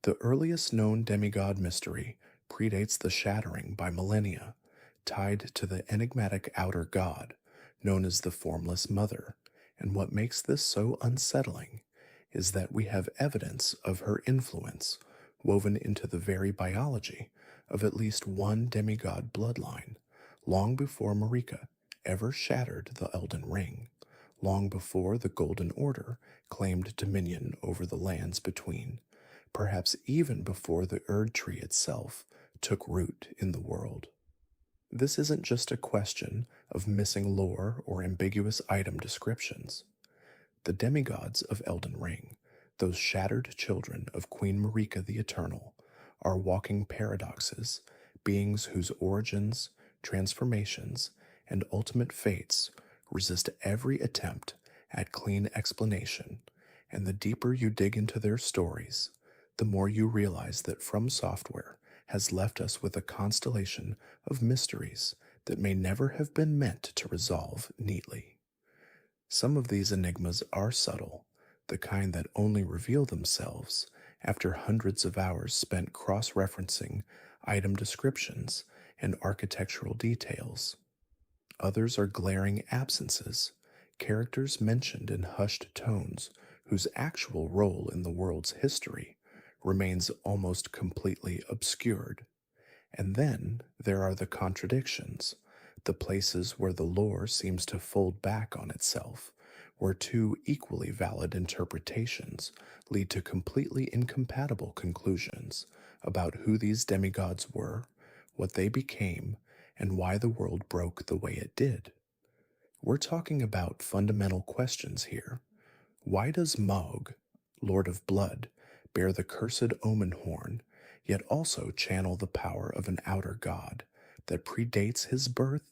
The earliest known demigod mystery predates the shattering by millennia, tied to the enigmatic outer god, known as the Formless Mother, and what makes this so unsettling is that we have evidence of her influence woven into the very biology of at least one demigod bloodline, long before Marika ever shattered the Elden Ring, long before the Golden Order claimed dominion over the lands between, perhaps even before the Erd Tree itself took root in the world. This isn't just a question of missing lore or ambiguous item descriptions. The demigods of Elden Ring, those shattered children of Queen Marika the Eternal, are walking paradoxes, beings whose origins, transformations, and ultimate fates resist every attempt at clean explanation, and the deeper you dig into their stories, the more you realize that From Software has left us with a constellation of mysteries that may never have been meant to resolve neatly. Some of these enigmas are subtle, the kind that only reveal themselves after hundreds of hours spent cross-referencing item descriptions and architectural details. Others are glaring absences, characters mentioned in hushed tones whose actual role in the world's history remains almost completely obscured. And then there are the contradictions, the places where the lore seems to fold back on itself, where two equally valid interpretations lead to completely incompatible conclusions about who these demigods were, what they became, and why the world broke the way it did. We're talking about fundamental questions here. Why does Mog, Lord of Blood, bear the cursed omen horn, yet also channel the power of an outer god that predates his birth?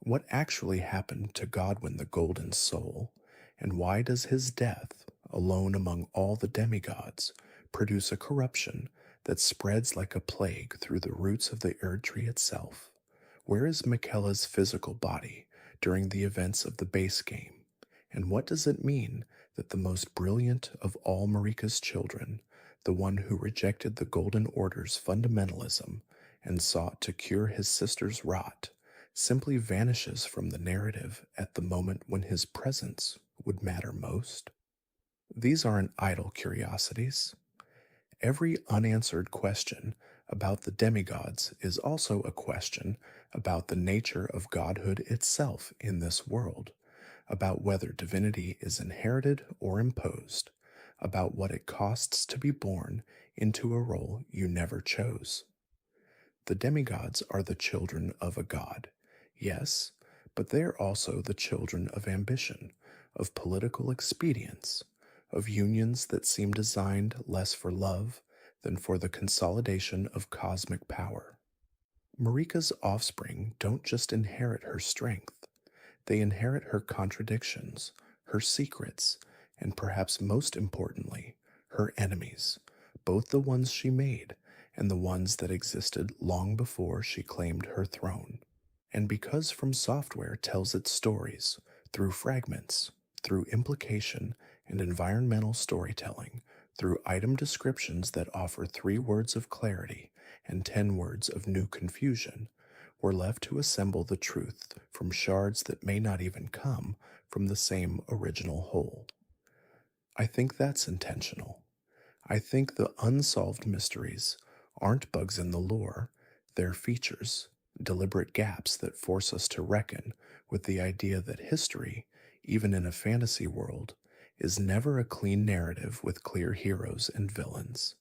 What actually happened to Godwyn the Golden Soul, and why does his death, alone among all the demigods, produce a corruption that spreads like a plague through the roots of the Erd Tree itself? Where is Miquella's physical body during the events of the base game? And what does it mean that the most brilliant of all Marika's children, the one who rejected the Golden Order's fundamentalism and sought to cure his sister's rot, simply vanishes from the narrative at the moment when his presence would matter most? These aren't idle curiosities. Every unanswered question about the demigods is also a question about the nature of godhood itself in this world, about whether divinity is inherited or imposed, about what it costs to be born into a role you never chose. The demigods are the children of a god, yes, but they're also the children of ambition, of political expedience, of unions that seem designed less for love than for the consolidation of cosmic power. Marika's offspring don't just inherit her strength, they inherit her contradictions, her secrets, and perhaps most importantly, her enemies, both the ones she made and the ones that existed long before she claimed her throne. And because From Software tells its stories through fragments, through implication and environmental storytelling, through item descriptions that offer 3 words of clarity and 10 words of new confusion, we're left to assemble the truth from shards that may not even come from the same original whole. I think that's intentional. I think the unsolved mysteries aren't bugs in the lore, they're features, deliberate gaps that force us to reckon with the idea that history, even in a fantasy world, is never a clean narrative with clear heroes and villains.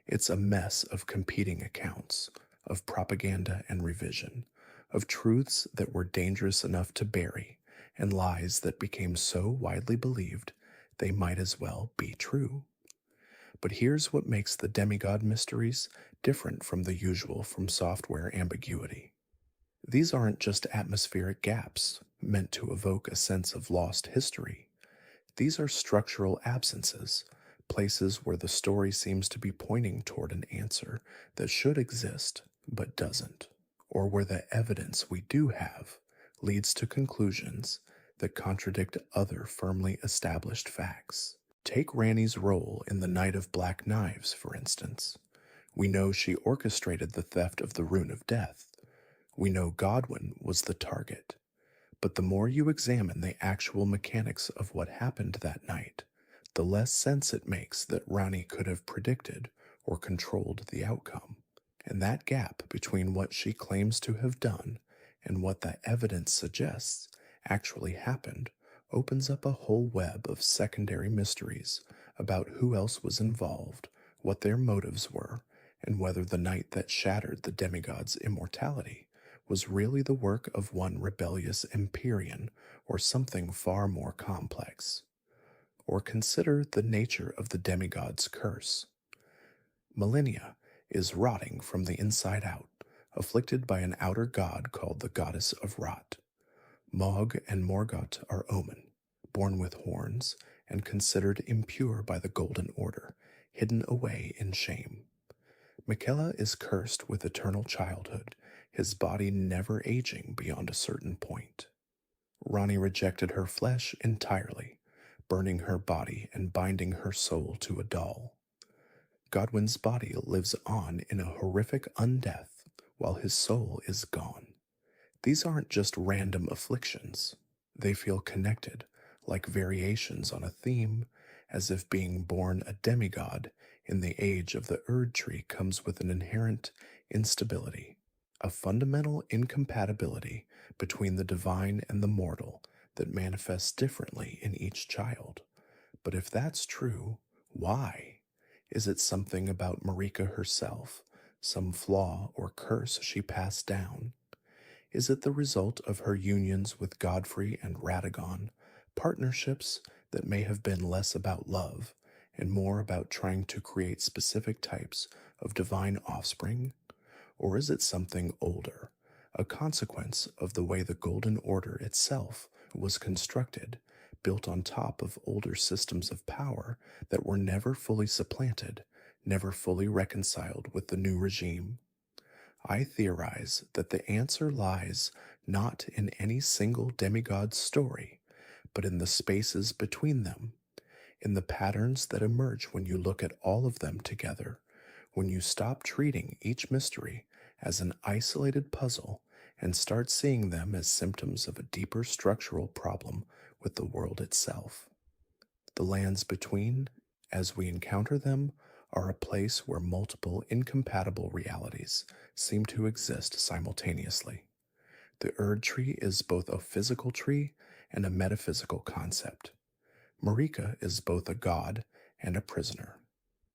It's a mess of competing accounts, of propaganda and revision, of truths that were dangerous enough to bury, and lies that became so widely believed they might as well be true. But here's what makes the demigod mysteries different from the usual From Software ambiguity. These aren't just atmospheric gaps meant to evoke a sense of lost history. These are structural absences, places where the story seems to be pointing toward an answer that should exist but doesn't, or where the evidence we do have leads to conclusions that contradict other firmly established facts. Take Ranni's role in the Night of Black Knives, for instance. We know she orchestrated the theft of the Rune of Death. We know Godwin was the target. But the more you examine the actual mechanics of what happened that night, the less sense it makes that Rani could have predicted or controlled the outcome. And that gap between what she claims to have done and what the evidence suggests actually happened opens up a whole web of secondary mysteries about who else was involved, what their motives were, and whether the night that shattered the demigod's immortality was really the work of one rebellious Empyrean or something far more complex. Or consider the nature of the demigod's curse. Millennia is rotting from the inside out, afflicted by an outer god called the Goddess of Rot. Mog and Morgoth are Omen, born with horns and considered impure by the Golden Order, hidden away in shame. Miquella is cursed with eternal childhood, his body never aging beyond a certain point. Rani rejected her flesh entirely, burning her body and binding her soul to a doll. Godwin's body lives on in a horrific undeath while his soul is gone. These aren't just random afflictions. They feel connected, like variations on a theme, as if being born a demigod in the age of the Erd Tree comes with an inherent instability, a fundamental incompatibility between the divine and the mortal that manifests differently in each child. But if that's true, why? Is it something about Marika herself, some flaw or curse she passed down? Is it the result of her unions with Godfrey and Radagon, partnerships that may have been less about love and more about trying to create specific types of divine offspring? Or is it something older, a consequence of the way the Golden Order itself was constructed, built on top of older systems of power that were never fully supplanted, never fully reconciled with the new regime? I theorize that the answer lies not in any single demigod's story, but in the spaces between them, in the patterns that emerge when you look at all of them together, when you stop treating each mystery as an isolated puzzle and start seeing them as symptoms of a deeper structural problem with the world itself. The lands between, as we encounter them, are a place where multiple incompatible realities seem to exist simultaneously. The Erd Tree is both a physical tree and a metaphysical concept. Marika is both a god and a prisoner.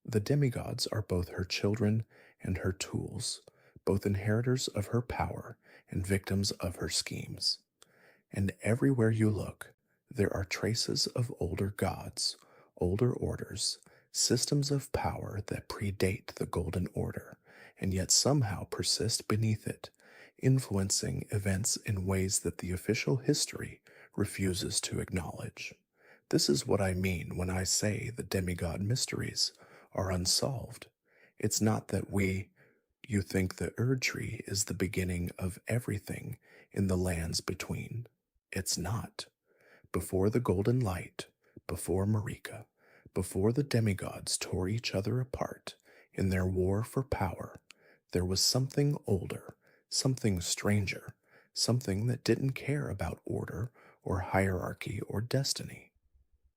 The demigods are both her children and her tools, both inheritors of her power and victims of her schemes. And everywhere you look, there are traces of older gods, older orders, systems of power that predate the Golden Order, and yet somehow persist beneath it, influencing events in ways that the official history refuses to acknowledge. This is what I mean when I say the demigod mysteries are unsolved. It's not that you think the Erd Tree is the beginning of everything in the lands between. It's not. Before the Golden Light, before Marika, before the demigods tore each other apart in their war for power, there was something older, something stranger, something that didn't care about order or hierarchy or destiny.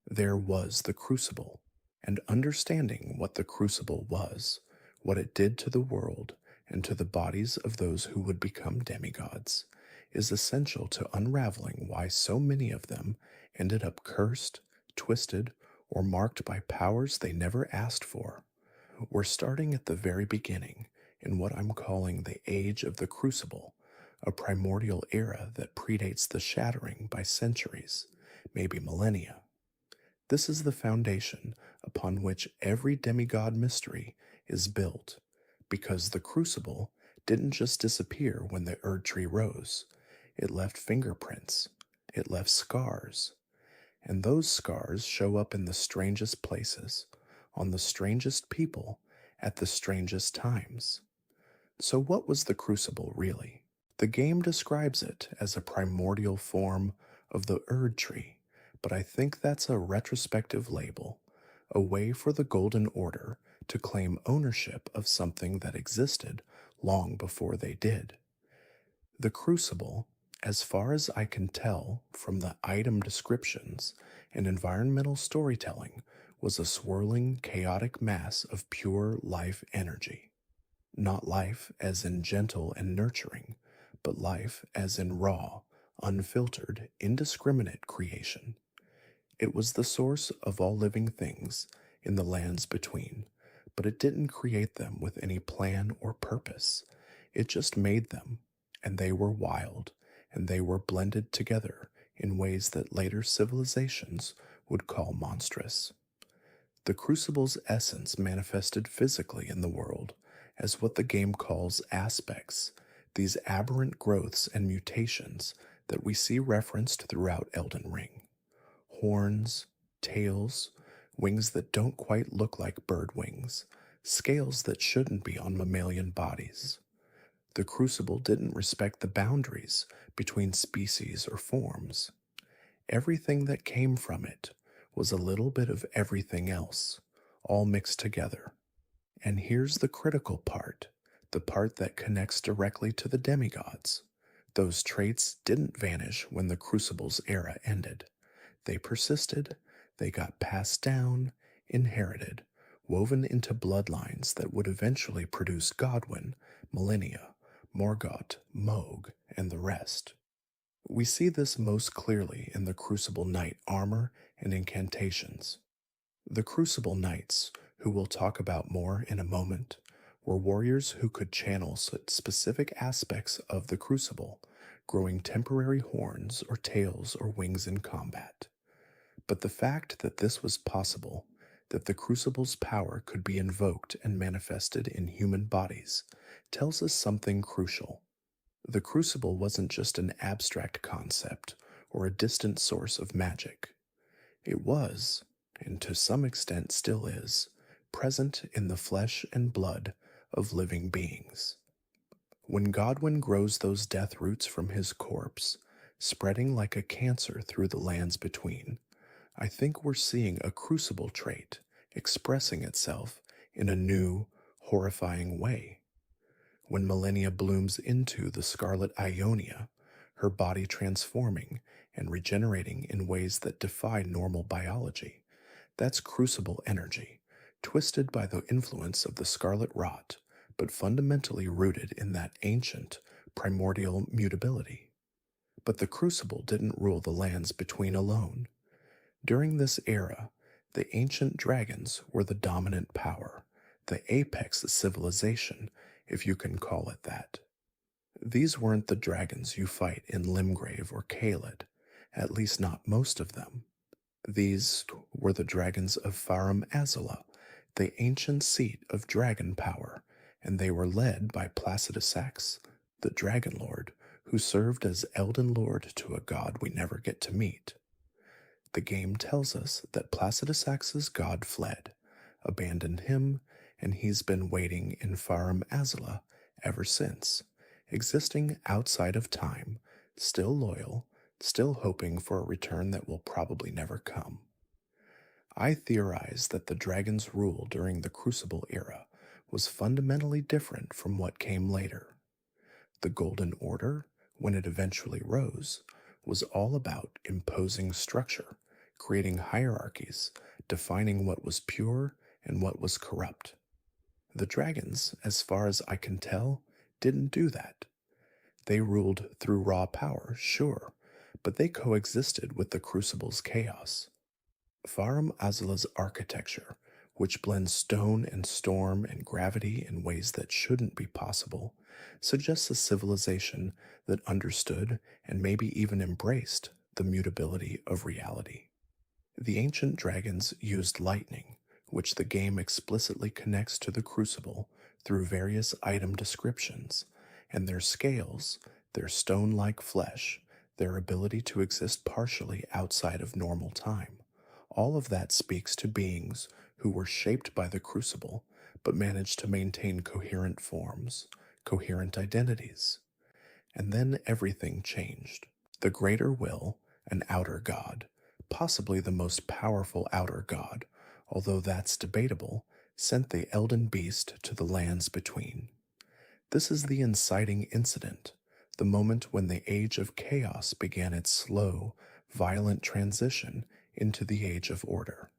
There was the Crucible, and understanding what the Crucible was, what it did to the world and to the bodies of those who would become demigods, is essential to unraveling why so many of them ended up cursed, twisted, or marked by powers they never asked for. We're starting at the very beginning in what I'm calling the Age of the Crucible, a primordial era that predates the shattering by centuries, maybe millennia. This is the foundation upon which every demigod mystery is built, because the Crucible didn't just disappear when the Erd Tree rose. It left fingerprints, it left scars, and those scars show up in the strangest places, on the strangest people, at the strangest times. So what was the Crucible really? The game describes it as a primordial form of the Erd Tree, but I think that's a retrospective label, a way for the Golden Order to claim ownership of something that existed long before they did. The Crucible, as far as I can tell from the item descriptions and environmental storytelling, was a swirling, chaotic mass of pure life energy. Not life as in gentle and nurturing, but life as in raw, unfiltered, indiscriminate creation. It was the source of all living things in the lands between, but it didn't create them with any plan or purpose. It just made them, and they were wild, and they were blended together in ways that later civilizations would call monstrous. The Crucible's essence manifested physically in the world as what the game calls aspects, these aberrant growths and mutations that we see referenced throughout Elden Ring. Horns, tails, wings that don't quite look like bird wings, scales that shouldn't be on mammalian bodies. The Crucible didn't respect the boundaries between species or forms. Everything that came from it was a little bit of everything else, all mixed together. And here's the critical part, the part that connects directly to the demigods. Those traits didn't vanish when the Crucible's era ended. They persisted, they got passed down, inherited, woven into bloodlines that would eventually produce Godwyn, Millennia, Morgott, Moog, and the rest. We see this most clearly in the Crucible Knight armor and incantations. The Crucible Knights, who we'll talk about more in a moment, were warriors who could channel specific aspects of the Crucible, growing temporary horns or tails or wings in combat. But the fact that this was possible, that the Crucible's power could be invoked and manifested in human bodies, tells us something crucial. The Crucible wasn't just an abstract concept or a distant source of magic. It was, and to some extent still is, present in the flesh and blood of living beings. When Godwyn grows those death roots from his corpse, spreading like a cancer through the lands between, I think we're seeing a Crucible trait expressing itself in a new, horrifying way. When Millennia blooms into the Scarlet Ionia, her body transforming and regenerating in ways that defy normal biology, that's Crucible energy, twisted by the influence of the Scarlet Rot, but fundamentally rooted in that ancient, primordial mutability. But the Crucible didn't rule the lands between alone. During this era, the ancient dragons were the dominant power, the apex of civilization, if you can call it that. These weren't the dragons you fight in Limgrave or Caelid, at least not most of them. These were the dragons of Farum Azula, the ancient seat of dragon power, and they were led by Placidusax, the Dragon Lord, who served as Elden Lord to a god we never get to meet. The game tells us that Placidusax's god fled, abandoned him, and he's been waiting in Farum Azula ever since, existing outside of time, still loyal, still hoping for a return that will probably never come. I theorize that the dragon's rule during the Crucible era was fundamentally different from what came later. The Golden Order, when it eventually rose, was all about imposing structure, creating hierarchies, defining what was pure and what was corrupt. The dragons, as far as I can tell, didn't do that. They ruled through raw power, sure, but they coexisted with the Crucible's chaos. Farum Azula's architecture, which blends stone and storm and gravity in ways that shouldn't be possible, suggests a civilization that understood and maybe even embraced the mutability of reality. The ancient dragons used lightning, which the game explicitly connects to the Crucible through various item descriptions, and their scales, their stone-like flesh, their ability to exist partially outside of normal time. All of that speaks to beings who were shaped by the Crucible, but managed to maintain coherent forms, coherent identities. And then everything changed. The Greater Will, an outer god, possibly the most powerful outer god, although that's debatable, sent the Elden beast to the lands between. This is the inciting incident, the moment when the Age of Chaos began its slow, violent transition into the Age of Order.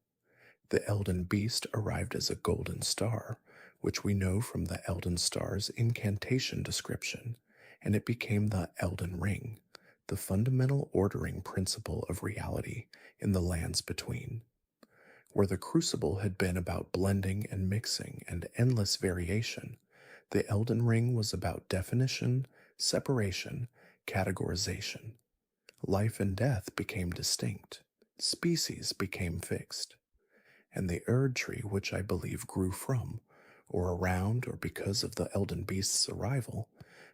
The Elden beast arrived as a golden star, which we know from the Elden star's incantation description, and it became the Elden ring, the fundamental ordering principle of reality in the lands between. Where the crucible had been about blending and mixing and endless variation, the Elden ring was about definition, separation, categorization. Life and death became distinct, species became fixed, and the Erd tree, which I believe grew from, or around, or because of the Elden beast's arrival,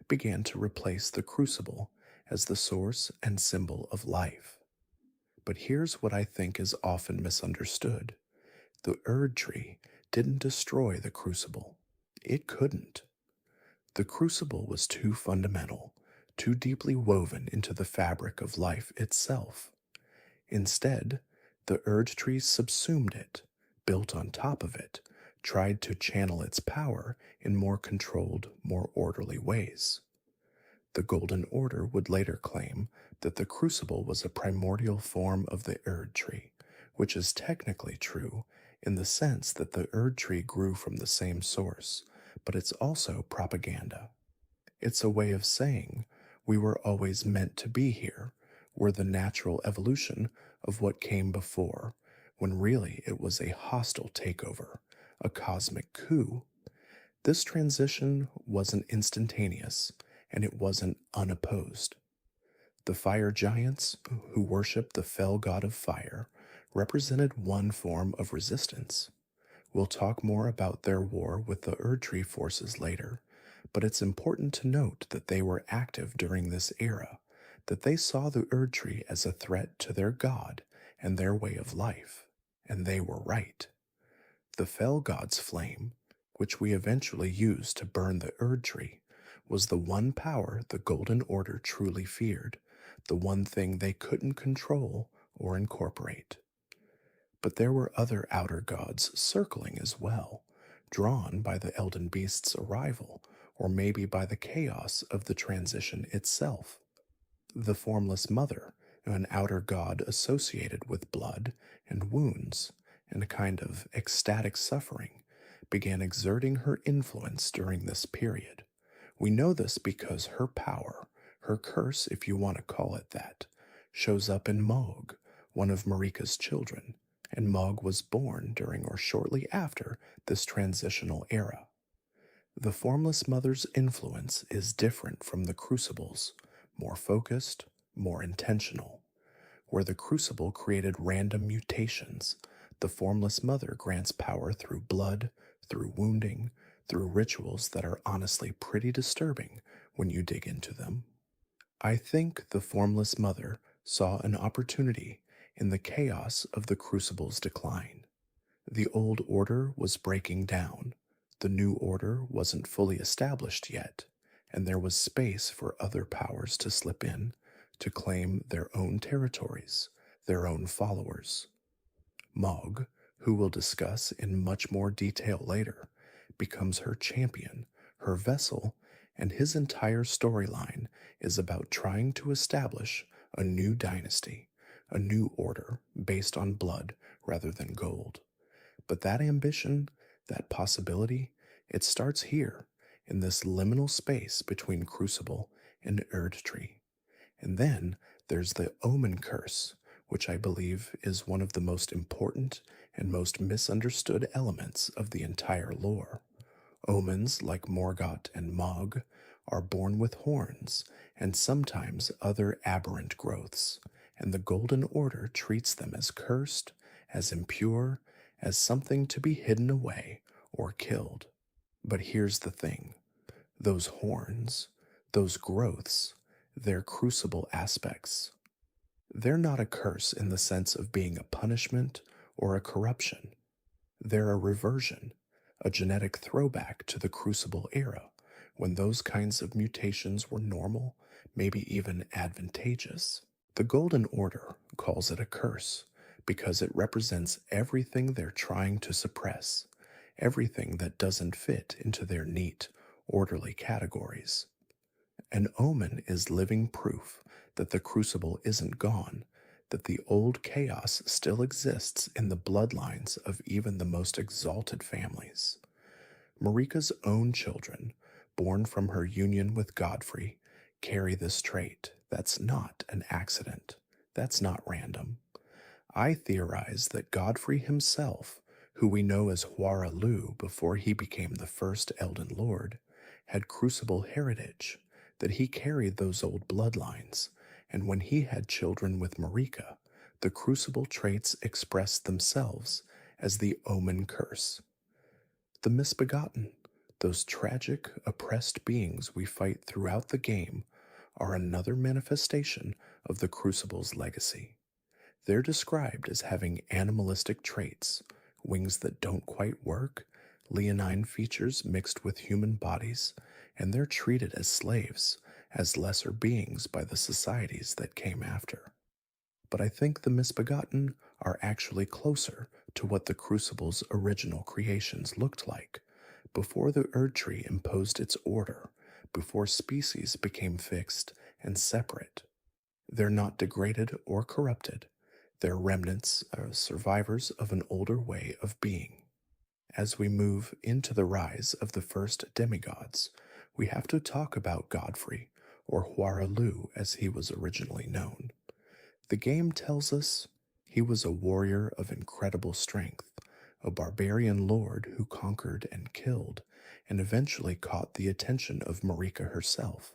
began to replace the crucible as the source and symbol of life. But here's what I think is often misunderstood. The Erd tree didn't destroy the crucible. It couldn't. The crucible was too fundamental, too deeply woven into the fabric of life itself. Instead, the Erd tree subsumed it, built on top of it, tried to channel its power in more controlled, more orderly ways. The Golden Order would later claim that the crucible was a primordial form of the Erd tree, which is technically true in the sense that the Erd tree grew from the same source, but it's also propaganda. It's a way of saying we were always meant to be here, we're the natural evolution of what came before, when really it was a hostile takeover, a cosmic coup. This transition wasn't instantaneous, and it wasn't unopposed. The fire giants, who worshiped the fell god of fire, represented one form of resistance. We'll talk more about their war with the Erdtree forces later, but it's important to note that they were active during this era, that they saw the Erdtree as a threat to their god and their way of life, and they were right. The fell god's flame, which we eventually used to burn the Erdtree, was the one power the Golden Order truly feared, the one thing they couldn't control or incorporate. But there were other outer gods circling as well, drawn by the Elden Beast's arrival, or maybe by the chaos of the transition itself. The Formless Mother, an outer god associated with blood and wounds and a kind of ecstatic suffering, began exerting her influence during this period. We know this because her power, her curse if you want to call it that, shows up in Mog, one of Marika's children, and Mog was born during or shortly after this transitional era. The Formless Mother's influence is different from the Crucible's, more focused, more intentional. Where the Crucible created random mutations, the Formless Mother grants power through blood, through wounding, through rituals that are honestly pretty disturbing when you dig into them. I think the Formless Mother saw an opportunity in the chaos of the Crucible's decline. The old order was breaking down, the new order wasn't fully established yet, and there was space for other powers to slip in, to claim their own territories, their own followers. Mog, who we'll discuss in much more detail later, becomes her champion, her vessel, and his entire storyline is about trying to establish a new dynasty, a new order based on blood rather than gold. But that ambition, that possibility, it starts here, in this liminal space between Crucible and Erdtree. And then there's the Omen Curse, which I believe is one of the most important and most misunderstood elements of the entire lore. Omens, like Morgott and Mog, are born with horns and sometimes other aberrant growths, and the Golden Order treats them as cursed, as impure, as something to be hidden away or killed. But here's the thing. Those horns, those growths, they're crucible aspects. They're not a curse in the sense of being a punishment or a corruption. They're a reversion, a genetic throwback to the Crucible era, when those kinds of mutations were normal, maybe even advantageous. The Golden Order calls it a curse because it represents everything they're trying to suppress, everything that doesn't fit into their neat, orderly categories. An omen is living proof that the crucible isn't gone, that the old chaos still exists in the bloodlines of even the most exalted families. Marika's own children, born from her union with Godfrey, carry this trait. That's not an accident. That's not random. I theorize that Godfrey himself, who we know as Huara Lu before he became the first Elden Lord, had crucible heritage, that he carried those old bloodlines, and when he had children with Marika, the crucible traits expressed themselves as the omen curse. The misbegotten, those tragic, oppressed beings we fight throughout the game, are another manifestation of the crucible's legacy. They're described as having animalistic traits, wings that don't quite work, leonine features mixed with human bodies, and they're treated as slaves, as lesser beings by the societies that came after. But I think the misbegotten are actually closer to what the Crucible's original creations looked like, before the Erd Tree imposed its order, before species became fixed and separate. They're not degraded or corrupted. They're remnants or survivors of an older way of being. As we move into the rise of the first demigods, we have to talk about Godfrey, or Huara Lu as he was originally known. The game tells us he was a warrior of incredible strength, a barbarian lord who conquered and killed, and eventually caught the attention of Marika herself.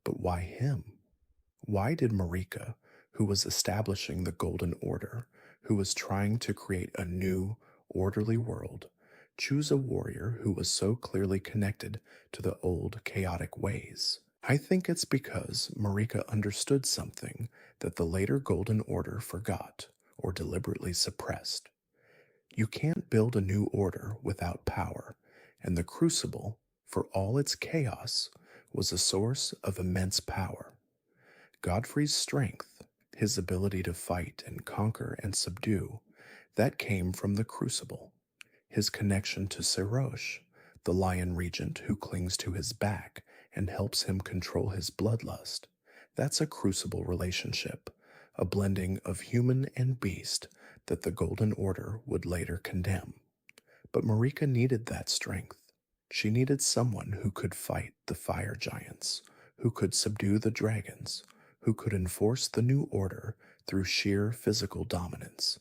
But why him? Why did Marika, who was establishing the Golden Order, who was trying to create a new, orderly world, choose a warrior who was so clearly connected to the old, chaotic ways? I think it's because Marika understood something that the later Golden Order forgot or deliberately suppressed. You can't build a new order without power, and the Crucible, for all its chaos, was a source of immense power. Godfrey's strength, his ability to fight and conquer and subdue, that came from the Crucible. His connection to Serosh, the lion regent who clings to his back and helps him control his bloodlust, that's a Crucible relationship, a blending of human and beast that the Golden Order would later condemn. But Marika needed that strength. She needed someone who could fight the fire giants, who could subdue the dragons, who could enforce the new order through sheer physical dominance.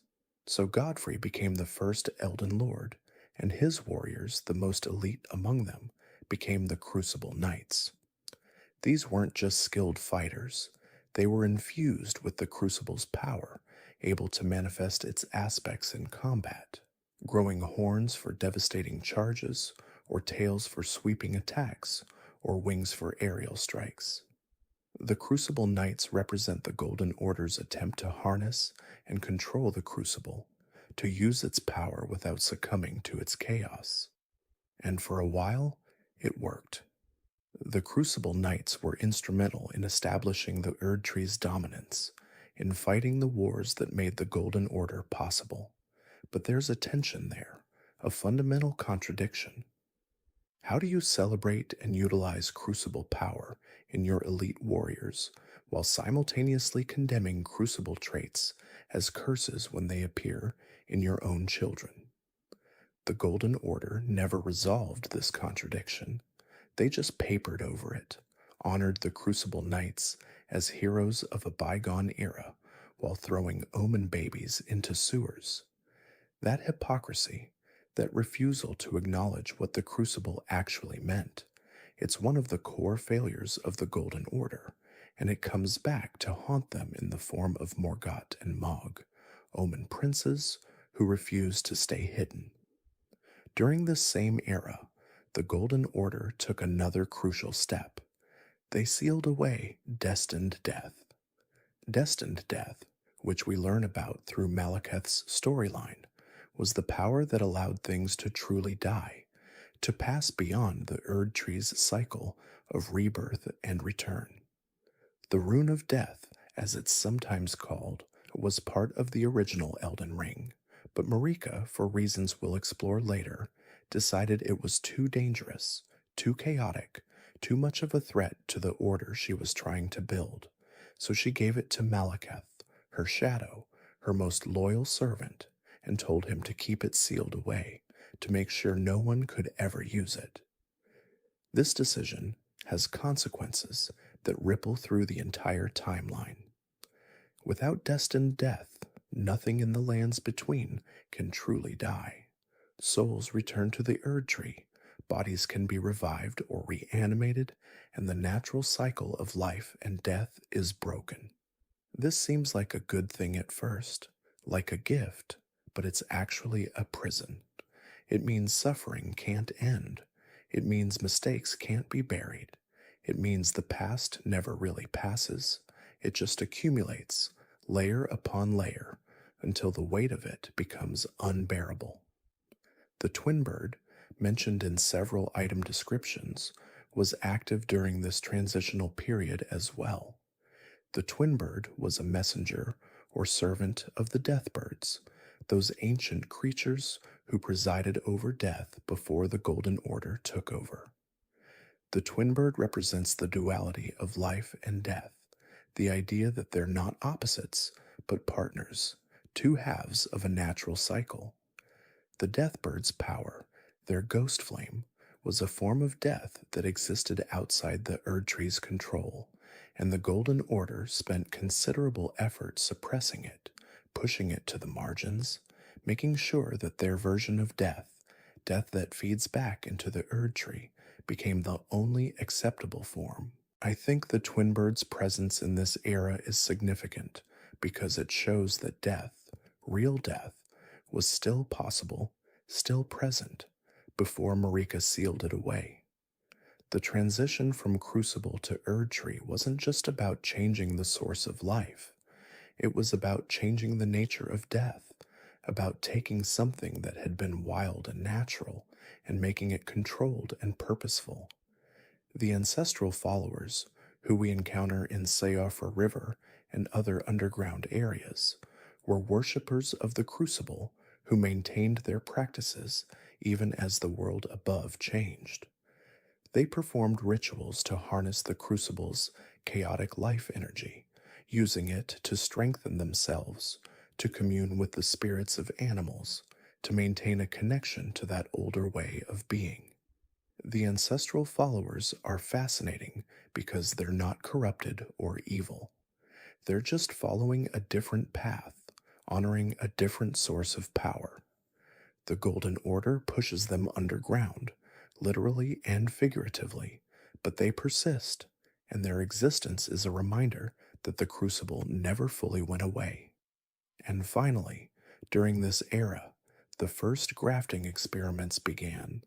So Godfrey became the first Elden Lord, and his warriors, the most elite among them, became the Crucible Knights. These weren't just skilled fighters, they were infused with the Crucible's power, able to manifest its aspects in combat, growing horns for devastating charges, or tails for sweeping attacks, or wings for aerial strikes. The Crucible Knights represent the Golden Order's attempt to harness and control the Crucible, to use its power without succumbing to its chaos. And for a while, it worked. The Crucible Knights were instrumental in establishing the Erd Tree's dominance, in fighting the wars that made the Golden Order possible. But there's a tension there, a fundamental contradiction. How do you celebrate and utilize Crucible power in your elite warriors while simultaneously condemning Crucible traits as curses when they appear in your own children? The Golden Order never resolved this contradiction. They just papered over it, honored the Crucible Knights as heroes of a bygone era while throwing omen babies into sewers. That hypocrisy, that refusal to acknowledge what the Crucible actually meant, it's one of the core failures of the Golden Order, and it comes back to haunt them in the form of Morgott and Mog, omen princes who refuse to stay hidden. During this same era, the Golden Order took another crucial step. They sealed away destined death. Destined death, which we learn about through Malekith's storyline, was the power that allowed things to truly die, to pass beyond the Erd Tree's cycle of rebirth and return. The Rune of Death, as it's sometimes called, was part of the original Elden Ring, but Marika, for reasons we'll explore later, decided it was too dangerous, too chaotic, too much of a threat to the order she was trying to build, so she gave it to Malekith, her shadow, her most loyal servant, and told him to keep it sealed away, to make sure no one could ever use it. This decision has consequences that ripple through the entire timeline. Without destined death, nothing in the lands between can truly die. Souls return to the Erd Tree, bodies can be revived or reanimated, and the natural cycle of life and death is broken. This seems like a good thing at first, like a gift, but it's actually a prison. It means suffering can't end. It means mistakes can't be buried. It means the past never really passes. It just accumulates, layer upon layer, until the weight of it becomes unbearable. The twin bird, mentioned in several item descriptions, was active during this transitional period as well. The twin bird was a messenger or servant of the death birds, those ancient creatures who presided over death before the Golden Order took over. The twin bird represents the duality of life and death, the idea that they're not opposites, but partners, two halves of a natural cycle. The death bird's power, their ghost flame, was a form of death that existed outside the Erd Tree's control, and the Golden Order spent considerable effort suppressing it, pushing it to the margins, making sure that their version of death, death that feeds back into the Erd Tree, became the only acceptable form. I think the twin bird's presence in this era is significant because it shows that death, real death, was still possible, still present, before Marika sealed it away. The transition from Crucible to Erd Tree wasn't just about changing the source of life. It was about changing the nature of death, about taking something that had been wild and natural and making it controlled and purposeful. The ancestral followers, who we encounter in Seofor River and other underground areas, were worshippers of the Crucible who maintained their practices even as the world above changed. They performed rituals to harness the Crucible's chaotic life energy, using it to strengthen themselves, to commune with the spirits of animals, to maintain a connection to that older way of being. The ancestral followers are fascinating because they're not corrupted or evil. They're just following a different path, honoring a different source of power. The Golden Order pushes them underground, literally and figuratively, but they persist, and their existence is a reminder that the Crucible never fully went away. And finally, during this era, the first grafting experiments began.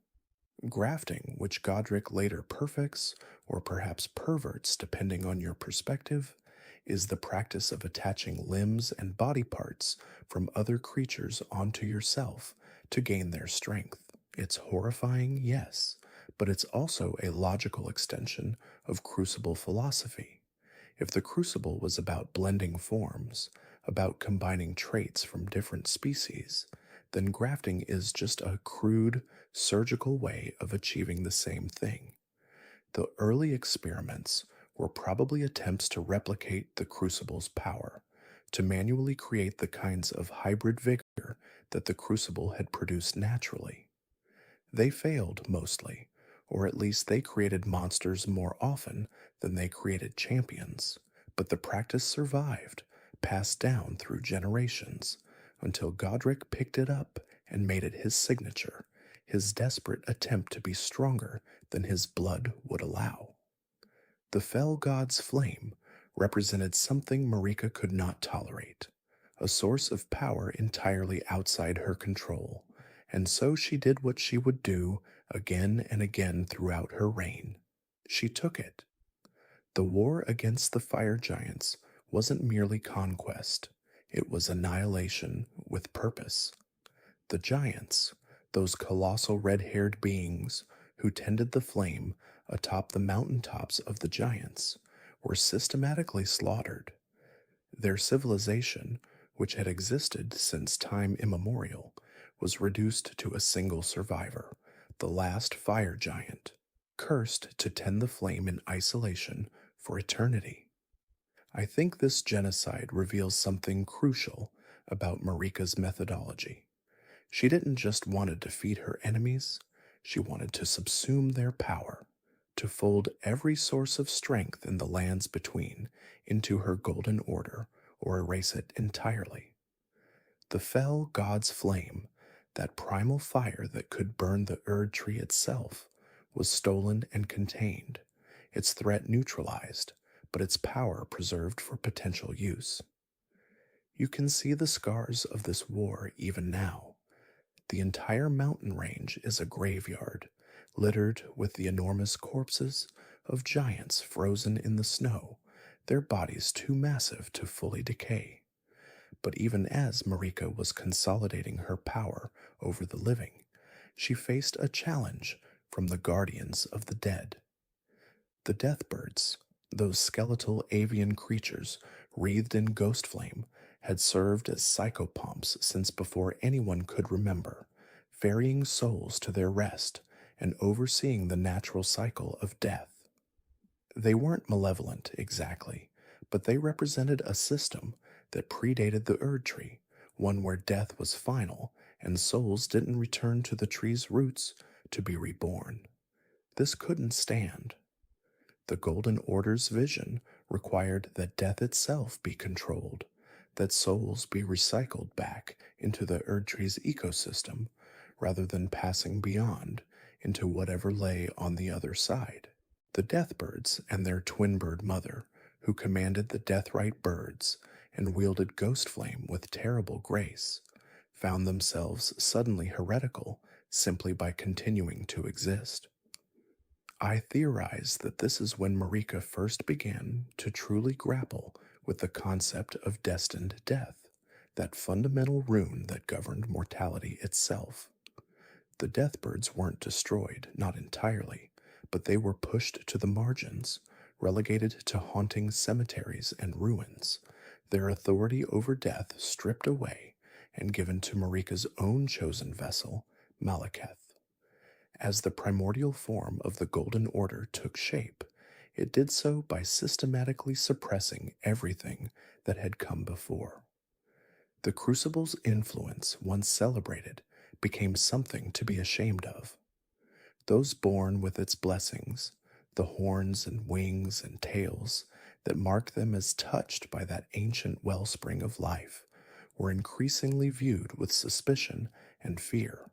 Grafting, which Godric later perfects, or perhaps perverts depending on your perspective, is the practice of attaching limbs and body parts from other creatures onto yourself to gain their strength. It's horrifying, yes, but it's also a logical extension of Crucible philosophy. If the Crucible was about blending forms, about combining traits from different species, then grafting is just a crude, surgical way of achieving the same thing. The early experiments were probably attempts to replicate the Crucible's power, to manually create the kinds of hybrid vigor that the Crucible had produced naturally. They failed mostly, or at least they created monsters more often than they created champions, but the practice survived, passed down through generations, until Godric picked it up and made it his signature, his desperate attempt to be stronger than his blood would allow. The fell god's flame represented something Marika could not tolerate, a source of power entirely outside her control, and so she did what she would do again and again throughout her reign. She took it. The war against the fire giants wasn't merely conquest, it was annihilation with purpose. The giants, those colossal red-haired beings who tended the flame atop the mountaintops of the giants, were systematically slaughtered. Their civilization, which had existed since time immemorial, was reduced to a single survivor, the last fire giant, cursed to tend the flame in isolation for eternity. I think this genocide reveals something crucial about Marika's methodology. She didn't just want to defeat her enemies, she wanted to subsume their power, to fold every source of strength in the lands between into her golden order or erase it entirely. The fell god's flame, that primal fire that could burn the Erd tree itself, was stolen and contained, its threat neutralized, but its power preserved for potential use. You can see the scars of this war even now. The entire mountain range is a graveyard, littered with the enormous corpses of giants frozen in the snow, their bodies too massive to fully decay. But even as Marika was consolidating her power over the living, she faced a challenge from the guardians of the dead. The Deathbirds, those skeletal avian creatures wreathed in ghost flame, had served as psychopomps since before anyone could remember, ferrying souls to their rest and overseeing the natural cycle of death. They weren't malevolent exactly, but they represented a system that predated the Erd tree, one where death was final and souls didn't return to the tree's roots to be reborn. This couldn't stand. The Golden Order's vision required that death itself be controlled, that souls be recycled back into the Erdtree's ecosystem rather than passing beyond into whatever lay on the other side. The Deathbirds and their twin bird mother, who commanded the Deathrite birds and wielded ghost flame with terrible grace, found themselves suddenly heretical simply by continuing to exist. I theorize that this is when Marika first began to truly grapple with the concept of destined death, that fundamental rune that governed mortality itself. The Deathbirds weren't destroyed, not entirely, but they were pushed to the margins, relegated to haunting cemeteries and ruins, their authority over death stripped away and given to Marika's own chosen vessel, Malekith. As the primordial form of the Golden Order took shape, it did so by systematically suppressing everything that had come before. The Crucible's influence, once celebrated, became something to be ashamed of. Those born with its blessings, the horns and wings and tails that mark them as touched by that ancient wellspring of life, were increasingly viewed with suspicion and fear.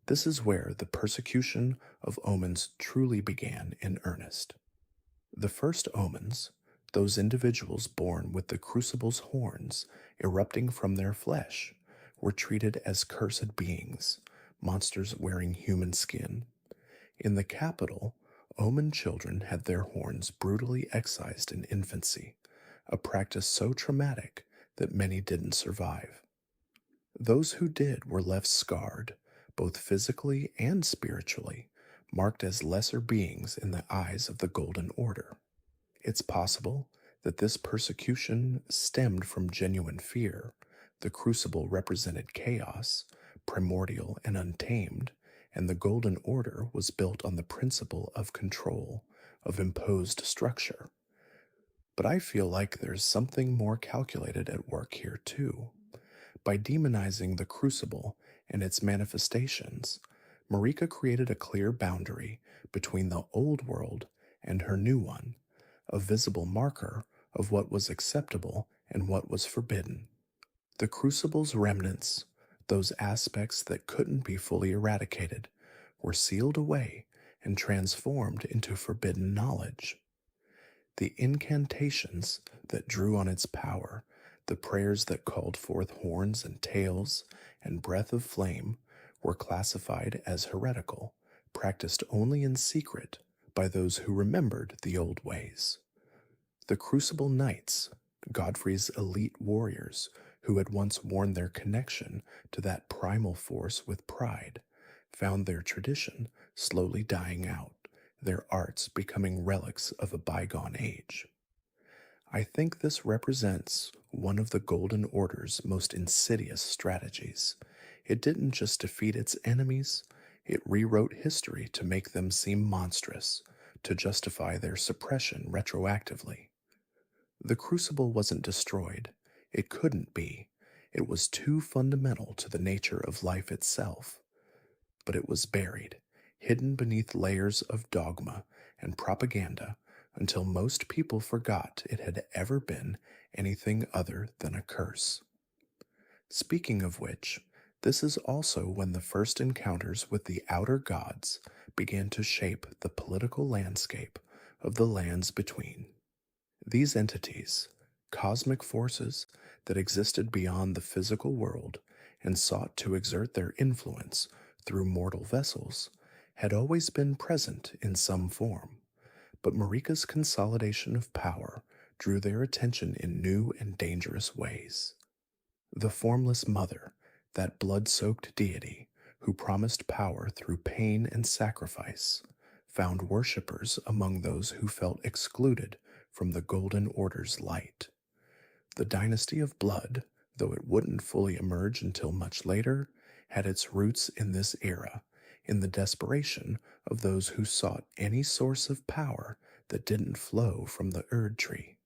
This is where the persecution of omens truly began in earnest. The first omens, those individuals born with the crucible's horns erupting from their flesh, were treated as cursed beings, monsters wearing human skin. In the capital, omen children had their horns brutally excised in infancy, a practice so traumatic that many didn't survive. Those who did were left scarred, both physically and spiritually, marked as lesser beings in the eyes of the Golden Order. It's possible that this persecution stemmed from genuine fear. The crucible represented chaos, primordial and untamed, and the Golden Order was built on the principle of control, of imposed structure. But I feel like there's something more calculated at work here too. By demonizing the crucible and its manifestations, Marika created a clear boundary between the old world and her new one, a visible marker of what was acceptable and what was forbidden. The crucible's remnants, those aspects that couldn't be fully eradicated, were sealed away and transformed into forbidden knowledge. The incantations that drew on its power, the prayers that called forth horns and tails and breath of flame, were classified as heretical, practiced only in secret by those who remembered the old ways. The Crucible Knights, Godfrey's elite warriors who had once worn their connection to that primal force with pride, found their tradition slowly dying out, their arts becoming relics of a bygone age. I think this represents one of the Golden Order's most insidious strategies. It didn't just defeat its enemies, it rewrote history to make them seem monstrous, to justify their suppression retroactively. The Crucible wasn't destroyed. It couldn't be. It was too fundamental to the nature of life itself. But it was buried, hidden beneath layers of dogma and propaganda until most people forgot it had ever been anything other than a curse. Speaking of which, this is also when the first encounters with the outer gods began to shape the political landscape of the lands between. These entities, cosmic forces that existed beyond the physical world and sought to exert their influence through mortal vessels, had always been present in some form. But Marika's consolidation of power drew their attention in new and dangerous ways. The formless mother, that blood soaked deity who promised power through pain and sacrifice, found worshippers among those who felt excluded from the Golden Order's light. The dynasty of blood, though it wouldn't fully emerge until much later, had its roots in this era, in the desperation of those who sought any source of power that didn't flow from the Erd tree.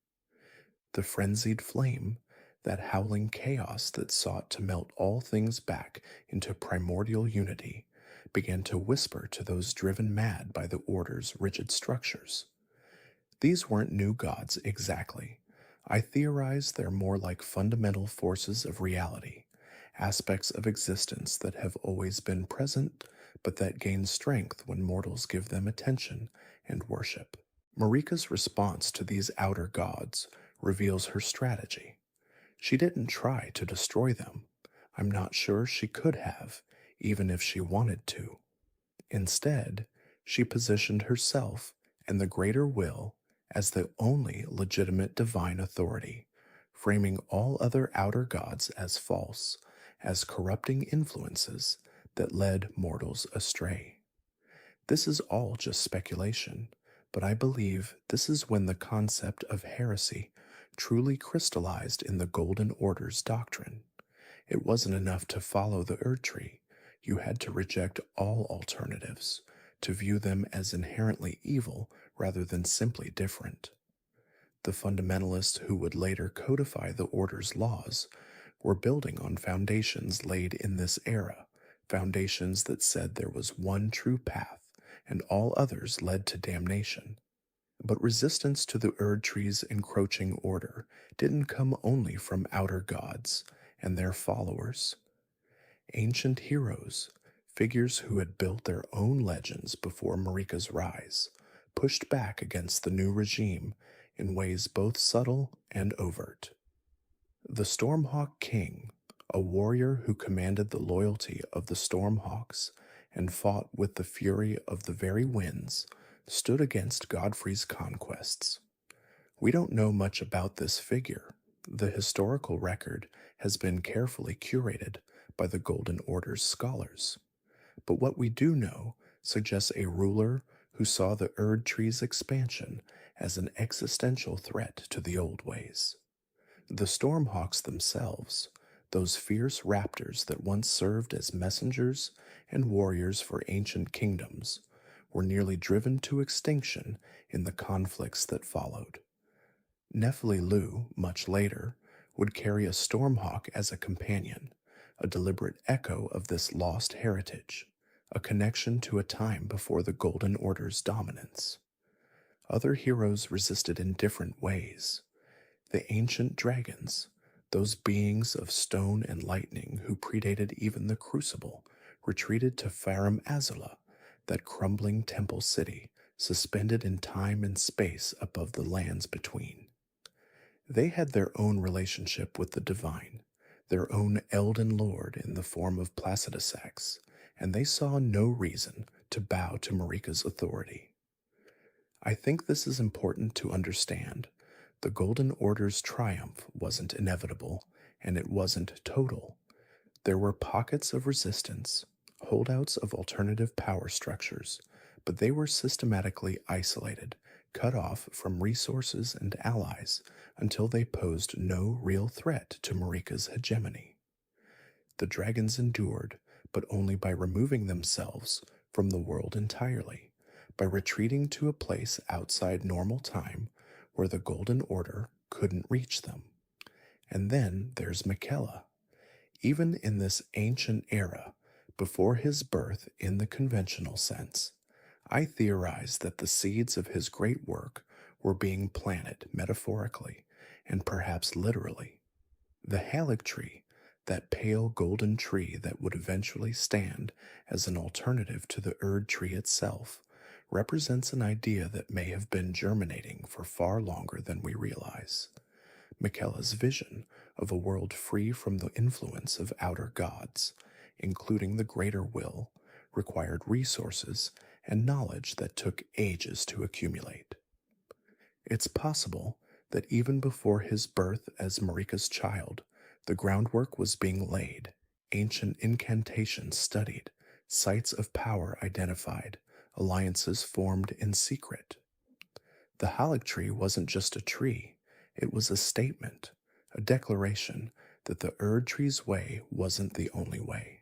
The frenzied flame, that howling chaos that sought to melt all things back into primordial unity, began to whisper to those driven mad by the Order's rigid structures. These weren't new gods exactly. I theorize they're more like fundamental forces of reality, aspects of existence that have always been present, but that gain strength when mortals give them attention and worship. Marika's response to these outer gods reveals her strategy. She didn't try to destroy them. I'm not sure she could have, even if she wanted to. Instead, she positioned herself and the greater will as the only legitimate divine authority, framing all other outer gods as false, as corrupting influences that led mortals astray. This is all just speculation, but I believe this is when the concept of heresy truly crystallized in the Golden Order's doctrine. It wasn't enough to follow the Erd tree. You had to reject all alternatives, to view them as inherently evil rather than simply different. The fundamentalists who would later codify the Order's laws were building on foundations laid in this era, foundations that said there was one true path and all others led to damnation. But resistance to the Erd tree's encroaching order didn't come only from outer gods and their followers. Ancient heroes, figures who had built their own legends before Marika's rise, pushed back against the new regime in ways both subtle and overt. The Stormhawk King, a warrior who commanded the loyalty of the Stormhawks and fought with the fury of the very winds, stood against Godfrey's conquests. We don't know much about this figure. The historical record has been carefully curated by the Golden Order's scholars. But what we do know suggests a ruler who saw the Erd tree's expansion as an existential threat to the old ways. The Stormhawks themselves, those fierce raptors that once served as messengers and warriors for ancient kingdoms, were nearly driven to extinction in the conflicts that followed. Nephili-Lu, much later, would carry a Stormhawk as a companion, a deliberate echo of this lost heritage, a connection to a time before the Golden Order's dominance. Other heroes resisted in different ways. The ancient dragons, those beings of stone and lightning who predated even the Crucible, retreated to Farum Azula, that crumbling temple city suspended in time and space above the lands between. They had their own relationship with the divine, their own Elden Lord in the form of Placidusax, and they saw no reason to bow to Marika's authority. I think this is important to understand. The Golden Order's triumph wasn't inevitable, and it wasn't total. There were pockets of resistance, holdouts of alternative power structures, but they were systematically isolated, cut off from resources and allies until they posed no real threat to Marika's hegemony. The dragons endured, but only by removing themselves from the world entirely, by retreating to a place outside normal time where the Golden Order couldn't reach them. And then there's Miquella. Even in this ancient era, before his birth in the conventional sense, I theorize that the seeds of his great work were being planted metaphorically and perhaps literally. The Halleck tree, that pale golden tree that would eventually stand as an alternative to the Erd tree itself, represents an idea that may have been germinating for far longer than we realize. Miquella's vision of a world free from the influence of outer gods, including the greater will, required resources and knowledge that took ages to accumulate. It's possible that even before his birth as Marika's child, the groundwork was being laid, ancient incantations studied, sites of power identified, alliances formed in secret. The Halleck tree wasn't just a tree, it was a statement, a declaration that the Erd tree's way wasn't the only way,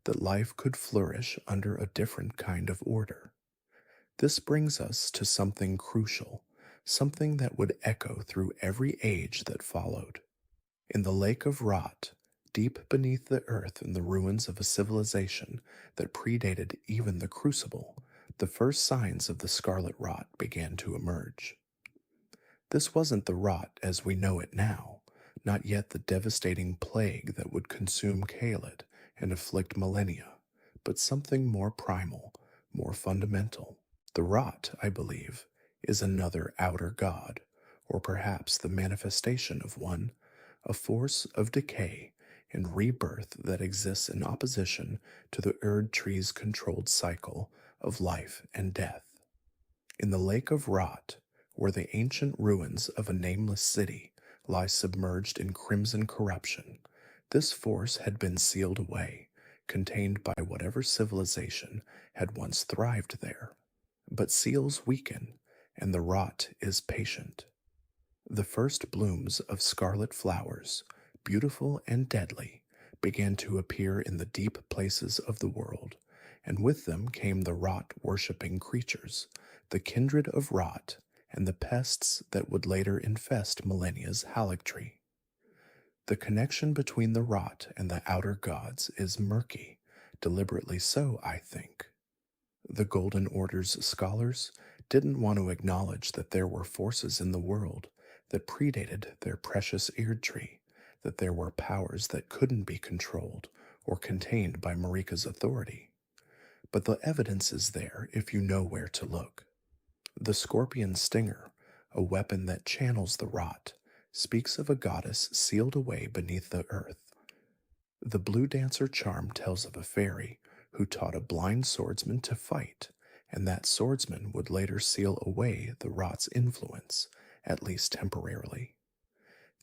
that life could flourish under a different kind of order. This brings us to something crucial, something that would echo through every age that followed. In the lake of rot, deep beneath the earth in the ruins of a civilization that predated even the Crucible, the first signs of the scarlet rot began to emerge. This wasn't the rot as we know it now, not yet the devastating plague that would consume Caelid and afflict millennia, but something more primal, more fundamental. The rot, I believe, is another outer god, or perhaps the manifestation of one, a force of decay and rebirth that exists in opposition to the Erd tree's controlled cycle of life and death. In the lake of rot, where the ancient ruins of a nameless city lie submerged in crimson corruption, this force had been sealed away, contained by whatever civilization had once thrived there. But seals weaken, and the rot is patient. The first blooms of scarlet flowers, beautiful and deadly, began to appear in the deep places of the world, and with them came the rot-worshipping creatures, the kindred of rot, and the pests that would later infest millennia's Halleck tree. The connection between the rot and the outer gods is murky, deliberately so, I think. The Golden Order's scholars didn't want to acknowledge that there were forces in the world that predated their precious Erd tree, that there were powers that couldn't be controlled or contained by Marika's authority. But the evidence is there if you know where to look. The scorpion stinger, a weapon that channels the rot, speaks of a goddess sealed away beneath the earth. The blue dancer charm tells of a fairy who taught a blind swordsman to fight, and that swordsman would later seal away the rot's influence, at least temporarily.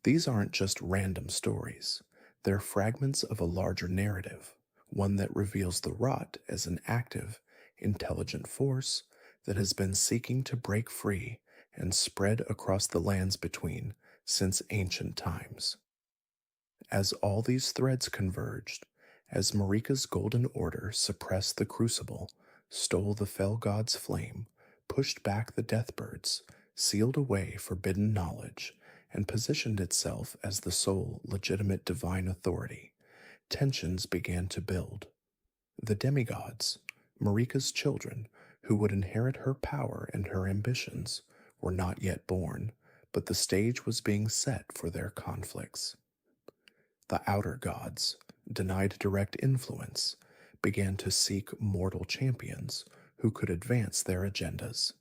These aren't just random stories, they're fragments of a larger narrative, one that reveals the rot as an active, intelligent force that has been seeking to break free and spread across the lands between since ancient times. As all these threads converged, as Marika's Golden Order suppressed the Crucible, stole the Fell God's flame, pushed back the Deathbirds, sealed away forbidden knowledge, and positioned itself as the sole legitimate divine authority, tensions began to build. The demigods, Marika's children, who would inherit her power and her ambitions, were not yet born, but the stage was being set for their conflicts. The outer gods, denied direct influence, began to seek mortal champions who could advance their agendas.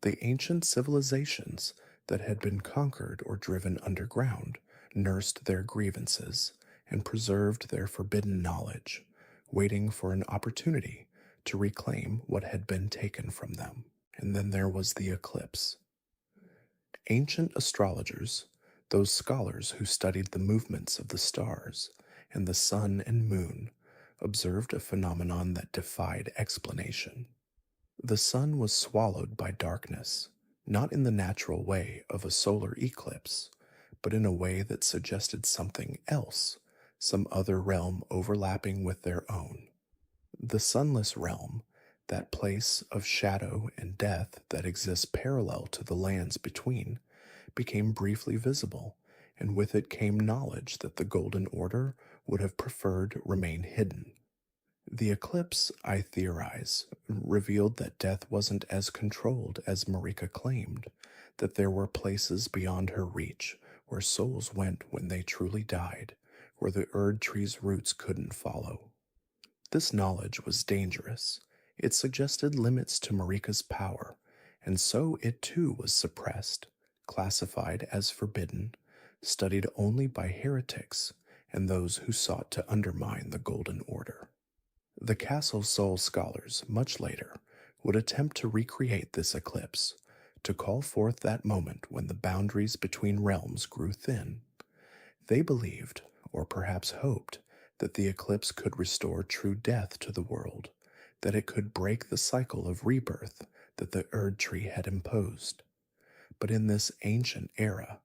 The ancient civilizations that had been conquered or driven underground nursed their grievances and preserved their forbidden knowledge, waiting for an opportunity to reclaim what had been taken from them. And then there was the eclipse. Ancient astrologers, those scholars who studied the movements of the stars and the sun and moon, observed a phenomenon that defied explanation. The sun was swallowed by darkness, not in the natural way of a solar eclipse, but in a way that suggested something else, some other realm overlapping with their own. The sunless realm, that place of shadow and death that exists parallel to the lands between, became briefly visible, and with it came knowledge that the Golden Order would have preferred remain hidden. The eclipse, I theorize, revealed that death wasn't as controlled as Marika claimed, that there were places beyond her reach where souls went when they truly died, where the Erd tree's roots couldn't follow. This knowledge was dangerous. It suggested limits to Marika's power, and so it too was suppressed, classified as forbidden, studied only by heretics and those who sought to undermine the Golden Order. The Castle Soul scholars, much later, would attempt to recreate this eclipse, to call forth that moment when the boundaries between realms grew thin. They believed, or perhaps hoped, that the eclipse could restore true death to the world, that it could break the cycle of rebirth that the Erd tree had imposed. But in this ancient era,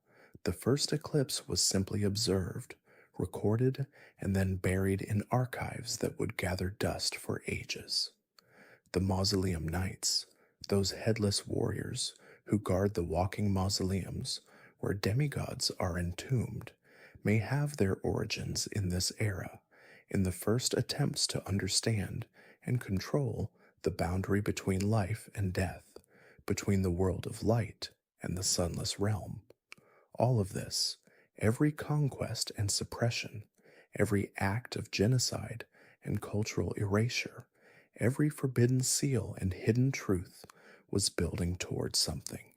the first eclipse was simply observed, recorded, and then buried in archives that would gather dust for ages. The Mausoleum Knights, those headless warriors who guard the walking mausoleums where demigods are entombed, may have their origins in this era, in the first attempts to understand and control the boundary between life and death, between the world of light and the sunless realm. All of this, every conquest and suppression, every act of genocide and cultural erasure, every forbidden seal and hidden truth was building towards something.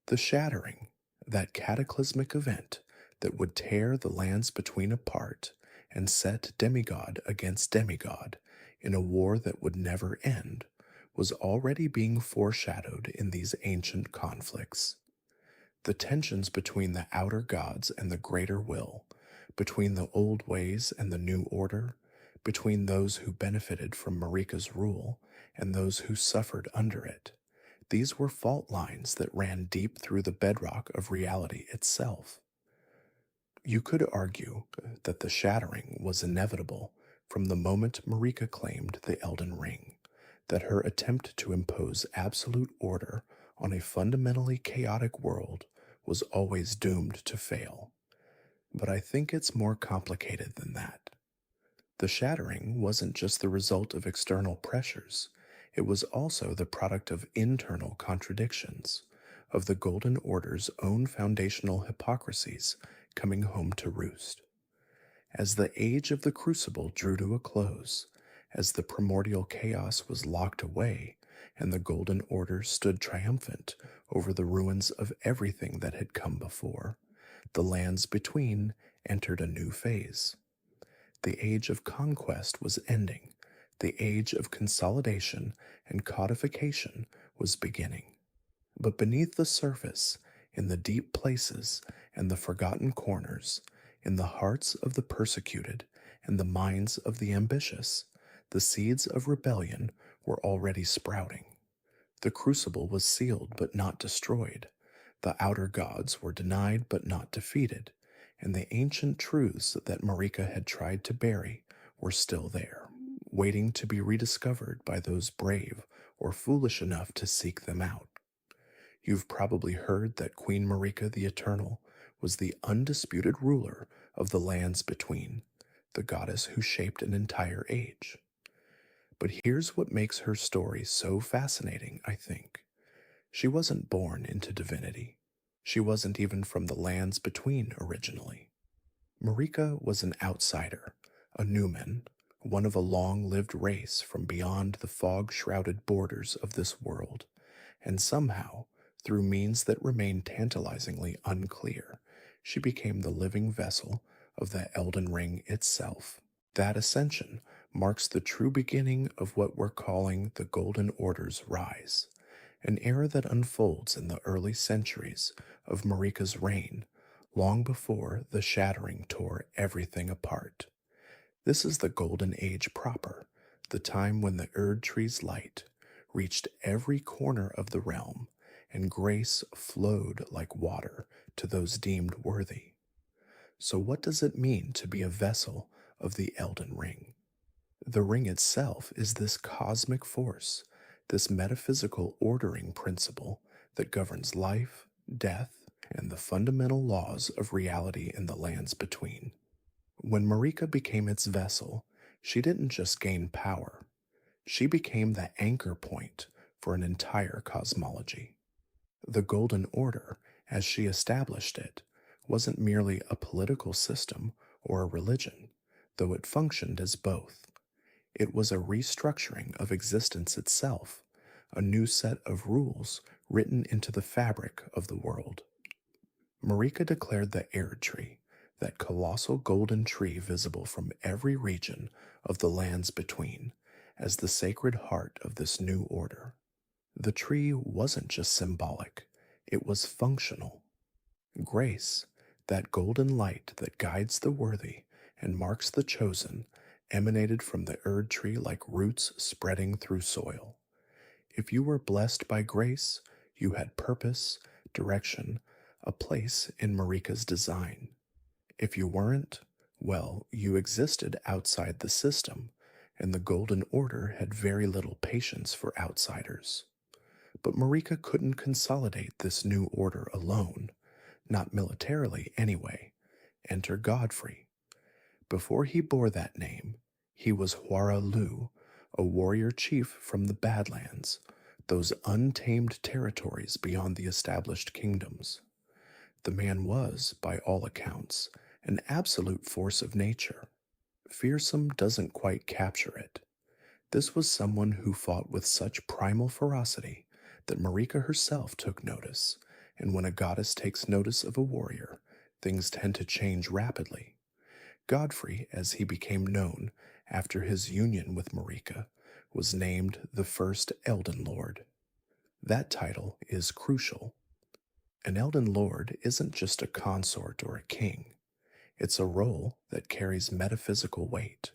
The shattering, that cataclysmic event that would tear the lands between apart and set demigod against demigod in a war that would never end, was already being foreshadowed in these ancient conflicts. The tensions between the outer gods and the greater will, between the old ways and the new order, between those who benefited from Marika's rule and those who suffered under it. These were fault lines that ran deep through the bedrock of reality itself. You could argue that the shattering was inevitable from the moment Marika claimed the Elden Ring, that her attempt to impose absolute order on a fundamentally chaotic world was always doomed to fail. But I think it's more complicated than that. The shattering wasn't just the result of external pressures, it was also the product of internal contradictions, of the Golden Order's own foundational hypocrisies coming home to roost. As the age of the Crucible drew to a close, as the primordial chaos was locked away, and the Golden Order stood triumphant over the ruins of everything that had come before, the lands between entered a new phase. The age of conquest was ending. The age of consolidation and codification was beginning. But beneath the surface, in the deep places and the forgotten corners, in the hearts of the persecuted and the minds of the ambitious, the seeds of rebellion were already sprouting. The crucible was sealed but not destroyed. The outer gods were denied but not defeated, and the ancient truths that Marika had tried to bury were still there, waiting to be rediscovered by those brave or foolish enough to seek them out. You've probably heard that Queen Marika the Eternal was the undisputed ruler of the lands between, the goddess who shaped an entire age. But here's what makes her story so fascinating, I think. She wasn't born into divinity. She wasn't even from the lands between originally. Marika was an outsider, a Numen, one of a long-lived race from beyond the fog-shrouded borders of this world, and somehow, through means that remain tantalizingly unclear, she became the living vessel of the Elden Ring itself. That ascension marks the true beginning of what we're calling the Golden Order's rise, an era that unfolds in the early centuries of Marika's reign, long before the shattering tore everything apart. This is the Golden Age proper, the time when the Erd tree's light reached every corner of the realm and grace flowed like water to those deemed worthy. So, what does it mean to be a vessel of the Elden Ring? The ring itself is this cosmic force, this metaphysical ordering principle that governs life, death, and the fundamental laws of reality in the lands between. When Marika became its vessel, she didn't just gain power, she became the anchor point for an entire cosmology. The Golden Order, as she established it, wasn't merely a political system or a religion, though it functioned as both. It was a restructuring of existence itself, a new set of rules written into the fabric of the world. Marika declared the Erd Tree, that colossal golden tree visible from every region of the lands between, as the sacred heart of this new order. The tree wasn't just symbolic, it was functional. Grace, that golden light that guides the worthy and marks the chosen, emanated from the Erd Tree like roots spreading through soil. If you were blessed by grace, you had purpose, direction, a place in Marika's design. If you weren't, well, you existed outside the system, and the Golden Order had very little patience for outsiders. But Marika couldn't consolidate this new order alone, not militarily anyway. Enter Godfrey. Before he bore that name, he was Huara Lu, a warrior chief from the Badlands, those untamed territories beyond the established kingdoms. The man was, by all accounts, an absolute force of nature. Fearsome doesn't quite capture it. This was someone who fought with such primal ferocity that Marika herself took notice, and when a goddess takes notice of a warrior, things tend to change rapidly. Godfrey, as he became known after his union with Marika, was named the first Elden Lord. That title is crucial. An Elden Lord isn't just a consort or a king. It's a role that carries metaphysical weight,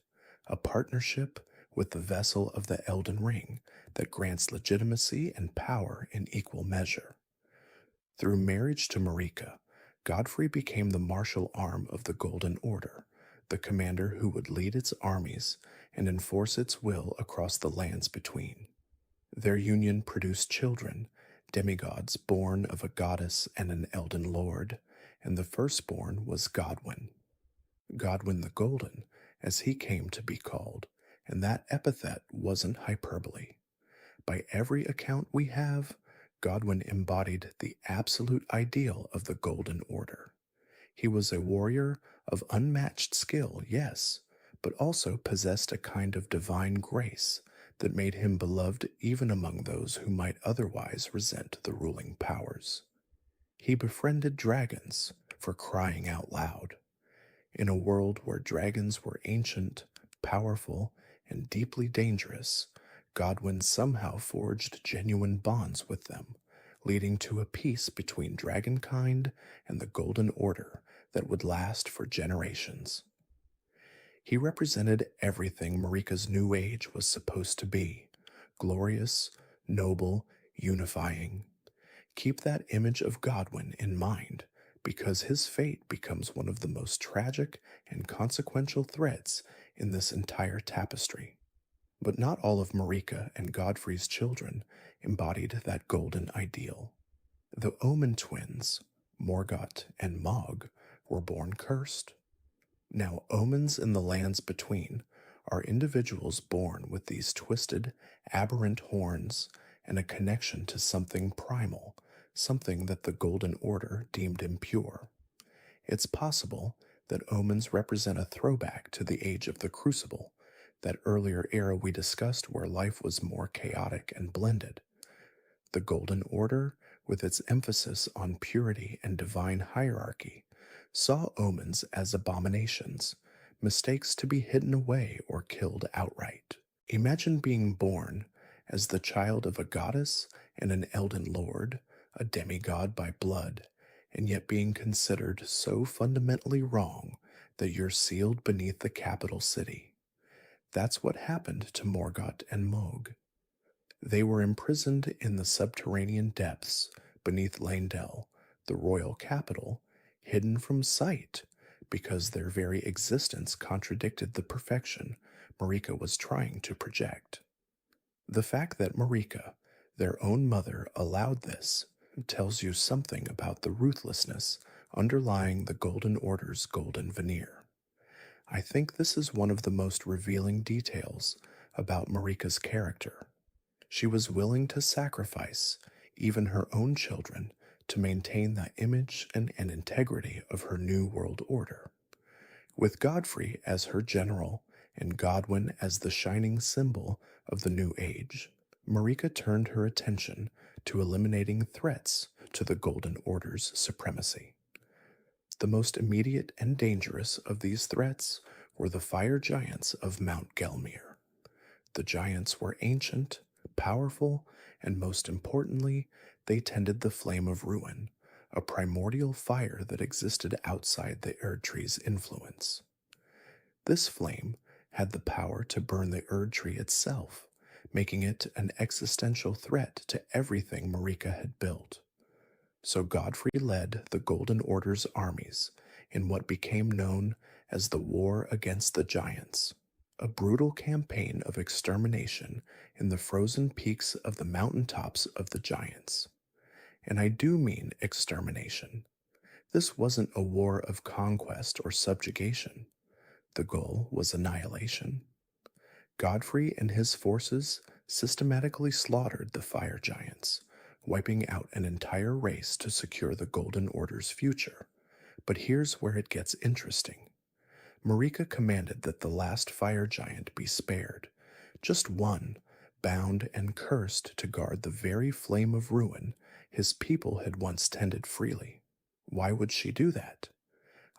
a partnership with the vessel of the Elden Ring that grants legitimacy and power in equal measure. Through marriage to Marika, Godfrey became the martial arm of the Golden Order, the commander who would lead its armies and enforce its will across the lands between. Their union produced children, demigods born of a goddess and an Elden Lord, and the firstborn was Godwyn. Godwyn the Golden, as he came to be called, and that epithet wasn't hyperbole. By every account we have, Godwyn embodied the absolute ideal of the Golden Order. He was a warrior of unmatched skill, yes, but also possessed a kind of divine grace that made him beloved even among those who might otherwise resent the ruling powers. He befriended dragons, for crying out loud. In a world where dragons were ancient, powerful, and deeply dangerous, Godwyn somehow forged genuine bonds with them, leading to a peace between dragonkind and the Golden Order that would last for generations. He represented everything Marika's new age was supposed to be: glorious, noble, unifying. Keep that image of Godwyn in mind, because his fate becomes one of the most tragic and consequential threads in this entire tapestry. But not all of Marika and Godfrey's children embodied that golden ideal. The Omen twins, Morgott and Mog, were born cursed. Now, omens in the lands between are individuals born with these twisted, aberrant horns and a connection to something primal, something that the Golden Order deemed impure. It's possible that omens represent a throwback to the age of the Crucible, that earlier era we discussed where life was more chaotic and blended. The Golden Order, with its emphasis on purity and divine hierarchy, saw omens as abominations, mistakes to be hidden away or killed outright. Imagine being born as the child of a goddess and an Elden Lord, a demigod by blood, and yet being considered so fundamentally wrong that you're sealed beneath the capital city. That's what happened to Morgott and Mog. They were imprisoned in the subterranean depths beneath Landell, the royal capital, hidden from sight because their very existence contradicted the perfection Marika was trying to project. The fact that Marika, their own mother, allowed this tells you something about the ruthlessness underlying the Golden Order's golden veneer. I think this is one of the most revealing details about Marika's character. She was willing to sacrifice even her own children to maintain the image and integrity of her new world order. With Godfrey as her general and Godwin as the shining symbol of the new age, Marika turned her attention to eliminating threats to the Golden Order's supremacy. The most immediate and dangerous of these threats were the fire giants of Mount Gelmir. The giants were ancient, powerful, and most importantly, they tended the flame of ruin, a primordial fire that existed outside the Erd Tree's influence. This flame had the power to burn the Erd Tree itself, making it an existential threat to everything Marika had built. So Godfrey led the Golden Order's armies in what became known as the War Against the Giants, a brutal campaign of extermination in the frozen peaks of the mountaintops of the giants. And I do mean extermination. This wasn't a war of conquest or subjugation. The goal was annihilation. Godfrey and his forces systematically slaughtered the fire giants, wiping out an entire race to secure the Golden Order's future. But here's where it gets interesting. Marika commanded that the last fire giant be spared, just one, bound and cursed to guard the very flame of ruin his people had once tended freely. Why would she do that?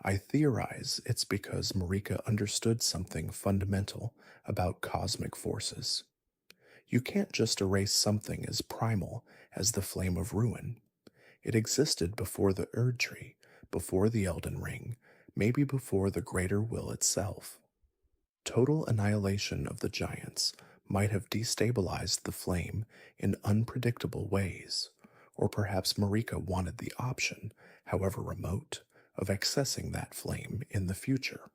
I theorize it's because Marika understood something fundamental about cosmic forces. You can't just erase something as primal as the flame of ruin. It existed before the Erd Tree, before the Elden Ring, maybe before the greater will itself. Total annihilation of the giants might have destabilized the flame in unpredictable ways, or perhaps Marika wanted the option, however remote, of accessing that flame in the future.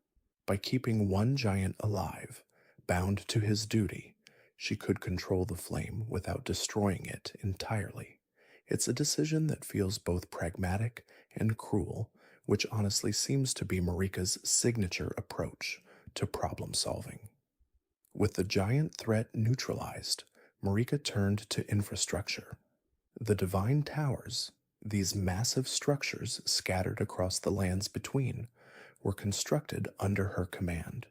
By keeping one giant alive, bound to his duty, she could control the flame without destroying it entirely. It's a decision that feels both pragmatic and cruel, which honestly seems to be Marika's signature approach to problem solving. With the giant threat neutralized, Marika turned to infrastructure. The Divine Towers, these massive structures scattered across the lands between, were constructed under her command.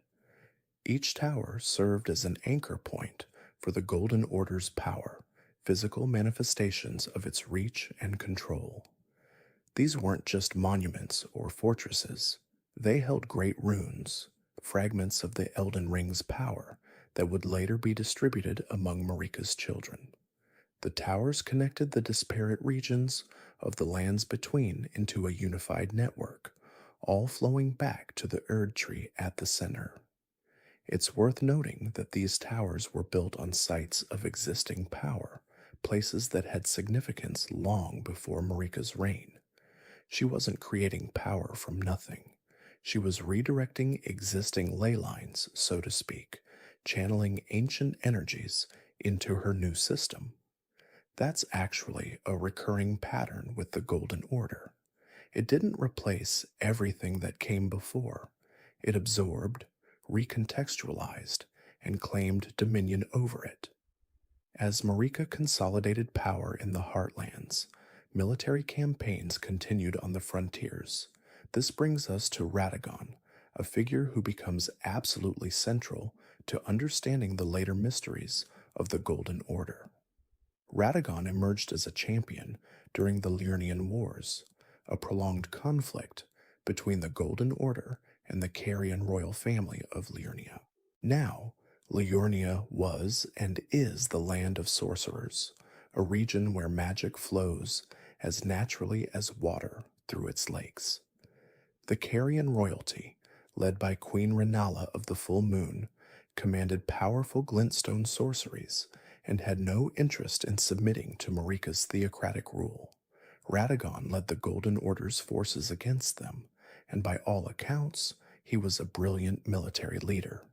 Each tower served as an anchor point for the Golden Order's power, physical manifestations of its reach and control. These weren't just monuments or fortresses. They held great runes, fragments of the Elden Ring's power that would later be distributed among Marika's children. The towers connected the disparate regions of the lands between into a unified network, all flowing back to the Erd Tree at the center. It's worth noting that these towers were built on sites of existing power, places that had significance long before Marika's reign. She wasn't creating power from nothing. She was redirecting existing ley lines, so to speak, channeling ancient energies into her new system. That's actually a recurring pattern with the Golden Order. It didn't replace everything that came before. It absorbed, recontextualized, and claimed dominion over it. As Marika consolidated power in the Heartlands, military campaigns continued on the frontiers. This brings us to Radagon, a figure who becomes absolutely central to understanding the later mysteries of the Golden Order. Radagon emerged as a champion during the Liurnian Wars, a prolonged conflict between the Golden Order and the Carian royal family of Liurnia. Now, Liurnia was and is the land of sorcerers, a region where magic flows as naturally as water through its lakes. The Carian royalty, led by Queen Renala of the Full Moon, commanded powerful glintstone sorceries and had no interest in submitting to Marika's theocratic rule. Radagon led the Golden Order's forces against them, and by all accounts, he was a brilliant military leader.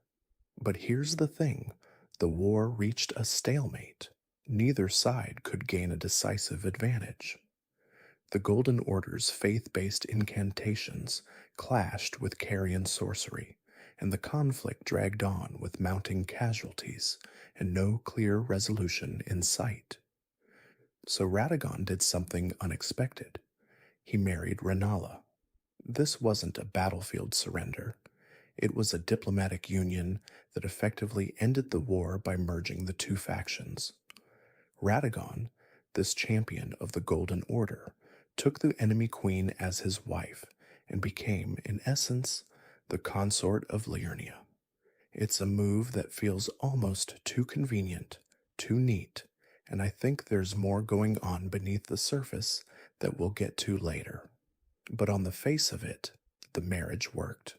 But here's the thing, the war reached a stalemate. Neither side could gain a decisive advantage. The Golden Order's faith-based incantations clashed with Carian sorcery, and the conflict dragged on with mounting casualties and no clear resolution in sight. So Radagon did something unexpected. He married Renala. This wasn't a battlefield surrender. It was a diplomatic union that effectively ended the war by merging the two factions. Radagon, this champion of the Golden Order, took the enemy queen as his wife and became, in essence, the consort of Liurnia. It's a move that feels almost too convenient, too neat, and I think there's more going on beneath the surface that we'll get to later. But on the face of it, the marriage worked.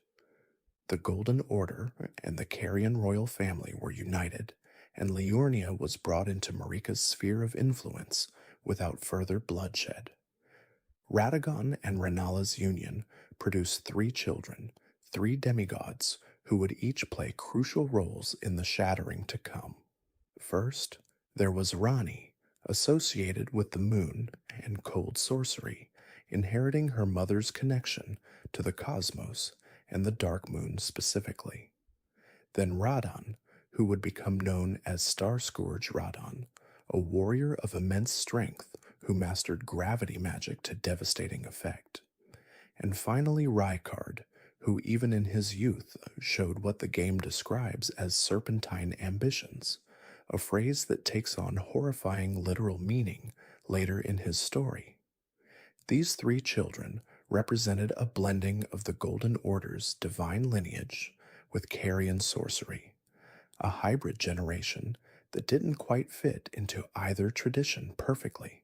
The Golden Order and the Carian royal family were united, and Liurnia was brought into Marika's sphere of influence without further bloodshed. Radagon and Renala's union produced 3 children, 3 demigods, who would each play crucial roles in the shattering to come. First, there was Rani, associated with the moon and cold sorcery, inheriting her mother's connection to the cosmos and the dark moon specifically. Then Radan, who would become known as Star Scourge Radan, a warrior of immense strength who mastered gravity magic to devastating effect. And finally Rykard, who even in his youth showed what the game describes as serpentine ambitions, a phrase that takes on horrifying literal meaning later in his story. These 3 children represented a blending of the Golden Order's divine lineage with Carian sorcery, a hybrid generation that didn't quite fit into either tradition perfectly.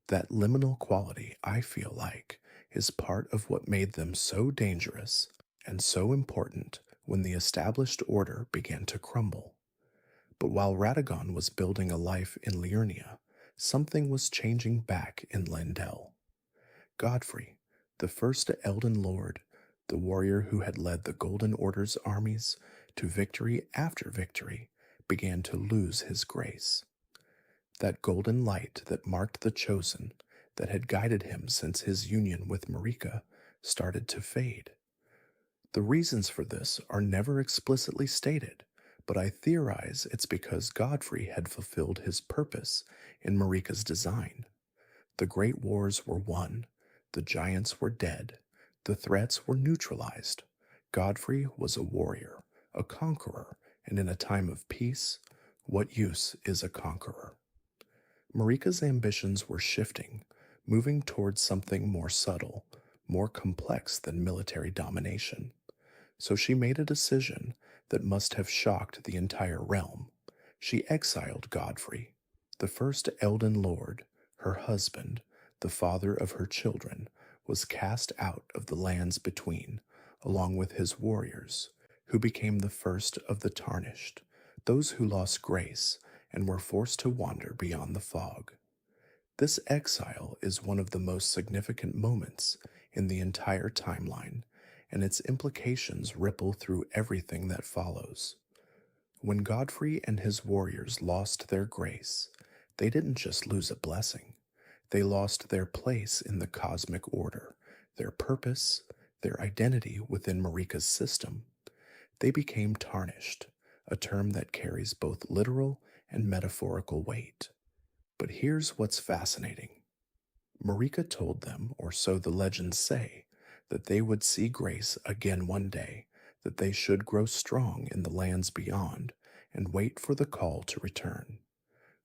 That liminal quality, I feel like, is part of what made them so dangerous and so important when the established order began to crumble. But while Radagon was building a life in Liurnia, something was changing back in Lendel. Godfrey, the first Elden Lord, the warrior who had led the Golden Order's armies to victory after victory, began to lose his grace. That golden light that marked the chosen, that had guided him since his union with Marika, started to fade. The reasons for this are never explicitly stated, but I theorize it's because Godfrey had fulfilled his purpose in Marika's design. The great wars were won, the giants were dead, the threats were neutralized. Godfrey was a warrior, a conqueror, and in a time of peace, what use is a conqueror? Marika's ambitions were shifting, moving towards something more subtle, more complex than military domination. So she made a decision that must have shocked the entire realm. She exiled Godfrey, the first Elden Lord, her husband, the father of her children, was cast out of the lands between, along with his warriors, who became the first of the tarnished, those who lost grace and were forced to wander beyond the fog. This exile is one of the most significant moments in the entire timeline, and its implications ripple through everything that follows. When Godfrey and his warriors lost their grace, they didn't just lose a blessing. They lost their place in the cosmic order, their purpose, their identity within Marika's system. They became tarnished, a term that carries both literal and metaphorical weight. But here's what's fascinating. Marika told them, or so the legends say, that they would see grace again one day, that they should grow strong in the lands beyond, and wait for the call to return.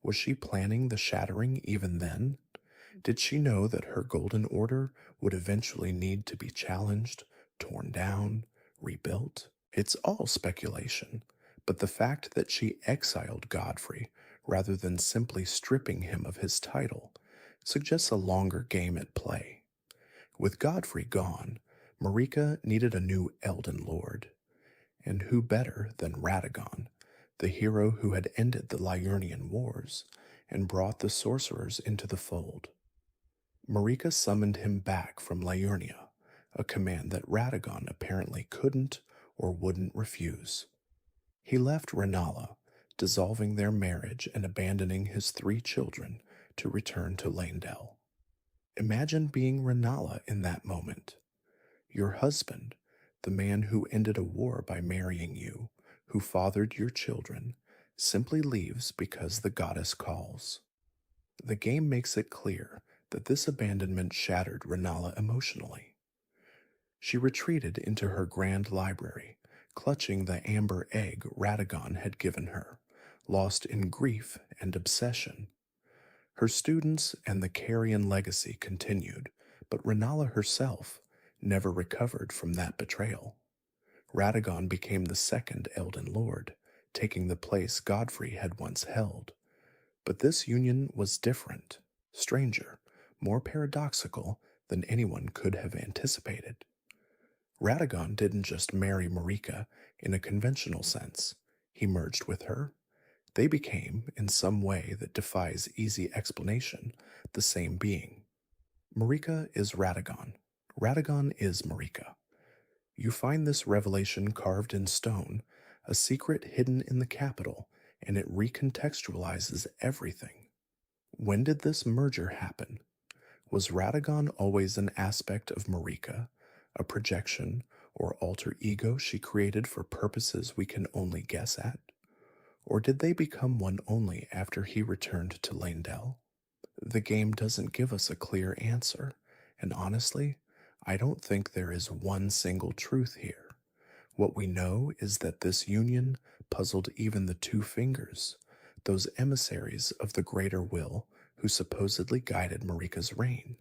Was she planning the shattering even then? Did she know that her Golden Order would eventually need to be challenged, torn down, rebuilt? It's all speculation, but the fact that she exiled Godfrey rather than simply stripping him of his title suggests a longer game at play. With Godfrey gone, Marika needed a new Elden Lord. And who better than Radagon, the hero who had ended the Liurnian Wars and brought the sorcerers into the fold. Marika summoned him back from Liurnia, a command that Radagon apparently couldn't or wouldn't refuse. He left Renala, dissolving their marriage and abandoning his 3 children to return to Landel. Imagine being Renala in that moment. Your husband, the man who ended a war by marrying you, who fathered your children, simply leaves because the goddess calls. The game makes it clear that this abandonment shattered Renala emotionally. She retreated into her grand library, clutching the amber egg Radagon had given her, lost in grief and obsession. Her students and the Carian legacy continued, but Renala herself never recovered from that betrayal. Radagon became the second Elden Lord, taking the place Godfrey had once held. But this union was different, stranger, more paradoxical than anyone could have anticipated. Radagon didn't just marry Marika in a conventional sense. He merged with her. They became, in some way that defies easy explanation, the same being. Marika is Radagon. Radagon is Marika. You find this revelation carved in stone, a secret hidden in the capital, and it recontextualizes everything. When did this merger happen? Was Radagon always an aspect of Marika, a projection or alter ego she created for purposes we can only guess at? Or did they become one only after he returned to Landel? The game doesn't give us a clear answer, and honestly, I don't think there is one single truth here. What we know is that this union puzzled even the 2 fingers, those emissaries of the greater will who supposedly guided Marika's reign.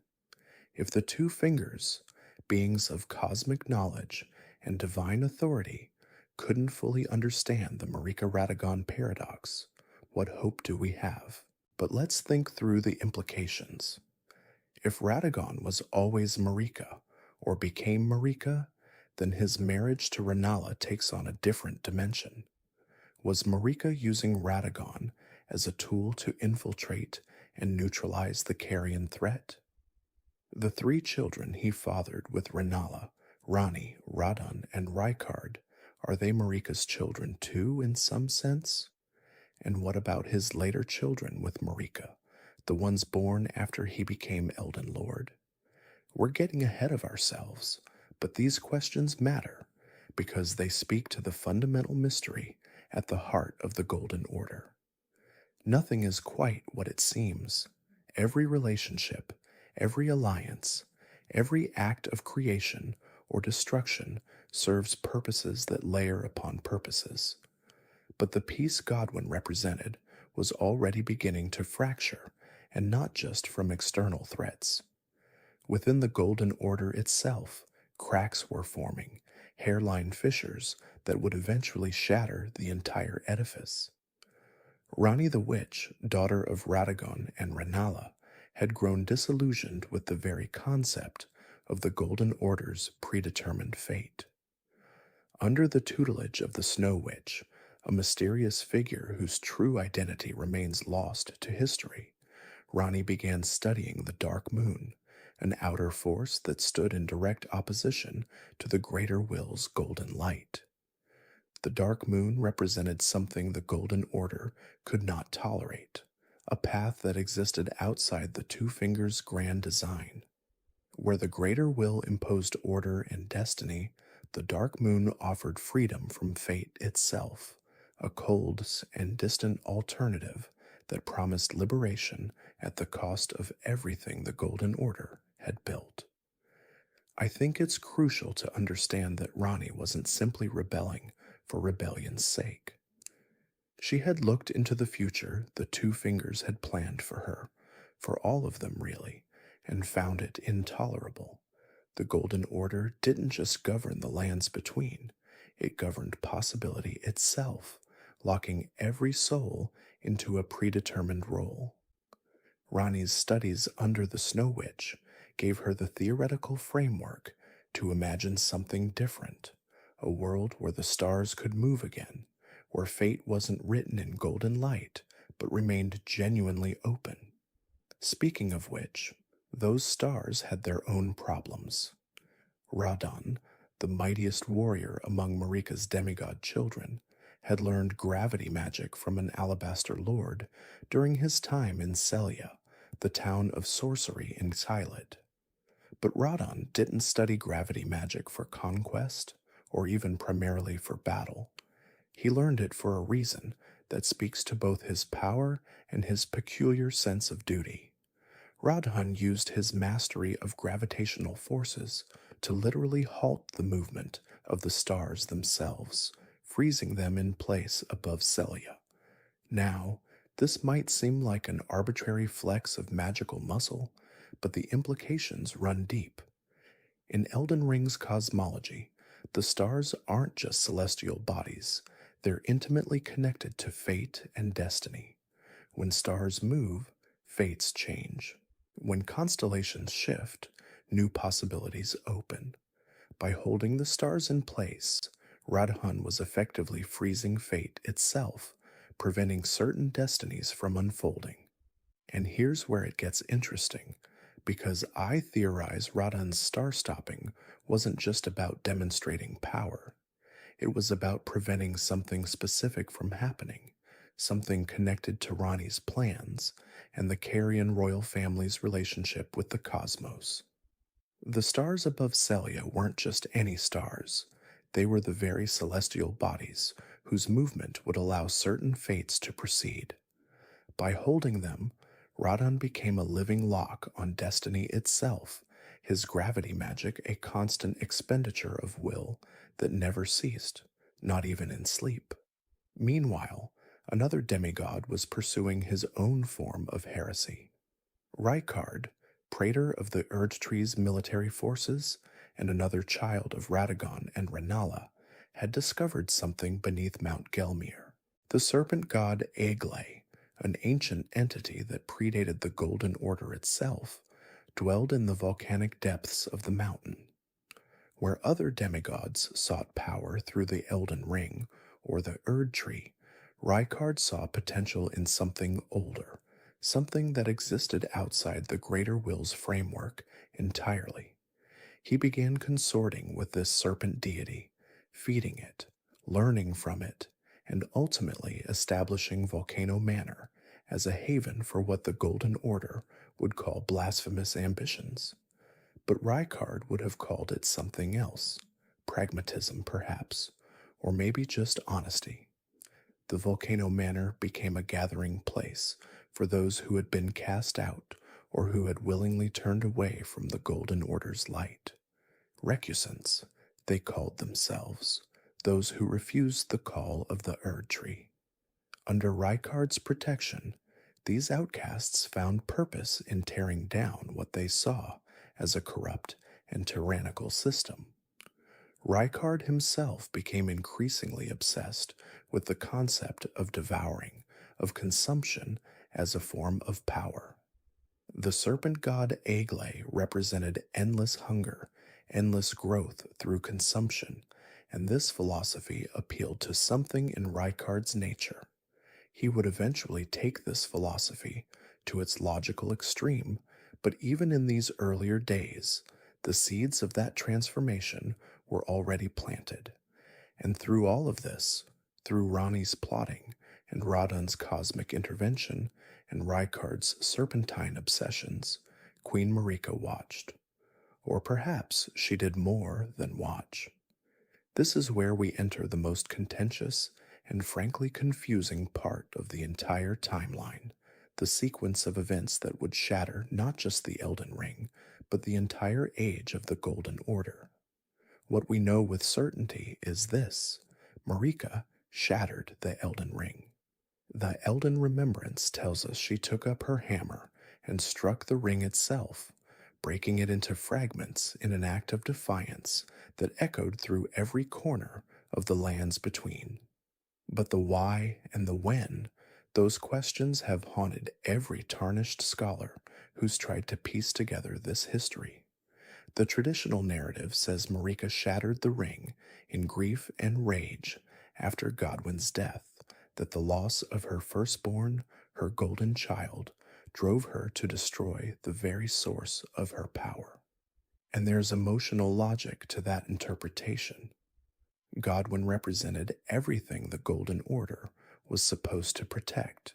If the 2 fingers, beings of cosmic knowledge and divine authority, couldn't fully understand the Marika Radagon paradox, what hope do we have? But let's think through the implications. If Radagon was always Marika, or became Marika, then his marriage to Renala takes on a different dimension. Was Marika using Radagon as a tool to infiltrate and neutralize the Carian threat? The 3 children he fathered with Renala, Rani, Radon, and Rykard, are they Marika's children too in some sense? And what about his later children with Marika, the ones born after he became Elden Lord? We're getting ahead of ourselves, but these questions matter because they speak to the fundamental mystery at the heart of the Golden Order. Nothing is quite what it seems. Every relationship, every alliance, every act of creation or destruction serves purposes that layer upon purposes. But the peace Godwin represented was already beginning to fracture, and not just from external threats. Within the Golden Order itself, cracks were forming, hairline fissures that would eventually shatter the entire edifice. Rani the Witch, daughter of Radagon and Renala, had grown disillusioned with the very concept of the Golden Order's predetermined fate. Under the tutelage of the Snow Witch, a mysterious figure whose true identity remains lost to history, Rani began studying the Dark Moon, an outer force that stood in direct opposition to the Greater Will's golden light. The Dark Moon represented something the Golden Order could not tolerate, a path that existed outside the 2 fingers' grand design. Where the Greater Will imposed order and destiny, the Dark Moon offered freedom from fate itself, a cold and distant alternative that promised liberation at the cost of everything the Golden Order had built. I think it's crucial to understand that Rani wasn't simply rebelling for rebellion's sake. She had looked into the future the 2 fingers had planned for her, for all of them really, and found it intolerable. The Golden Order didn't just govern the lands between, it governed possibility itself, locking every soul into a predetermined role. Rani's studies under the Snow Witch gave her the theoretical framework to imagine something different, a world where the stars could move again, where fate wasn't written in golden light, but remained genuinely open. Speaking of which, those stars had their own problems. Radon, the mightiest warrior among Marika's demigod children, had learned gravity magic from an alabaster lord during his time in Celia, the town of sorcery in Xylid. But Radon didn't study gravity magic for conquest, or even primarily for battle. He learned it for a reason that speaks to both his power and his peculiar sense of duty. Radhan used his mastery of gravitational forces to literally halt the movement of the stars themselves, freezing them in place above Celia. Now, this might seem like an arbitrary flex of magical muscle, but the implications run deep. In Elden Ring's cosmology, the stars aren't just celestial bodies, they're intimately connected to fate and destiny. When stars move, fates change. When constellations shift, new possibilities open. By holding the stars in place, Radhan was effectively freezing fate itself, preventing certain destinies from unfolding. And here's where it gets interesting, because I theorize Radhan's star stopping wasn't just about demonstrating power. It was about preventing something specific from happening, something connected to Rani's plans and the Carian royal family's relationship with the cosmos. The stars above Celia weren't just any stars, they were the very celestial bodies whose movement would allow certain fates to proceed. By holding them, Radon became a living lock on destiny itself, his gravity magic a constant expenditure of will that never ceased, not even in sleep. Meanwhile, another demigod was pursuing his own form of heresy. Rykard, praetor of the Erdtree's military forces and another child of Radagon and Renala, had discovered something beneath Mount Gelmir. The serpent god Aegle, an ancient entity that predated the Golden Order itself, dwelled in the volcanic depths of the mountain. Where other demigods sought power through the Elden Ring or the Erdtree, Rykard saw potential in something older, something that existed outside the greater will's framework entirely. He began consorting with this serpent deity, feeding it, learning from it, and ultimately establishing Volcano Manor as a haven for what the Golden Order would call blasphemous ambitions. But Rykard would have called it something else, pragmatism perhaps, or maybe just honesty. The Volcano Manor became a gathering place for those who had been cast out or who had willingly turned away from the Golden Order's light. Recusants, they called themselves, those who refused the call of the Erdtree. Under Rykard's protection, these outcasts found purpose in tearing down what they saw as a corrupt and tyrannical system. Rykard himself became increasingly obsessed with the concept of devouring, of consumption as a form of power. The serpent god Aegle represented endless hunger, endless growth through consumption, and this philosophy appealed to something in Rykard's nature. He would eventually take this philosophy to its logical extreme, but even in these earlier days, the seeds of that transformation were already planted. And through all of this, through Rani's plotting and Radon's cosmic intervention and Rykard's serpentine obsessions, Queen Marika watched. Or perhaps she did more than watch. This is where we enter the most contentious and frankly confusing part of the entire timeline, the sequence of events that would shatter not just the Elden Ring, but the entire age of the Golden Order. What we know with certainty is this: Marika shattered the Elden Ring. The Elden Remembrance tells us she took up her hammer and struck the ring itself, breaking it into fragments in an act of defiance that echoed through every corner of the lands between. But the why and the when, those questions have haunted every tarnished scholar who's tried to piece together this history. The traditional narrative says Marika shattered the ring in grief and rage after Godwin's death that the loss of her firstborn, her golden child, drove her to destroy the very source of her power. And there's emotional logic to that interpretation. Godwin represented everything the Golden Order was supposed to protect,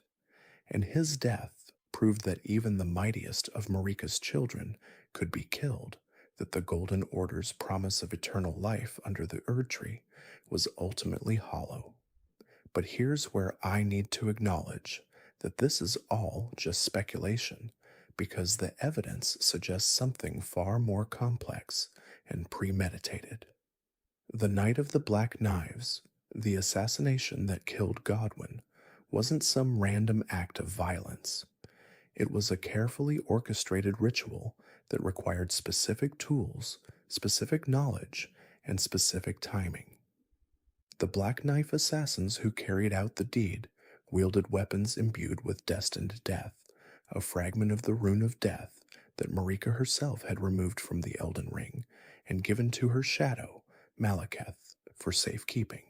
and his death proved that even the mightiest of Marika's children could be killed, that the Golden Order's promise of eternal life under the Erd Tree was ultimately hollow. But here's where I need to acknowledge that this is all just speculation, because the evidence suggests something far more complex and premeditated. The Night of the Black Knives, the assassination that killed Godwin, wasn't some random act of violence. It was a carefully orchestrated ritual that required specific tools, specific knowledge, and specific timing. The Black Knife assassins who carried out the deed wielded weapons imbued with destined death, a fragment of the Rune of Death that Marika herself had removed from the Elden Ring and given to her shadow, Malekith, for safekeeping.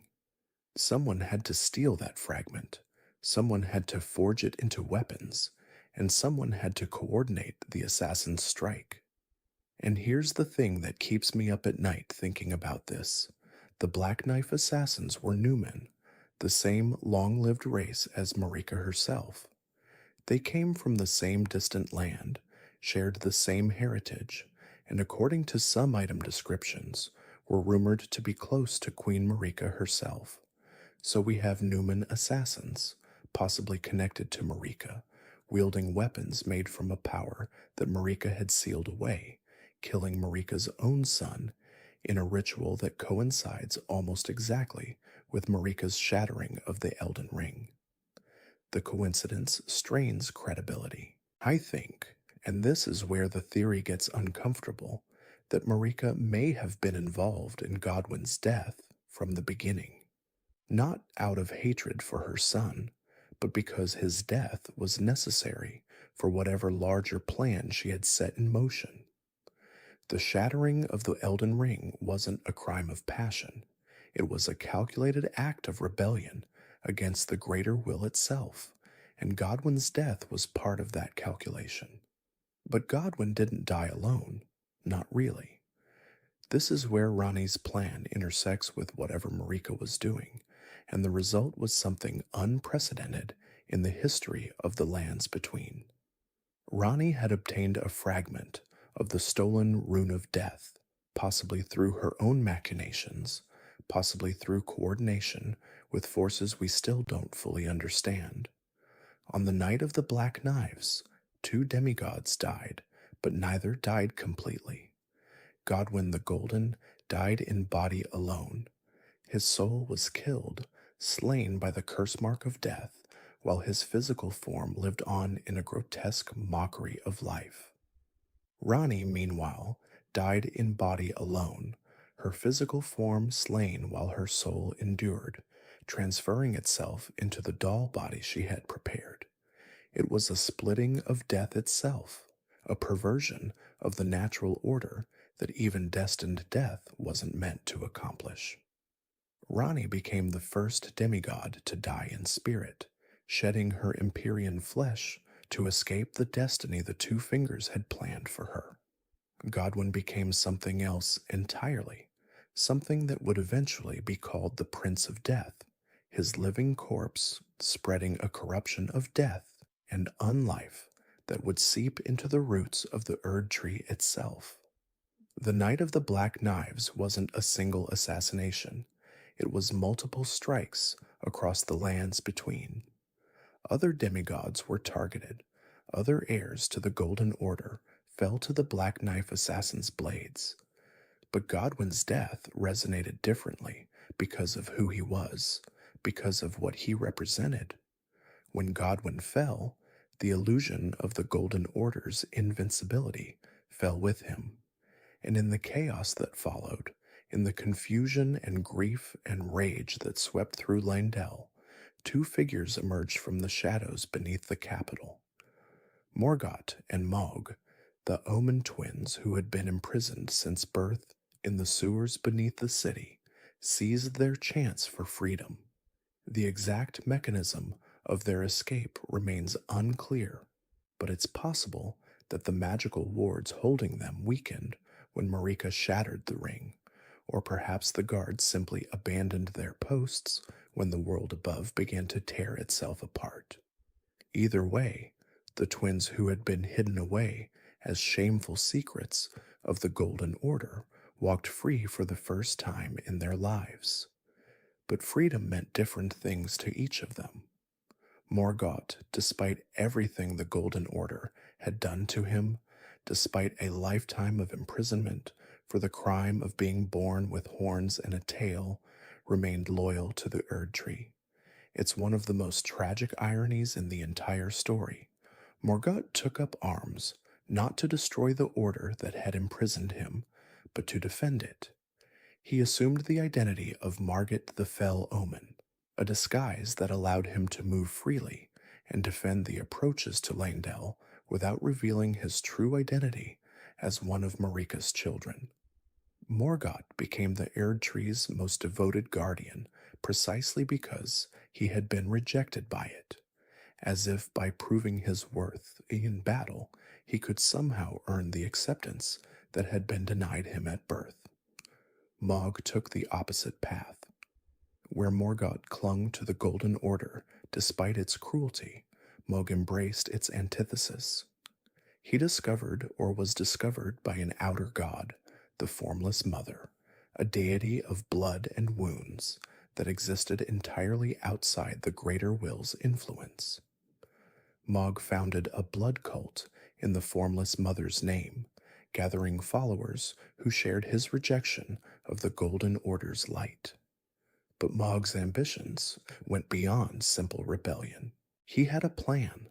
Someone had to steal that fragment, someone had to forge it into weapons, and someone had to coordinate the assassin's strike. And here's the thing that keeps me up at night thinking about this. The Black Knife assassins were Newmen, the same long-lived race as Marika herself. They came from the same distant land, shared the same heritage, and according to some item descriptions, were rumored to be close to Queen Marika herself. So we have Newman assassins, possibly connected to Marika, wielding weapons made from a power that Marika had sealed away, killing Marika's own son in a ritual that coincides almost exactly with Marika's shattering of the Elden Ring. The coincidence strains credibility. I think, and this is where the theory gets uncomfortable, that Marika may have been involved in Godwin's death from the beginning. Not out of hatred for her son, but because his death was necessary for whatever larger plan she had set in motion. The shattering of the Elden Ring wasn't a crime of passion. It was a calculated act of rebellion against the greater will itself, and Godwin's death was part of that calculation. But Godwin didn't die alone. Not really. This is where Ranni's plan intersects with whatever Marika was doing, and the result was something unprecedented in the history of the lands between. Ranni had obtained a fragment of the stolen Rune of Death, possibly through her own machinations, possibly through coordination with forces we still don't fully understand. On the night of the Black Knives, 2 demigods died, but neither died completely. Godwin the Golden died in body alone. His soul was killed, slain by the curse mark of death, while his physical form lived on in a grotesque mockery of life. Ranni, meanwhile, died in body alone, her physical form slain while her soul endured, transferring itself into the doll body she had prepared. It was a splitting of death itself, a perversion of the natural order that even destined death wasn't meant to accomplish. Ranni became the first demigod to die in spirit, shedding her Empyrean flesh to escape the destiny the Two Fingers had planned for her. Godwin became something else entirely, something that would eventually be called the Prince of Death, his living corpse spreading a corruption of death and unlife that would seep into the roots of the Erd Tree itself. The Night of the Black Knives wasn't a single assassination. It was multiple strikes across the lands between. Other demigods were targeted. Other heirs to the Golden Order fell to the Black Knife assassin's blades. But Godwin's death resonated differently because of who he was, because of what he represented. When Godwin fell, the illusion of the Golden Order's invincibility fell with him. And in the chaos that followed, in the confusion and grief and rage that swept through Leyndell, 2 figures emerged from the shadows beneath the capital. Morgott and Mog, the Omen twins who had been imprisoned since birth in the sewers beneath the city, seized their chance for freedom. The exact mechanism of their escape remains unclear, but it's possible that the magical wards holding them weakened when Marika shattered the ring, or perhaps the guards simply abandoned their posts when the world above began to tear itself apart. Either way, the twins who had been hidden away as shameful secrets of the Golden Order walked free for the first time in their lives. But freedom meant different things to each of them. Morgott, despite everything the Golden Order had done to him, despite a lifetime of imprisonment for the crime of being born with horns and a tail, remained loyal to the Erd Tree. It's one of the most tragic ironies in the entire story. Morgott took up arms, not to destroy the order that had imprisoned him, but to defend it. He assumed the identity of Margit the Fell Omen, a disguise that allowed him to move freely and defend the approaches to Langdell without revealing his true identity as one of Marika's children. Morgott became the Erd Tree's most devoted guardian precisely because he had been rejected by it, as if by proving his worth in battle he could somehow earn the acceptance that had been denied him at birth. Mog took the opposite path. Where Morgott clung to the Golden Order despite its cruelty, Mog embraced its antithesis. He discovered or was discovered by an outer god, the Formless Mother, a deity of blood and wounds that existed entirely outside the Greater Will's influence. Mog founded a blood cult in the Formless Mother's name, gathering followers who shared his rejection of the Golden Order's light. But Mog's ambitions went beyond simple rebellion. He had a plan,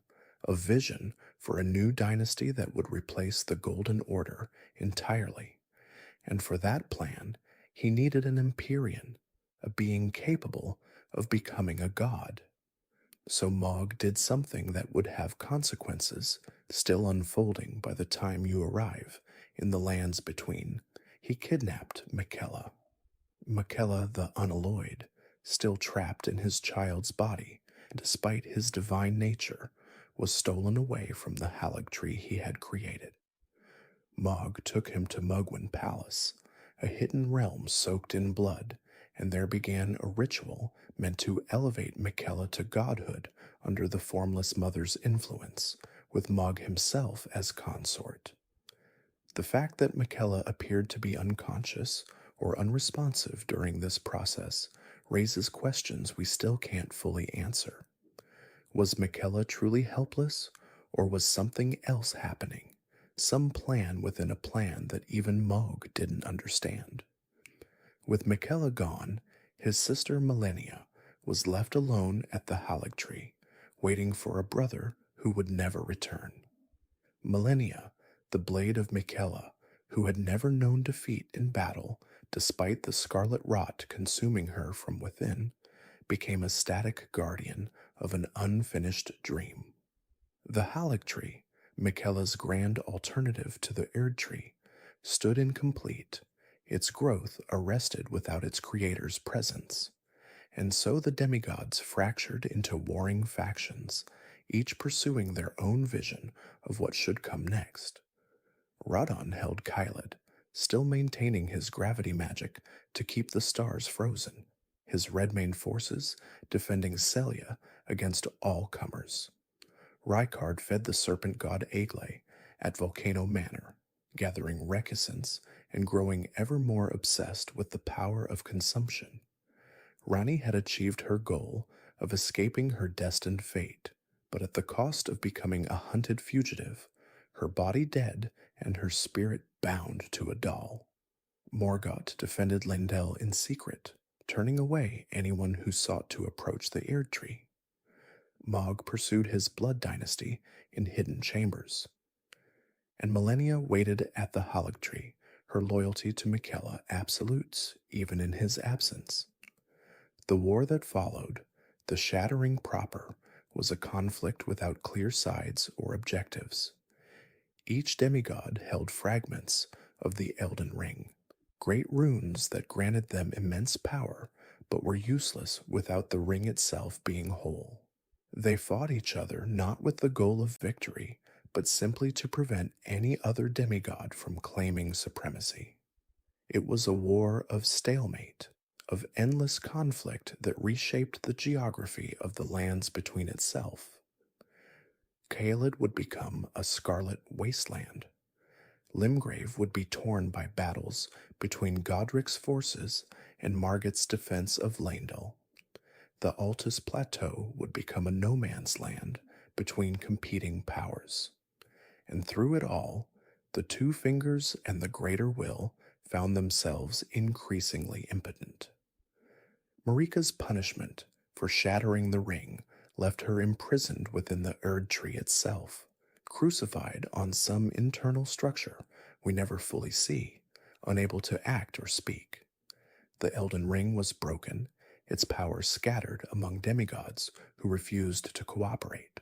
a vision for a new dynasty that would replace the Golden Order entirely. And for that plan, he needed an Empyrean, a being capable of becoming a god. So Mog did something that would have consequences still unfolding by the time you arrive in the lands between. He kidnapped Miquella. Miquella the Unalloyed, still trapped in his child's body, despite his divine nature, was stolen away from the Halig Tree he had created. Mog took him to Mugwin Palace, a hidden realm soaked in blood, and there began a ritual meant to elevate Miquella to godhood under the Formless Mother's influence, with Mog himself as consort. The fact that Miquella appeared to be unconscious or unresponsive during this process raises questions we still can't fully answer. Was Miquella truly helpless, or was something else happening? Some plan within a plan that even Mog didn't understand. With Miquella gone, his sister Millennia was left alone at the Halig Tree, waiting for a brother who would never return. Millennia, the blade of Miquella, who had never known defeat in battle despite the scarlet rot consuming her from within, became a static guardian of an unfinished dream. The Halig Tree, Miquella's grand alternative to the Erd Tree, stood incomplete, its growth arrested without its creator's presence. And so the demigods fractured into warring factions, each pursuing their own vision of what should come next. Radon held Kyled, still maintaining his gravity magic to keep the stars frozen, his Redmane forces defending Celia against all comers. Rykard fed the serpent god Aglay at Volcano Manor, gathering reticence and growing ever more obsessed with the power of consumption. Rani had achieved her goal of escaping her destined fate, but at the cost of becoming a hunted fugitive, her body dead and her spirit bound to a doll. Morgott defended Lindell in secret, turning away anyone who sought to approach the Erd Tree. Mog pursued his blood dynasty in hidden chambers. And Millennia waited at the Halig Tree, her loyalty to Miquella absolutes, even in his absence. The war that followed, the shattering proper, was a conflict without clear sides or objectives. Each demigod held fragments of the Elden Ring, great runes that granted them immense power but were useless without the ring itself being whole. They fought each other not with the goal of victory, but simply to prevent any other demigod from claiming supremacy. It was a war of stalemate, of endless conflict that reshaped the geography of the lands between itself. Caelid would become a scarlet wasteland. Limgrave would be torn by battles between Godric's forces and Margit's defense of Leyndell. The Altus Plateau would become a no man's land between competing powers. And through it all, the Two Fingers and the Greater Will found themselves increasingly impotent. Marika's punishment for shattering the ring left her imprisoned within the Erd Tree itself, crucified on some internal structure we never fully see, unable to act or speak. The Elden Ring was broken, its power scattered among demigods who refused to cooperate.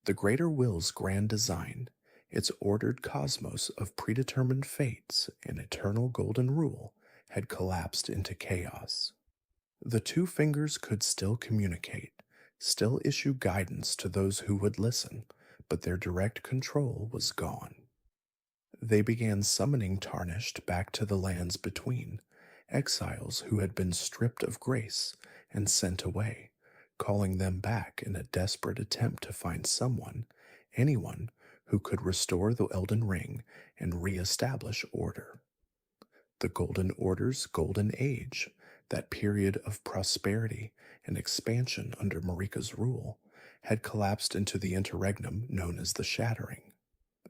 The Greater Will's grand design, its ordered cosmos of predetermined fates and eternal golden rule, had collapsed into chaos. The Two Fingers could still communicate, still issue guidance to those who would listen, but their direct control was gone. They began summoning Tarnished back to the lands between, exiles who had been stripped of grace and sent away, calling them back in a desperate attempt to find someone, anyone, who could restore the Elden Ring and re-establish order. The Golden Order's golden age, that period of prosperity and expansion under Marika's rule, had collapsed into the interregnum known as the Shattering.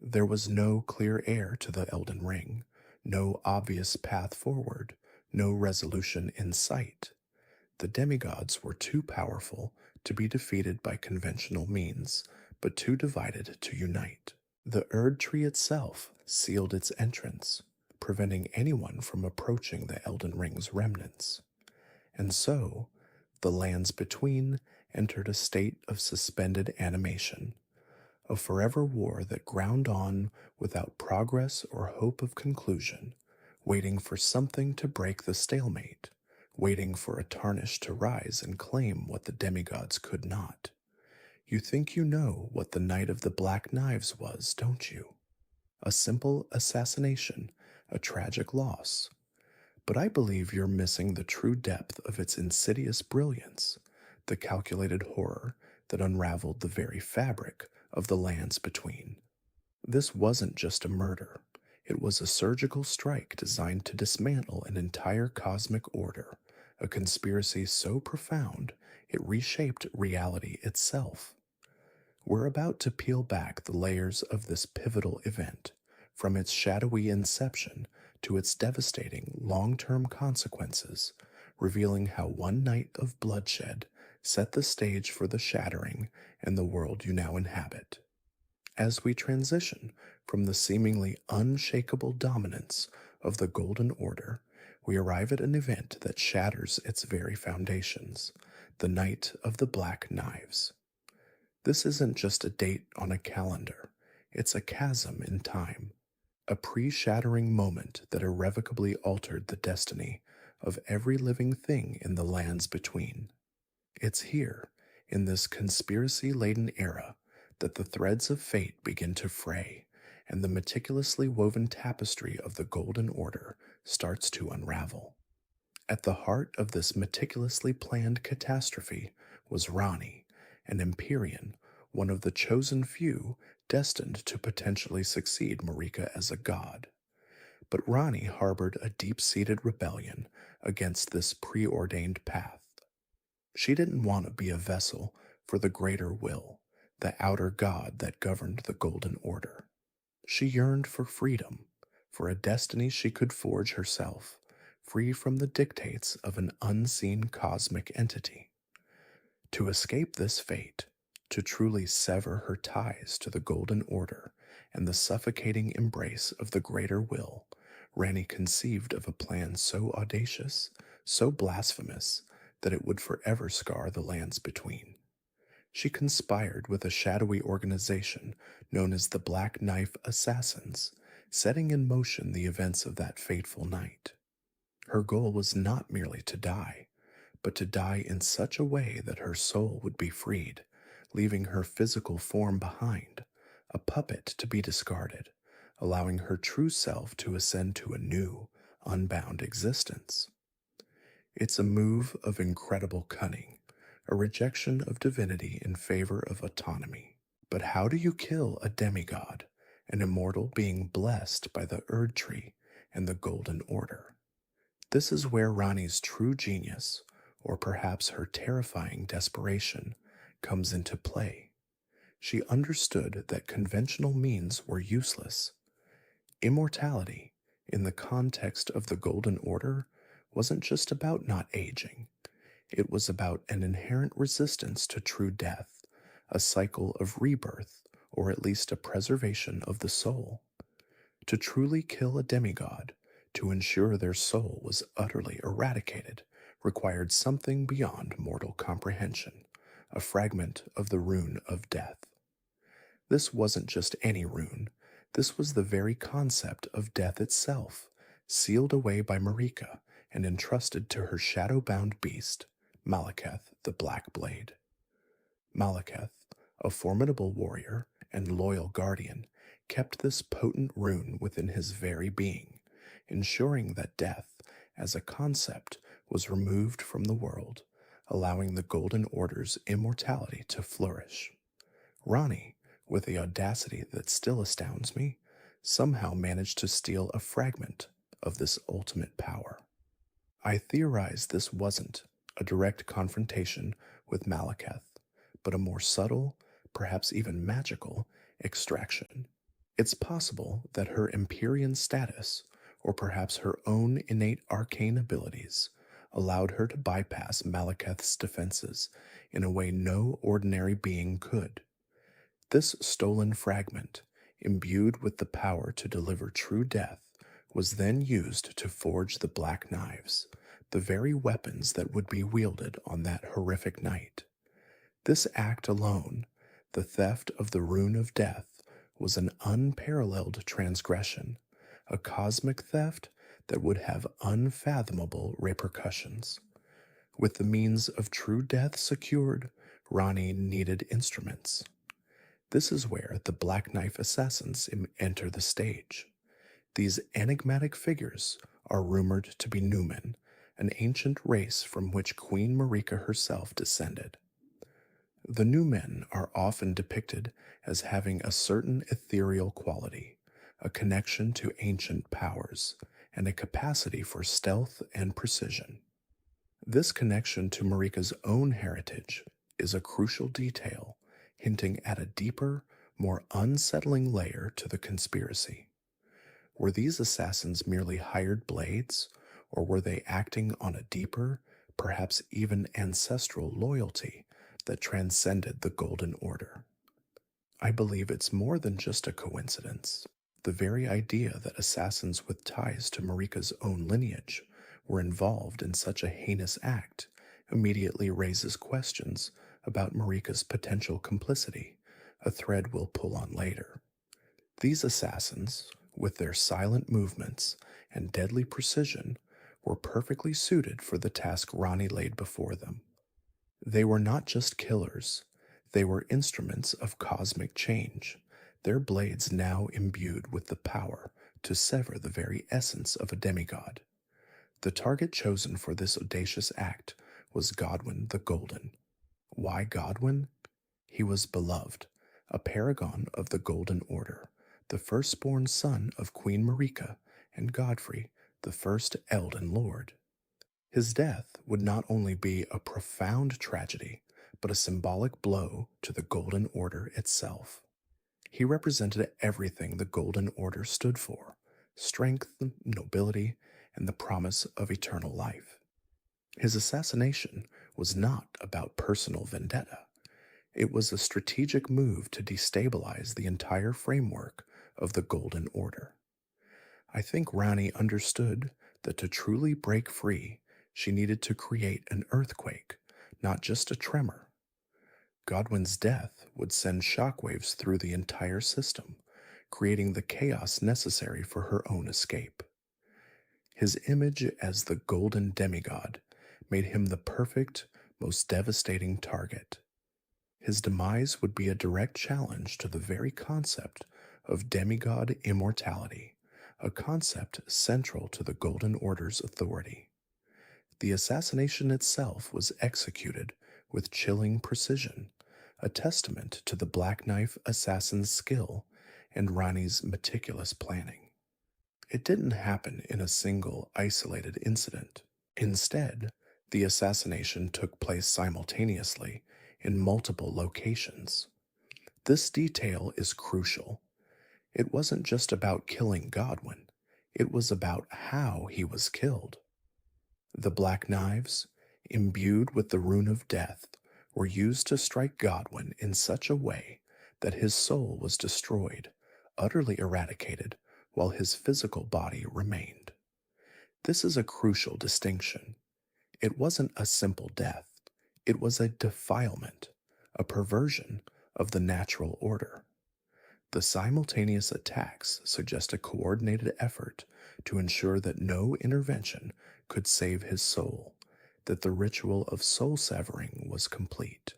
There was no clear heir to the Elden Ring, no obvious path forward, no resolution in sight. The demigods were too powerful to be defeated by conventional means, but too divided to unite. The Erd Tree itself sealed its entrance, preventing anyone from approaching the Elden Ring's remnants. And so, the lands between entered a state of suspended animation, a forever war that ground on without progress or hope of conclusion, waiting for something to break the stalemate, waiting for a Tarnished to rise and claim what the demigods could not. You think you know what the Night of the Black Knives was, don't you? A simple assassination, a tragic loss. But I believe you're missing the true depth of its insidious brilliance, the calculated horror that unraveled the very fabric of the lands between. This wasn't just a murder. It was a surgical strike designed to dismantle an entire cosmic order, a conspiracy so profound it reshaped reality itself. We're about to peel back the layers of this pivotal event, from its shadowy inception to its devastating long-term consequences, revealing how one night of bloodshed set the stage for the Shattering and the world you now inhabit. As we transition from the seemingly unshakable dominance of the Golden Order, we arrive at an event that shatters its very foundations, the Night of the Black Knives. This isn't just a date on a calendar, it's a chasm in time, a pre-shattering moment that irrevocably altered the destiny of every living thing in the lands between. It's here, in this conspiracy-laden era, that the threads of fate begin to fray, and the meticulously woven tapestry of the Golden Order starts to unravel. At the heart of this meticulously planned catastrophe was Ranni, an Empyrean, one of the chosen few destined to potentially succeed Marika as a god. But Ranni harbored a deep-seated rebellion against this preordained path. She didn't want to be a vessel for the Greater Will, the outer god that governed the Golden Order. She yearned for freedom, for a destiny she could forge herself, free from the dictates of an unseen cosmic entity. To escape this fate, to truly sever her ties to the Golden Order and the suffocating embrace of the Greater Will, Ranni conceived of a plan so audacious, so blasphemous, that it would forever scar the lands between. She conspired with a shadowy organization known as the Black Knife Assassins, setting in motion the events of that fateful night. Her goal was not merely to die, but to die in such a way that her soul would be freed, leaving her physical form behind, a puppet to be discarded, allowing her true self to ascend to a new, unbound existence. It's a move of incredible cunning, a rejection of divinity in favor of autonomy. But how do you kill a demigod, an immortal being blessed by the Erd Tree and the Golden Order? This is where Rani's true genius, or perhaps her terrifying desperation, comes into play. She understood that conventional means were useless. Immortality, in the context of the Golden Order, wasn't just about not aging. It was about an inherent resistance to true death, a cycle of rebirth, or at least a preservation of the soul. To truly kill a demigod, to ensure their soul was utterly eradicated, required something beyond mortal comprehension, a fragment of the rune of death. This wasn't just any rune, this was the very concept of death itself, sealed away by Marika and entrusted to her shadow-bound beast, Malekith the Black Blade. Malekith, a formidable warrior and loyal guardian, kept this potent rune within his very being, ensuring that death, as a concept, was removed from the world, allowing the Golden Order's immortality to flourish. Rani, with the audacity that still astounds me, somehow managed to steal a fragment of this ultimate power. I theorize this wasn't a direct confrontation with Malekith, but a more subtle, perhaps even magical, extraction. It's possible that her Empyrean status, or perhaps her own innate arcane abilities, allowed her to bypass Malekith's defenses in a way no ordinary being could. This stolen fragment, imbued with the power to deliver true death, was then used to forge the Black Knives, the very weapons that would be wielded on that horrific night. This act alone, the theft of the Rune of Death, was an unparalleled transgression, a cosmic theft that would have unfathomable repercussions. With the means of true death secured, Rani needed instruments. This is where the Black Knife assassins enter the stage. These enigmatic figures are rumored to be Numen, an ancient race from which Queen Marika herself descended. The Numen are often depicted as having a certain ethereal quality, a connection to ancient powers, and a capacity for stealth and precision. This connection to Marika's own heritage is a crucial detail, hinting at a deeper, more unsettling layer to the conspiracy. Were these assassins merely hired blades, or were they acting on a deeper, perhaps even ancestral loyalty that transcended the Golden Order? I believe it's more than just a coincidence. The very idea that assassins with ties to Marika's own lineage were involved in such a heinous act immediately raises questions about Marika's potential complicity, a thread we'll pull on later. These assassins, with their silent movements and deadly precision, were perfectly suited for the task Rani laid before them. They were not just killers, they were instruments of cosmic change, their blades now imbued with the power to sever the very essence of a demigod. The target chosen for this audacious act was Godwyn the Golden. Why Godwyn? He was beloved, a paragon of the Golden Order, the firstborn son of Queen Marika and Godfrey, the first Elden Lord. His death would not only be a profound tragedy, but a symbolic blow to the Golden Order itself. He represented everything the Golden Order stood for: strength, nobility, and the promise of eternal life. His assassination was not about personal vendetta. It was a strategic move to destabilize the entire framework of the Golden Order. I think Rani understood that to truly break free, she needed to create an earthquake, not just a tremor. Godwyn's death would send shockwaves through the entire system, creating the chaos necessary for her own escape. His image as the golden demigod made him the perfect, most devastating target. His demise would be a direct challenge to the very concept of demigod immortality, a concept central to the Golden Order's authority. The assassination itself was executed with chilling precision, a testament to the Black Knife assassin's skill and Rani's meticulous planning. It didn't happen in a single, isolated incident. Instead, the assassination took place simultaneously in multiple locations. This detail is crucial. It wasn't just about killing Godwin, it was about how he was killed. The black knives, imbued with the rune of death, were used to strike Godwin in such a way that his soul was destroyed, utterly eradicated, while his physical body remained. This is a crucial distinction. It wasn't a simple death, it was a defilement, a perversion of the natural order. The simultaneous attacks suggest a coordinated effort to ensure that no intervention could save his soul, that the ritual of soul severing was complete.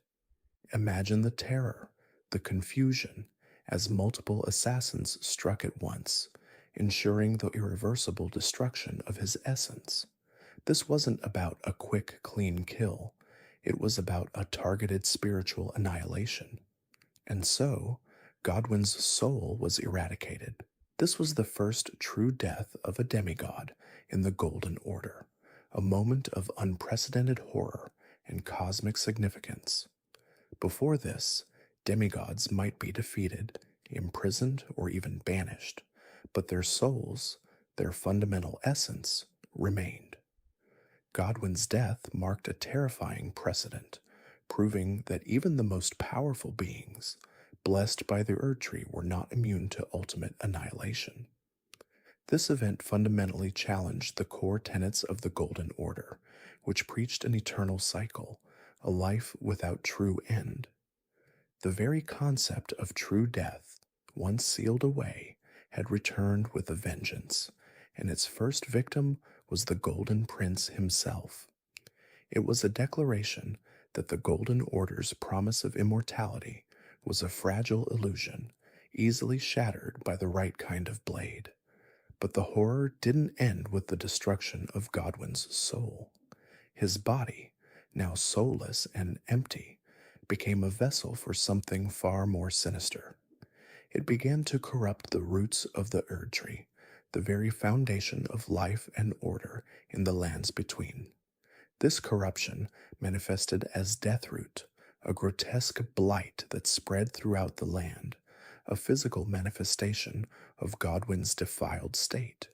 Imagine the terror, the confusion, as multiple assassins struck at once, ensuring the irreversible destruction of his essence. This wasn't about a quick, clean kill, it was about a targeted spiritual annihilation. And so, Godwin's soul was eradicated. This was the first true death of a demigod in the Golden Order, a moment of unprecedented horror and cosmic significance. Before this, demigods might be defeated, imprisoned, or even banished, but their souls, their fundamental essence, remained. Godwin's death marked a terrifying precedent, proving that even the most powerful beings, blessed by the Erdtree, were not immune to ultimate annihilation. This event fundamentally challenged the core tenets of the Golden Order, which preached an eternal cycle, a life without true end. The very concept of true death, once sealed away, had returned with a vengeance, and its first victim was the Golden Prince himself. It was a declaration that the Golden Order's promise of immortality was a fragile illusion, easily shattered by the right kind of blade. But the horror didn't end with the destruction of Godwin's soul. His body, now soulless and empty, became a vessel for something far more sinister. It began to corrupt the roots of the Erdtree, the very foundation of life and order in the lands between. This corruption manifested as Deathroot, a grotesque blight that spread throughout the land, a physical manifestation of Godwin's defiled state.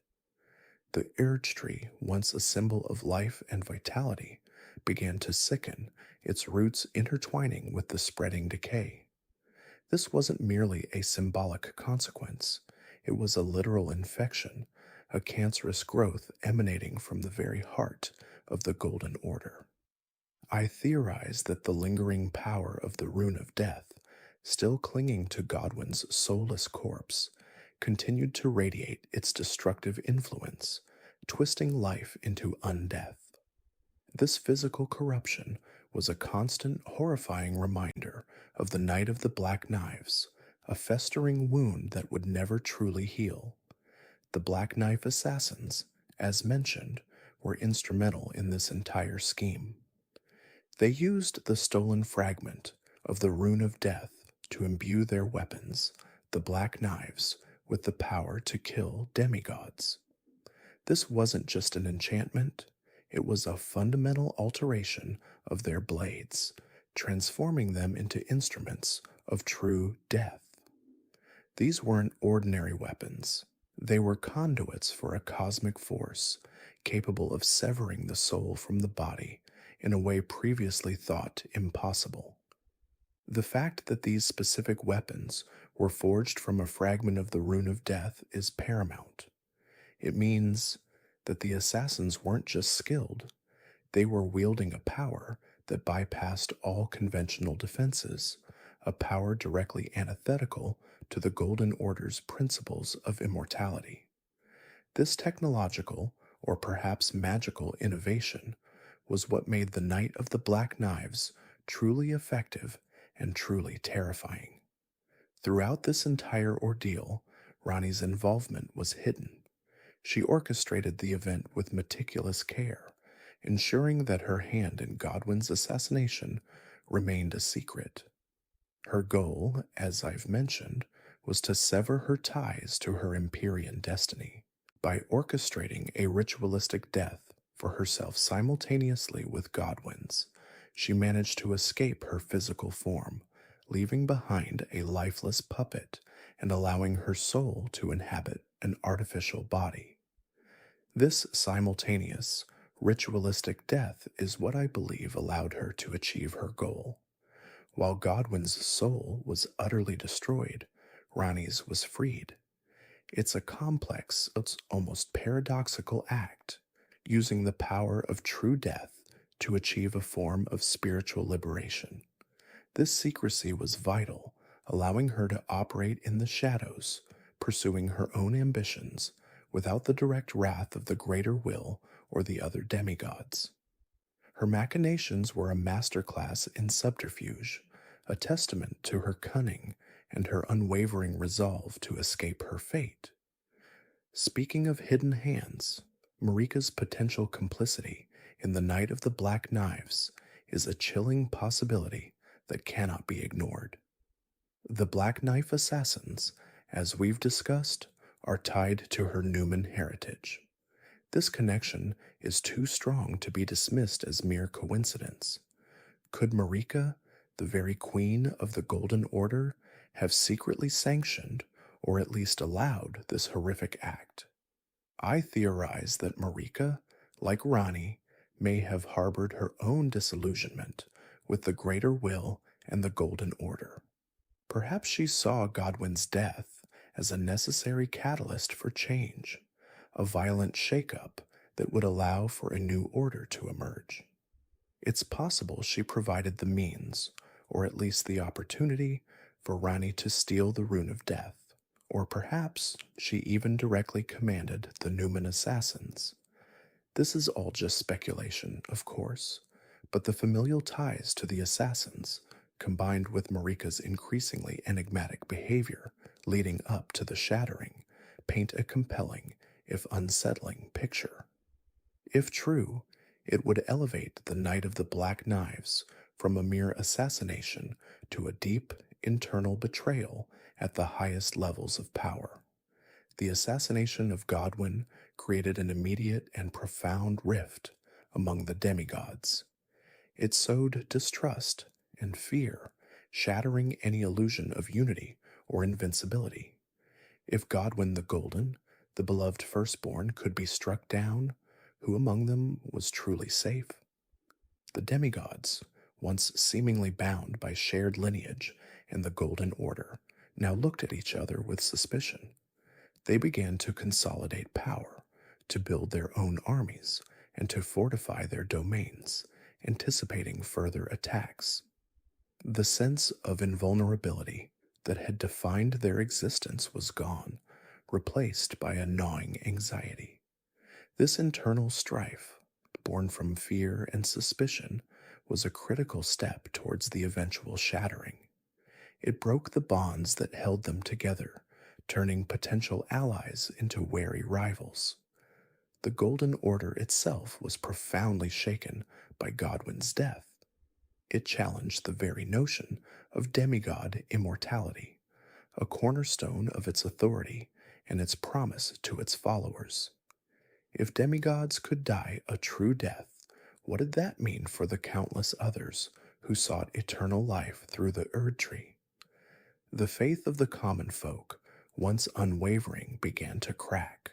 The Erdtree, once a symbol of life and vitality, began to sicken, its roots intertwining with the spreading decay. This wasn't merely a symbolic consequence, it was a literal infection, a cancerous growth emanating from the very heart of the Golden Order. I theorize that the lingering power of the Rune of Death, still clinging to Godwin's soulless corpse, continued to radiate its destructive influence, twisting life into undeath. This physical corruption was a constant, horrifying reminder of the Night of the Black Knives, a festering wound that would never truly heal. The Black Knife assassins, as mentioned, were instrumental in this entire scheme. They used the stolen fragment of the Rune of Death to imbue their weapons, the Black Knives, with the power to kill demigods. This wasn't just an enchantment, it was a fundamental alteration of their blades, transforming them into instruments of true death. These weren't ordinary weapons. They were conduits for a cosmic force capable of severing the soul from the body in a way previously thought impossible. The fact that these specific weapons were forged from a fragment of the Rune of Death is paramount. It means that the assassins weren't just skilled, they were wielding a power that bypassed all conventional defenses, a power directly antithetical to the Golden Order's principles of immortality. This technological, or perhaps magical innovation was what made the Knight of the Black Knives truly effective and truly terrifying. Throughout this entire ordeal, Ronnie's involvement was hidden. She orchestrated the event with meticulous care, ensuring that her hand in Godwin's assassination remained a secret. Her goal, as I've mentioned, was to sever her ties to her Empyrean destiny by orchestrating a ritualistic death for herself simultaneously with Godwin's. She managed to escape her physical form, leaving behind a lifeless puppet and allowing her soul to inhabit an artificial body. This simultaneous, ritualistic death is what I believe allowed her to achieve her goal. While Godwin's soul was utterly destroyed, Ronnie's was freed. It's a complex, it's almost paradoxical act, using the power of true death to achieve a form of spiritual liberation. This secrecy was vital, allowing her to operate in the shadows, pursuing her own ambitions without the direct wrath of the greater will or the other demigods. Her machinations were a masterclass in subterfuge, a testament to her cunning and her unwavering resolve to escape her fate. Speaking of hidden hands, Marika's potential complicity in the Night of the Black Knives is a chilling possibility that cannot be ignored. The Black Knife assassins, as we've discussed, are tied to her Newman heritage. This connection is too strong to be dismissed as mere coincidence. Could Marika, the very queen of the Golden Order, have secretly sanctioned, or at least allowed, this horrific act? I theorize that Marika, like Ronnie, may have harbored her own disillusionment with the greater will and the Golden Order. Perhaps she saw Godwin's death as a necessary catalyst for change, a violent shakeup that would allow for a new order to emerge. It's possible she provided the means, or at least the opportunity, for Ronnie to steal the Rune of Death, or perhaps she even directly commanded the Newman assassins. This is all just speculation, of course, but the familial ties to the assassins, combined with Marika's increasingly enigmatic behavior leading up to the shattering, paint a compelling, if unsettling, picture. If true, it would elevate the Night of the Black Knives from a mere assassination to a deep, internal betrayal at the highest levels of power. The assassination of Godwin created an immediate and profound rift among the demigods. It sowed distrust and fear, shattering any illusion of unity or invincibility. If Godwin the Golden, the beloved firstborn, could be struck down, who among them was truly safe? The demigods, once seemingly bound by shared lineage and the Golden Order, now looked at each other with suspicion. They began to consolidate power, to build their own armies, and to fortify their domains, anticipating further attacks. The sense of invulnerability that had defined their existence was gone, replaced by a gnawing anxiety. This internal strife, born from fear and suspicion, was a critical step towards the eventual shattering. It broke the bonds that held them together, turning potential allies into wary rivals. The Golden Order itself was profoundly shaken by Godwin's death. It challenged the very notion of demigod immortality, a cornerstone of its authority and its promise to its followers. If demigods could die a true death, what did that mean for the countless others who sought eternal life through the Erd Tree? The faith of the common folk, once unwavering, began to crack.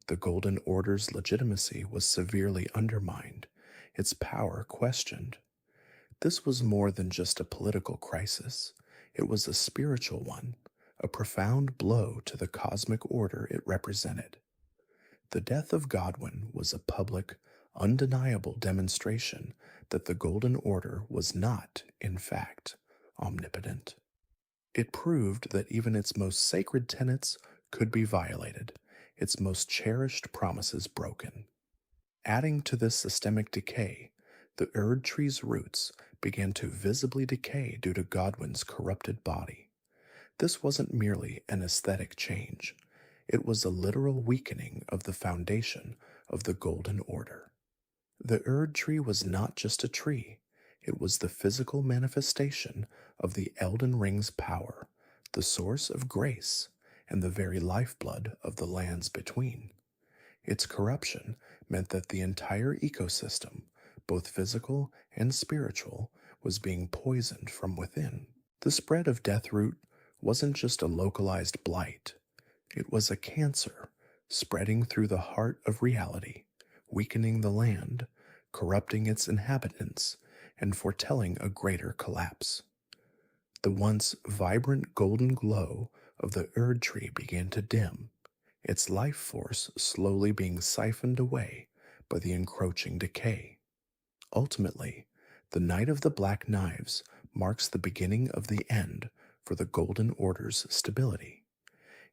The Golden Order's legitimacy was severely undermined, its power questioned. This was more than just a political crisis. It was a spiritual one, a profound blow to the cosmic order it represented. The death of Godwin was a public, undeniable demonstration that the Golden Order was not, in fact, omnipotent. It proved that even its most sacred tenets could be violated, its most cherished promises broken. Adding to this systemic decay, the Erd tree's roots began to visibly decay due to Godwin's corrupted body. This wasn't merely an aesthetic change, it was a literal weakening of the foundation of the Golden Order. The Erd tree was not just a tree, it was the physical manifestation of the Elden Ring's power, the source of grace, and the very lifeblood of the lands between. Its corruption meant that the entire ecosystem, both physical and spiritual, was being poisoned from within. The spread of Deathroot wasn't just a localized blight, it was a cancer spreading through the heart of reality, weakening the land, corrupting its inhabitants, and foretelling a greater collapse. The once vibrant golden glow of the Erd tree began to dim, its life force slowly being siphoned away by the encroaching decay. Ultimately, the Night of the Black Knives marks the beginning of the end for the Golden Order's stability.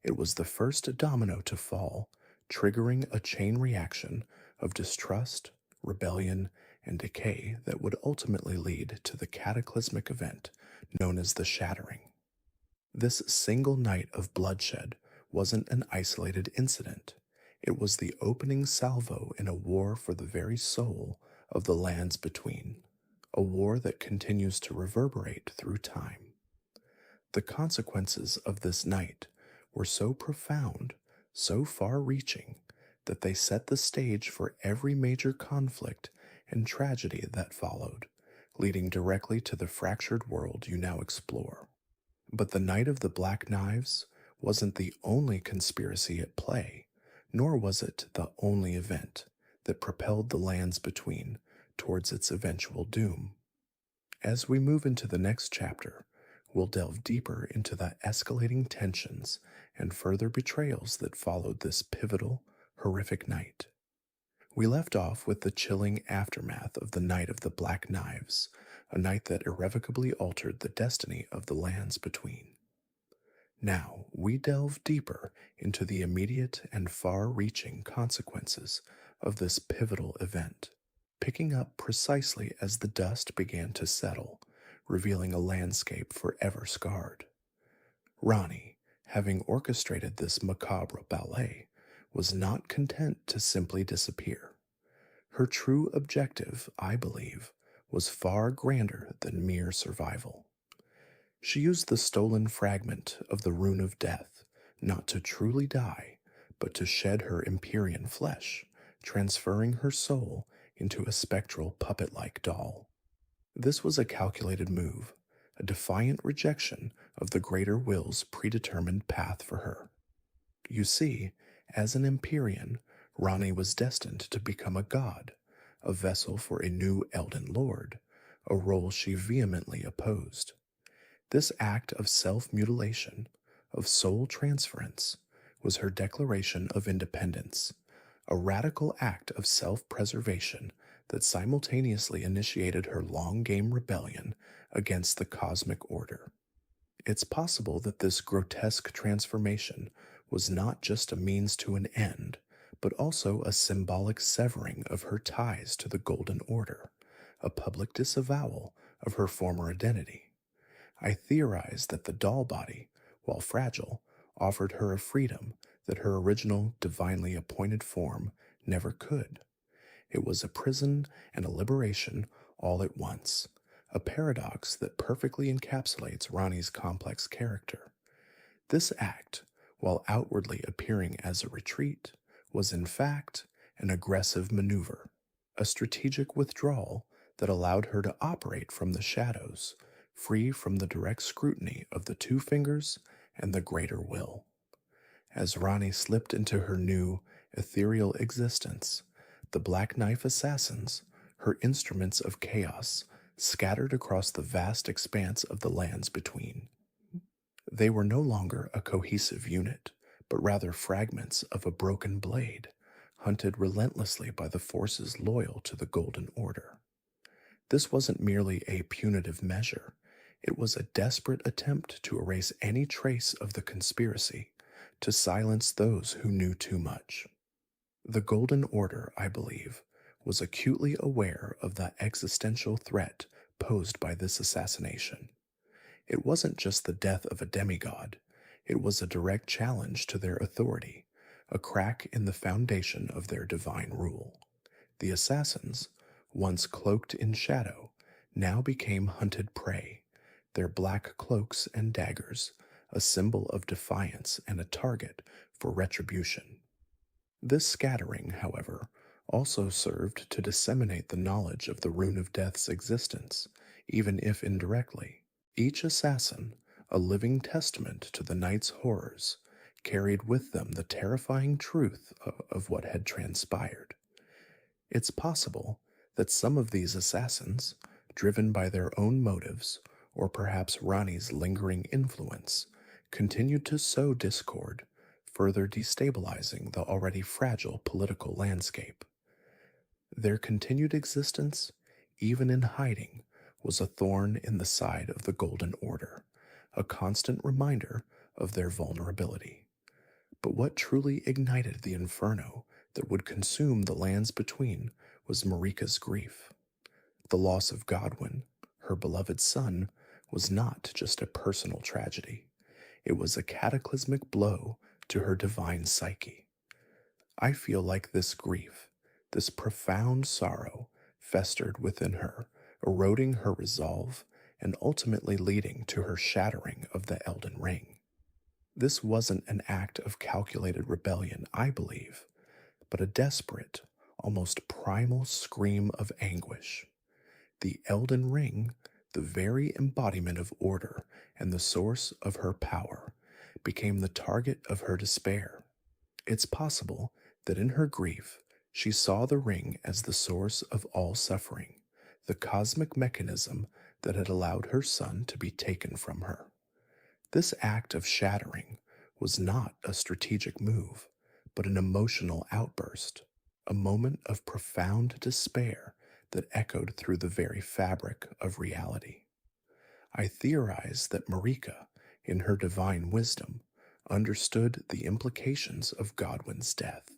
It was the first domino to fall, triggering a chain reaction of distrust, rebellion, and decay that would ultimately lead to the cataclysmic event known as the Shattering. This single night of bloodshed wasn't an isolated incident. It was the opening salvo in a war for the very soul of the lands between, a war that continues to reverberate through time. The consequences of this night were so profound, so far reaching, that they set the stage for every major conflict and tragedy that followed, leading directly to the fractured world you now explore. But the Night of the Black Knives wasn't the only conspiracy at play, nor was it the only event that propelled the lands between towards its eventual doom. As we move into the next chapter, we'll delve deeper into the escalating tensions and further betrayals that followed this pivotal, horrific night. We left off with the chilling aftermath of the Night of the Black Knives, a night that irrevocably altered the destiny of the lands between. Now, we delve deeper into the immediate and far-reaching consequences of this pivotal event, picking up precisely as the dust began to settle, revealing a landscape forever scarred. Rani, having orchestrated this macabre ballet, was not content to simply disappear. Her true objective, I believe, was far grander than mere survival. She used the stolen fragment of the Rune of Death not to truly die, but to shed her Empyrean flesh, transferring her soul into a spectral puppet-like doll. This was a calculated move, a defiant rejection of the greater will's predetermined path for her. You see, as an Empyrean, Rani was destined to become a god, a vessel for a new Elden Lord, a role she vehemently opposed. This act of self-mutilation, of soul transference, was her declaration of independence, a radical act of self-preservation that simultaneously initiated her long-game rebellion against the cosmic order. It's possible that this grotesque transformation was not just a means to an end, but also a symbolic severing of her ties to the Golden Order, a public disavowal of her former identity. I theorize that the doll body, while fragile, offered her a freedom that her original divinely appointed form never could. It was a prison and a liberation all at once, a paradox that perfectly encapsulates Rani's complex character. This act, while outwardly appearing as a retreat, was in fact an aggressive maneuver, a strategic withdrawal that allowed her to operate from the shadows, free from the direct scrutiny of the Two Fingers and the Greater Will. As Rani slipped into her new, ethereal existence, the Black Knife assassins, her instruments of chaos, scattered across the vast expanse of the lands between. They were no longer a cohesive unit, but rather fragments of a broken blade, hunted relentlessly by the forces loyal to the Golden Order. This wasn't merely a punitive measure, It was a desperate attempt to erase any trace of the conspiracy, to silence those who knew too much. The Golden Order, I believe, was acutely aware of the existential threat posed by this assassination. It wasn't just the death of a demigod, it was a direct challenge to their authority, a crack in the foundation of their divine rule. The assassins, once cloaked in shadow, now became hunted prey, their black cloaks and daggers a symbol of defiance and a target for retribution. This scattering, however, also served to disseminate the knowledge of the Rune of Death's existence, even if indirectly. Each assassin, a living testament to the night's horrors, carried with them the terrifying truth of what had transpired. It's possible that some of these assassins, driven by their own motives, or perhaps Rani's lingering influence, continued to sow discord, further destabilizing the already fragile political landscape. Their continued existence, even in hiding, was a thorn in the side of the Golden Order, a constant reminder of their vulnerability. But what truly ignited the inferno that would consume the lands between was Marika's grief. The loss of Godwin, her beloved son, was not just a personal tragedy. It was a cataclysmic blow to her divine psyche. I feel like this grief, this profound sorrow, festered within her, eroding her resolve and ultimately leading to her shattering of the Elden Ring. This wasn't an act of calculated rebellion, I believe, but a desperate, almost primal scream of anguish. The Elden Ring, the very embodiment of order and the source of her power, became the target of her despair. It's possible that in her grief, she saw the ring as the source of all suffering, the cosmic mechanism that had allowed her son to be taken from her. This act of shattering was not a strategic move, but an emotional outburst, a moment of profound despair that echoed through the very fabric of reality. I theorize that Marika, in her divine wisdom, understood the implications of Godwin's death.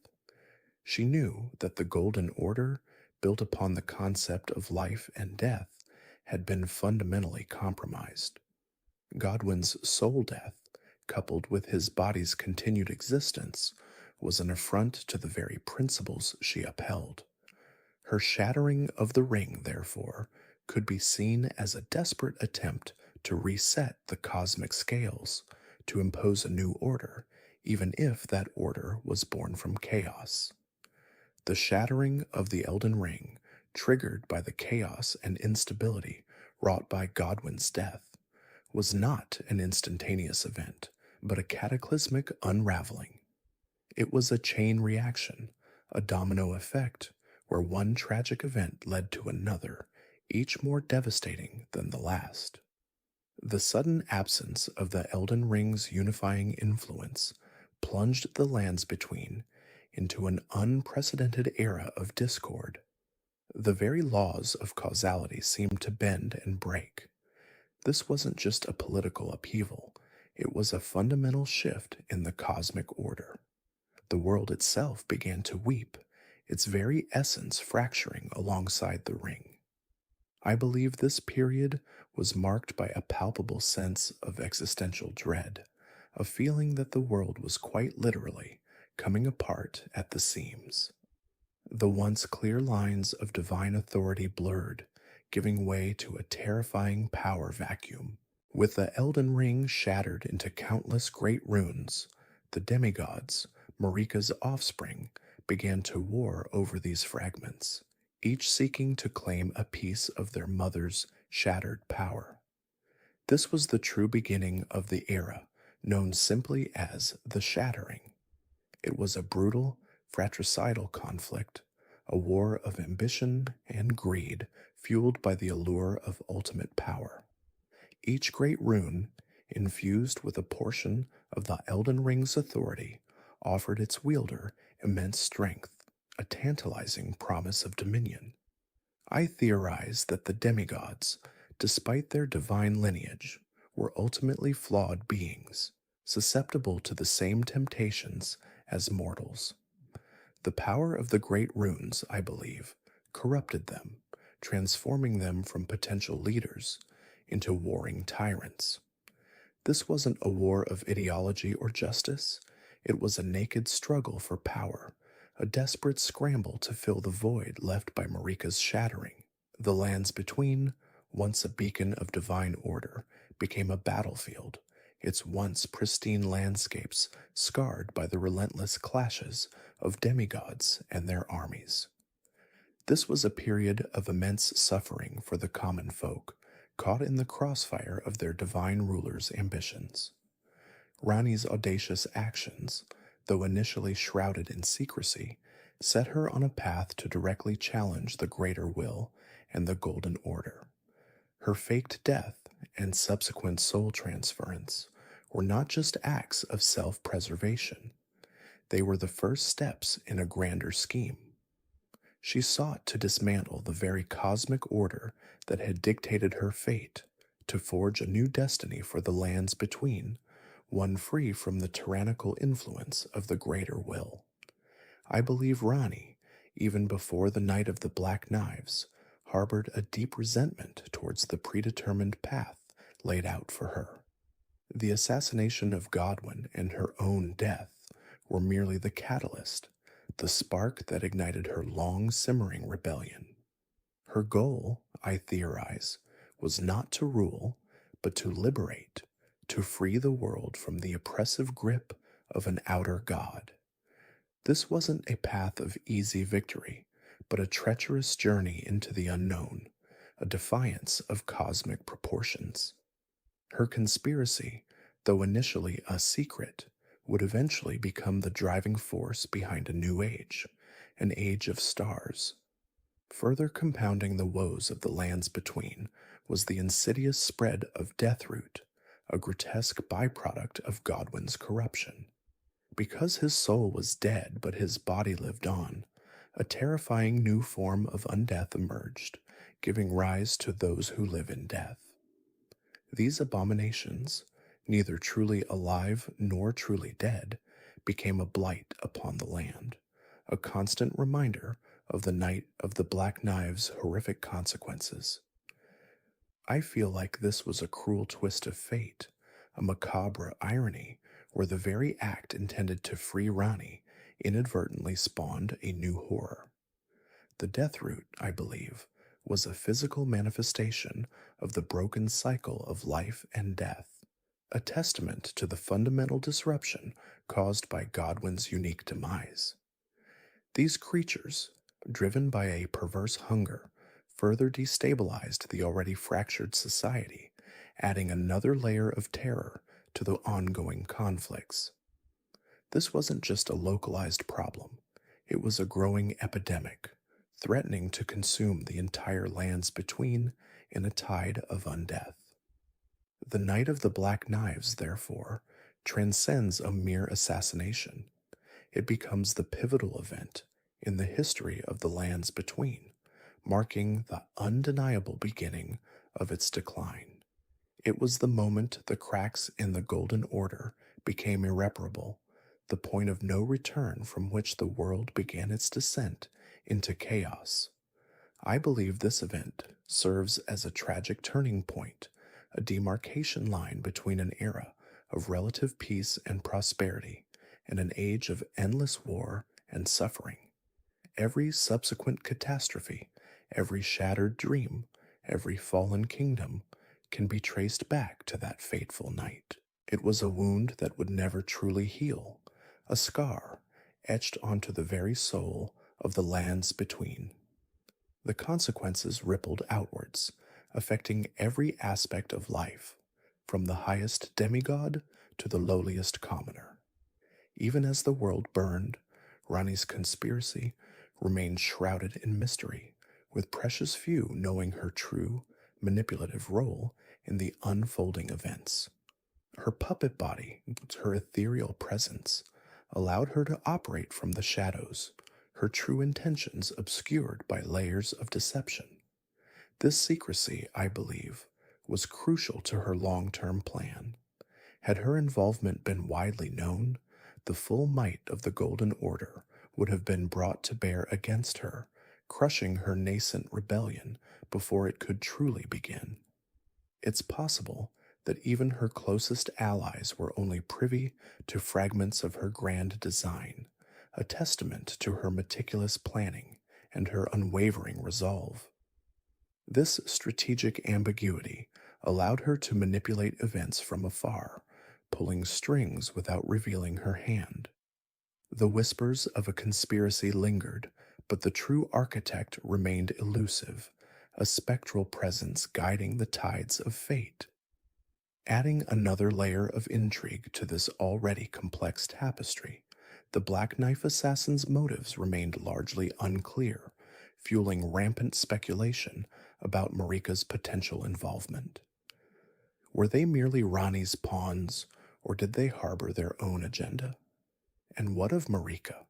She knew that the Golden Order, built upon the concept of life and death, had been fundamentally compromised. Godwin's soul death, coupled with his body's continued existence, was an affront to the very principles she upheld. Her shattering of the ring, therefore, could be seen as a desperate attempt to reset the cosmic scales, to impose a new order, even if that order was born from chaos. The shattering of the Elden Ring, triggered by the chaos and instability wrought by Godwin's death, was not an instantaneous event, but a cataclysmic unraveling. It was a chain reaction, a domino effect, where one tragic event led to another, each more devastating than the last. The sudden absence of the Elden Ring's unifying influence plunged the lands between into an unprecedented era of discord. The very laws of causality seemed to bend and break. This wasn't just a political upheaval, it was a fundamental shift in the cosmic order. The world itself began to weep, its very essence fracturing alongside the ring. I believe this period was marked by a palpable sense of existential dread, a feeling that the world was quite literally coming apart at the seams. The once clear lines of divine authority blurred, giving way to a terrifying power vacuum. With the Elden Ring shattered into countless great runes, the demigods, Marika's offspring, began to war over these fragments, each seeking to claim a piece of their mother's shattered power. This was the true beginning of the era, known simply as the Shattering. It was a brutal, fratricidal conflict, a war of ambition and greed fueled by the allure of ultimate power. Each great rune, infused with a portion of the Elden Ring's authority, offered its wielder immense strength, a tantalizing promise of dominion. I theorize that the demigods, despite their divine lineage, were ultimately flawed beings, susceptible to the same temptations as mortals. The power of the great runes, I believe, corrupted them, transforming them from potential leaders into warring tyrants. This wasn't a war of ideology or justice, it was a naked struggle for power, a desperate scramble to fill the void left by Marika's shattering. The lands between, once a beacon of divine order, became a battlefield, its once pristine landscapes scarred by the relentless clashes of demigods and their armies. This was a period of immense suffering for the common folk, caught in the crossfire of their divine rulers' ambitions. Rani's audacious actions, though initially shrouded in secrecy, set her on a path to directly challenge the greater will and the Golden Order. Her faked death and subsequent soul transference were not just acts of self preservation, they were the first steps in a grander scheme. She sought to dismantle the very cosmic order that had dictated her fate, to forge a new destiny for the lands between, one free from the tyrannical influence of the greater will. I believe Rani, even before the night of the Black Knives, harbored a deep resentment towards the predetermined path laid out for her. The assassination of Godwin and her own death were merely the catalyst, the spark that ignited her long simmering rebellion. Her goal, I theorize, was not to rule, but to liberate, to free the world from the oppressive grip of an outer god. This wasn't a path of easy victory, but a treacherous journey into the unknown, a defiance of cosmic proportions. Her conspiracy, though initially a secret, would eventually become the driving force behind a new age, an age of stars. Further compounding the woes of the lands between was the insidious spread of Deathroot, a grotesque byproduct of Godwin's corruption. Because his soul was dead but his body lived on, a terrifying new form of undeath emerged, giving rise to those who live in death. These abominations, neither truly alive nor truly dead, became a blight upon the land, a constant reminder of the night of the Black Knives' horrific consequences. I feel like this was a cruel twist of fate, a macabre irony where the very act intended to free Rani inadvertently spawned a new horror. The Deathroot, I believe, was a physical manifestation of the broken cycle of life and death, a testament to the fundamental disruption caused by Godwin's unique demise. These creatures, driven by a perverse hunger, further destabilized the already fractured society, adding another layer of terror to the ongoing conflicts. This wasn't just a localized problem, it was a growing epidemic, threatening to consume the entire lands between in a tide of undeath. The Night of the Black Knives, therefore, transcends a mere assassination. It becomes the pivotal event in the history of the lands between, marking the undeniable beginning of its decline. It was the moment the cracks in the Golden Order became irreparable, the point of no return from which the world began its descent into chaos. I believe this event serves as a tragic turning point, a demarcation line between an era of relative peace and prosperity and an age of endless war and suffering. Every subsequent catastrophe, every shattered dream, every fallen kingdom can be traced back to that fateful night. It was a wound that would never truly heal, a scar etched onto the very soul of the lands between. The consequences rippled outwards, affecting every aspect of life, from the highest demigod to the lowliest commoner. Even as the world burned, Rani's conspiracy remained shrouded in mystery, with precious few knowing her true, manipulative role in the unfolding events. Her puppet body, her ethereal presence, allowed her to operate from the shadows, her true intentions obscured by layers of deception. This secrecy, I believe, was crucial to her long term plan. Had her involvement been widely known, the full might of the Golden Order would have been brought to bear against her, crushing her nascent rebellion before it could truly begin. It's possible that even her closest allies were only privy to fragments of her grand design, a testament to her meticulous planning and her unwavering resolve. This strategic ambiguity allowed her to manipulate events from afar, pulling strings without revealing her hand. The whispers of a conspiracy lingered, but the true architect remained elusive, a spectral presence guiding the tides of fate. Adding another layer of intrigue to this already complex tapestry, the Black Knife assassin's motives remained largely unclear, fueling rampant speculation about Marika's potential involvement. Were they merely Rani's pawns, or did they harbor their own agenda? And what of Marika?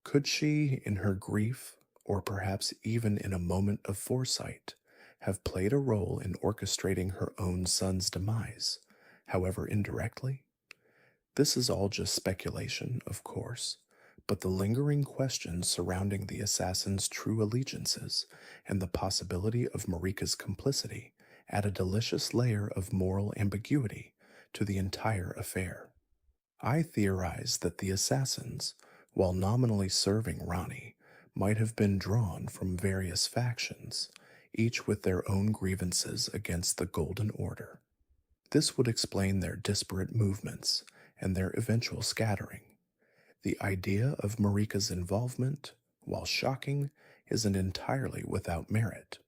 Could she, in her grief, or perhaps even in a moment of foresight, have played a role in orchestrating her own son's demise, however indirectly? This is all just speculation, of course, but the lingering questions surrounding the assassin's true allegiances and the possibility of Marika's complicity add a delicious layer of moral ambiguity to the entire affair. I theorize that the assassins, while nominally serving Rani, might have been drawn from various factions, each with their own grievances against the Golden Order. This would explain their disparate movements and their eventual scattering. The idea of Marika's involvement, while shocking, isn't entirely without merit.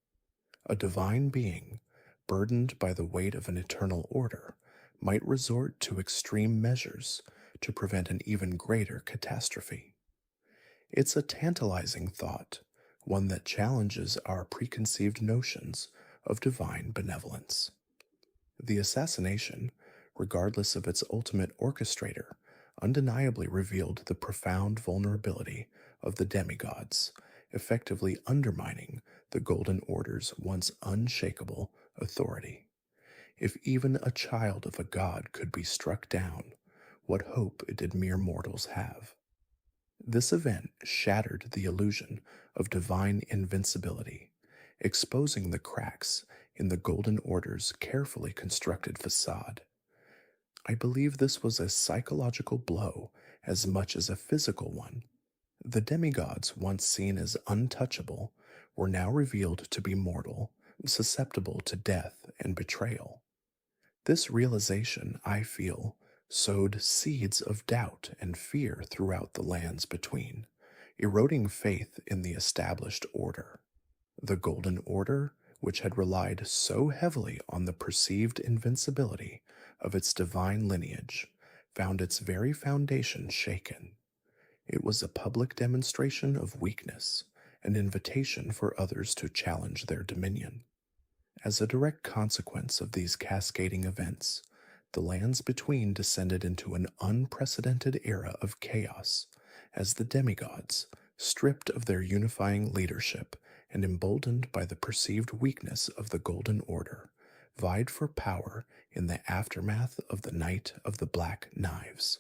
A divine being, burdened by the weight of an eternal order, might resort to extreme measures to prevent an even greater catastrophe. It's a tantalizing thought, one that challenges our preconceived notions of divine benevolence. The assassination, regardless of its ultimate orchestrator, undeniably revealed the profound vulnerability of the demigods, effectively undermining the Golden Order's once unshakable authority. If even a child of a god could be struck down, what hope did mere mortals have? This event shattered the illusion of divine invincibility, exposing the cracks in the Golden Order's carefully constructed facade. I believe this was a psychological blow as much as a physical one. The demigods, once seen as untouchable, were now revealed to be mortal, susceptible to death and betrayal. This realization, I feel, sowed seeds of doubt and fear throughout the lands between, eroding faith in the established order. The Golden Order, which had relied so heavily on the perceived invincibility of its divine lineage, found its very foundation shaken. It was a public demonstration of weakness, an invitation for others to challenge their dominion. As a direct consequence of these cascading events, the lands between descended into an unprecedented era of chaos as the demigods, stripped of their unifying leadership and emboldened by the perceived weakness of the Golden Order, vied for power in the aftermath of the Night of the Black Knives.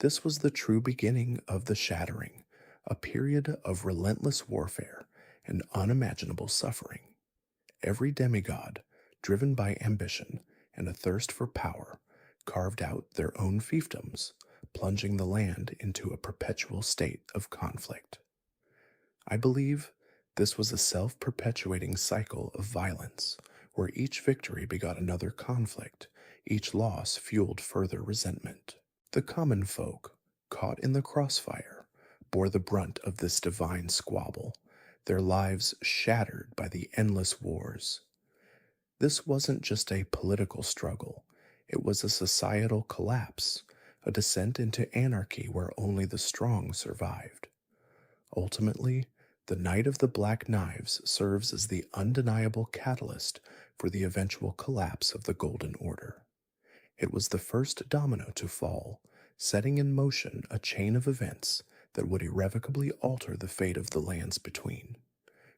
This was the true beginning of the Shattering, a period of relentless warfare and unimaginable suffering. Every demigod, driven by ambition and a thirst for power, carved out their own fiefdoms, plunging the land into a perpetual state of conflict. I believe this was a self-perpetuating cycle of violence, where each victory begot another conflict, each loss fueled further resentment. The common folk, caught in the crossfire, bore the brunt of this divine squabble, their lives shattered by the endless wars. This wasn't just a political struggle, it was a societal collapse, a descent into anarchy where only the strong survived. Ultimately, the Night of the Black Knives serves as the undeniable catalyst for the eventual collapse of the Golden Order. It was the first domino to fall, setting in motion a chain of events that would irrevocably alter the fate of the lands between.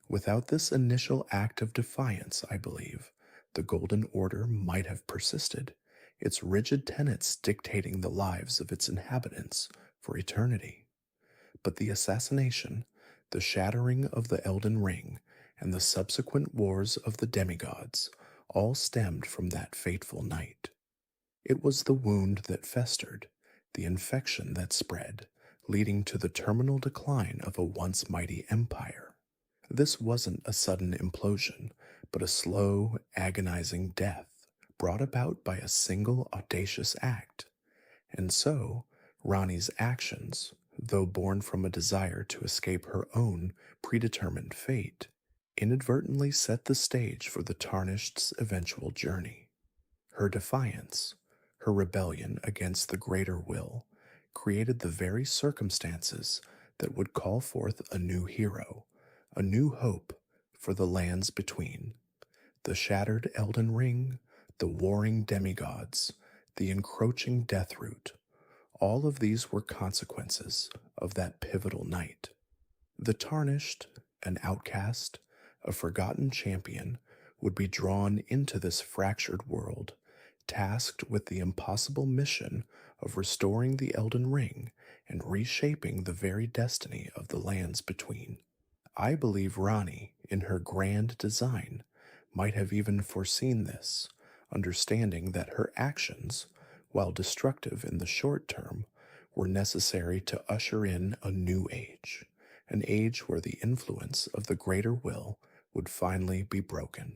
Without this initial act of defiance, I believe, the Golden Order might have persisted, its rigid tenets dictating the lives of its inhabitants for eternity. But the assassination, the shattering of the Elden Ring, and the subsequent wars of the demigods all stemmed from that fateful night. It was the wound that festered, the infection that spread, leading to the terminal decline of a once mighty empire. This wasn't a sudden implosion, but a slow, agonizing death brought about by a single audacious act. And so, Rani's actions, though born from a desire to escape her own predetermined fate, inadvertently set the stage for the Tarnished's eventual journey. Her defiance, her rebellion against the greater will, created the very circumstances that would call forth a new hero, a new hope for the lands between. The shattered Elden Ring, the warring demigods, the encroaching Deathroot, all of these were consequences of that pivotal night. The Tarnished, an outcast, a forgotten champion, would be drawn into this fractured world, tasked with the impossible mission of restoring the Elden Ring and reshaping the very destiny of the lands between. I believe Rani, in her grand design, might have even foreseen this, understanding that her actions, while destructive in the short term, were necessary to usher in a new age, an age where the influence of the greater will would finally be broken.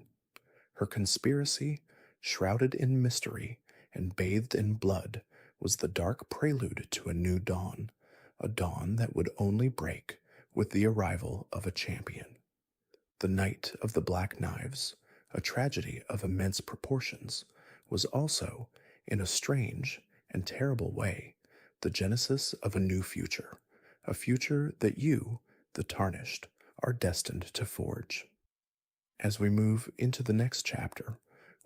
Her conspiracy, shrouded in mystery and bathed in blood, was the dark prelude to a new dawn, a dawn that would only break with the arrival of a champion. The Night of the Black Knives, a tragedy of immense proportions, was also, in a strange and terrible way, the genesis of a new future, a future that you, the Tarnished, are destined to forge. As we move into the next chapter,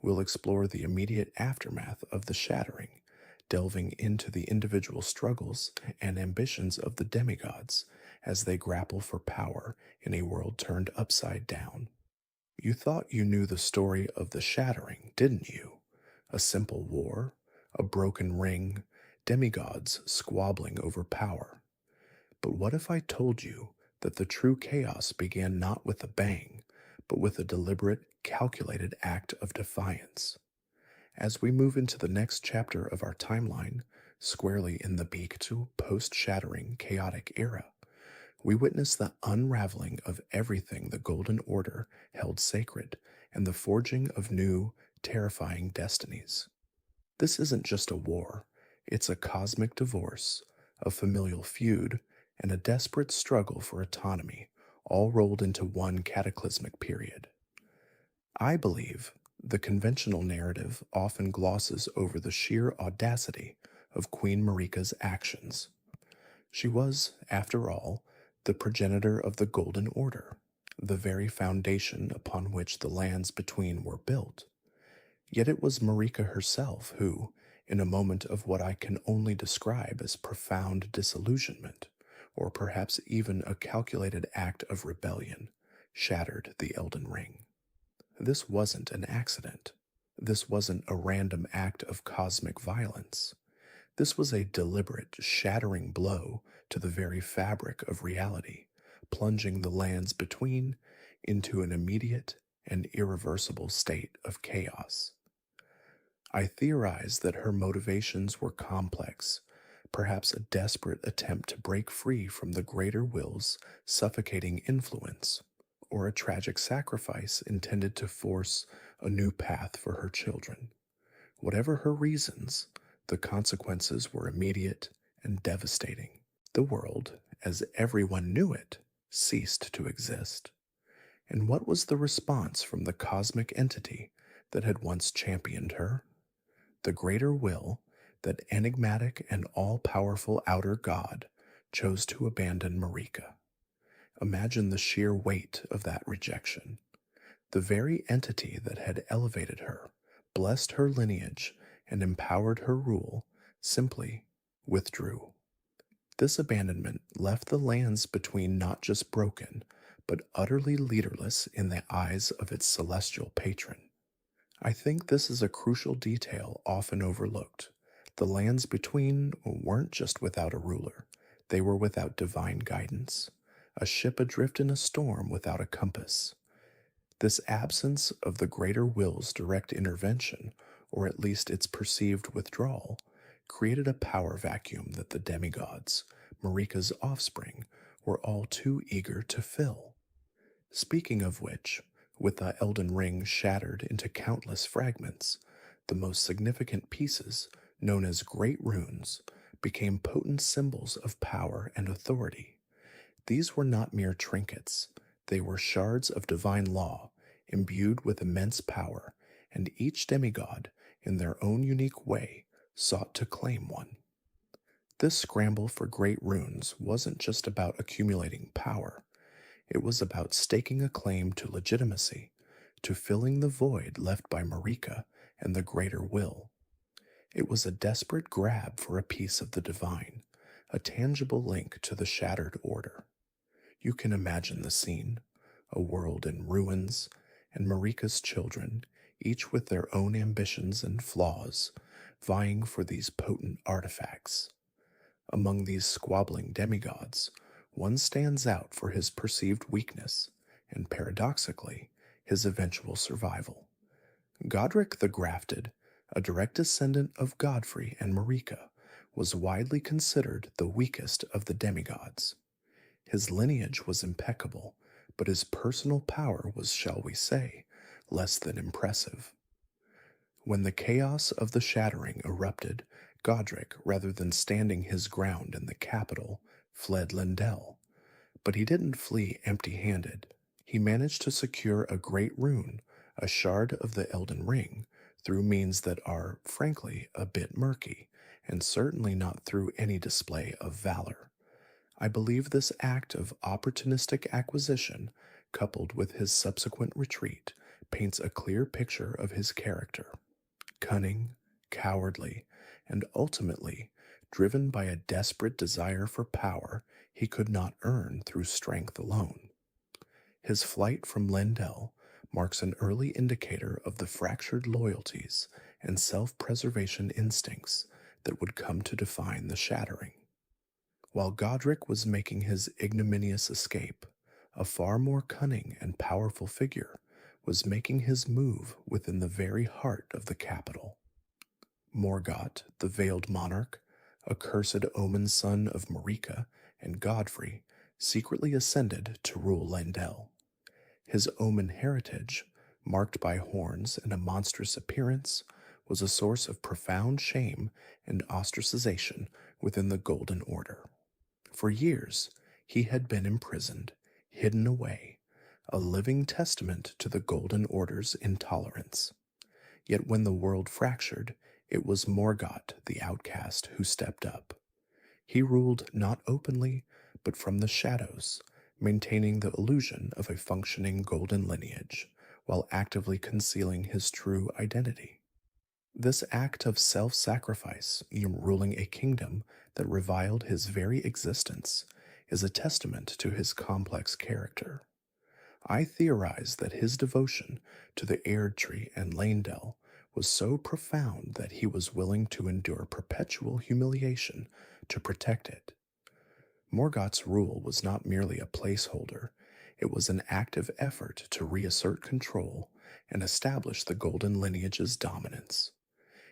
we'll explore the immediate aftermath of the shattering, delving into the individual struggles and ambitions of the demigods as they grapple for power in a world turned upside down. You thought you knew the story of the shattering, didn't you? A simple war, a broken ring, demigods squabbling over power. But what if I told you that the true chaos began not with a bang, but with a deliberate, calculated act of defiance? As we move into the next chapter of our timeline, squarely in the beak to post-shattering, chaotic era, we witness the unraveling of everything the Golden Order held sacred and the forging of new, terrifying destinies. This isn't just a war, it's a cosmic divorce, a familial feud, and a desperate struggle for autonomy, all rolled into one cataclysmic period. I believe the conventional narrative often glosses over the sheer audacity of Queen Marika's actions. She was, after all, the progenitor of the Golden Order, the very foundation upon which the lands between were built. Yet it was Marika herself who, in a moment of what I can only describe as profound disillusionment, or perhaps even a calculated act of rebellion, shattered the Elden Ring. This wasn't an accident. This wasn't a random act of cosmic violence. This was a deliberate, shattering blow to the very fabric of reality, plunging the lands between into an immediate and irreversible state of chaos. I theorize that her motivations were complex, perhaps a desperate attempt to break free from the greater will's suffocating influence, or a tragic sacrifice intended to force a new path for her children. Whatever her reasons, the consequences were immediate and devastating. The world, as everyone knew it, ceased to exist. And what was the response from the cosmic entity that had once championed her? The greater will, that enigmatic and all-powerful outer god, chose to abandon Marika. Imagine the sheer weight of that rejection. The very entity that had elevated her, blessed her lineage, and empowered her rule, simply withdrew. This abandonment left the lands between not just broken, but utterly leaderless in the eyes of its celestial patron. I think this is a crucial detail often overlooked. The lands between weren't just without a ruler, they were without divine guidance, a ship adrift in a storm without a compass. This absence of the greater will's direct intervention, or at least its perceived withdrawal, created a power vacuum that the demigods, Marika's offspring, were all too eager to fill. Speaking of which, with the Elden Ring shattered into countless fragments, the most significant pieces, known as great runes, became potent symbols of power and authority. These were not mere trinkets, they were shards of divine law, imbued with immense power, and each demigod, in their own unique way, sought to claim one. This scramble for great runes wasn't just about accumulating power, it was about staking a claim to legitimacy, to filling the void left by Marika and the greater will. It was a desperate grab for a piece of the divine, a tangible link to the shattered order. You can imagine the scene, a world in ruins, and Marika's children, each with their own ambitions and flaws, vying for these potent artifacts. Among these squabbling demigods, one stands out for his perceived weakness, and paradoxically, his eventual survival. Godric the Grafted, a direct descendant of Godfrey and Marika, was widely considered the weakest of the demigods. His lineage was impeccable, but his personal power was, shall we say, less than impressive. When the chaos of the shattering erupted, Godric, rather than standing his ground in the capital, fled Lindell. But he didn't flee empty-handed. He managed to secure a great rune, a shard of the Elden Ring, through means that are, frankly, a bit murky, and certainly not through any display of valor. I believe this act of opportunistic acquisition, coupled with his subsequent retreat, paints a clear picture of his character. Cunning, cowardly, and ultimately driven by a desperate desire for power he could not earn through strength alone. His flight from Lendell marks an early indicator of the fractured loyalties and self-preservation instincts that would come to define the shattering. While Godric was making his ignominious escape, a far more cunning and powerful figure was making his move within the very heart of the capital. Morgott, the Veiled Monarch, a cursed omen son of Marika and Godfrey, secretly ascended to rule Lendell. His omen heritage, marked by horns and a monstrous appearance, was a source of profound shame and ostracization within the Golden Order. For years, he had been imprisoned, hidden away, a living testament to the Golden Order's intolerance. Yet when the world fractured, it was Morgott, the outcast, who stepped up. He ruled not openly, but from the shadows, maintaining the illusion of a functioning golden lineage, while actively concealing his true identity. This act of self-sacrifice, ruling a kingdom that reviled his very existence, is a testament to his complex character. I theorize that his devotion to the Erd Tree and Lendell was so profound that he was willing to endure perpetual humiliation to protect it. Morgott's rule was not merely a placeholder, it was an active effort to reassert control and establish the golden lineage's dominance.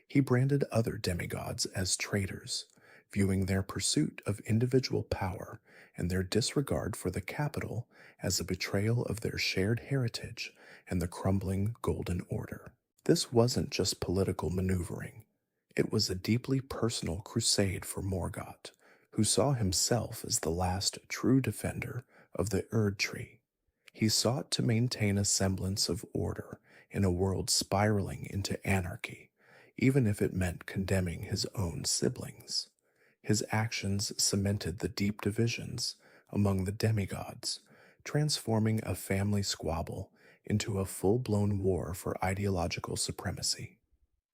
He branded other demigods as traitors, viewing their pursuit of individual power and their disregard for the capital as a betrayal of their shared heritage and the crumbling Golden Order. This wasn't just political maneuvering. It was a deeply personal crusade for Morgott, who saw himself as the last true defender of the Erd Tree. He sought to maintain a semblance of order in a world spiraling into anarchy, even if it meant condemning his own siblings. His actions cemented the deep divisions among the demigods, transforming a family squabble into a full-blown war for ideological supremacy.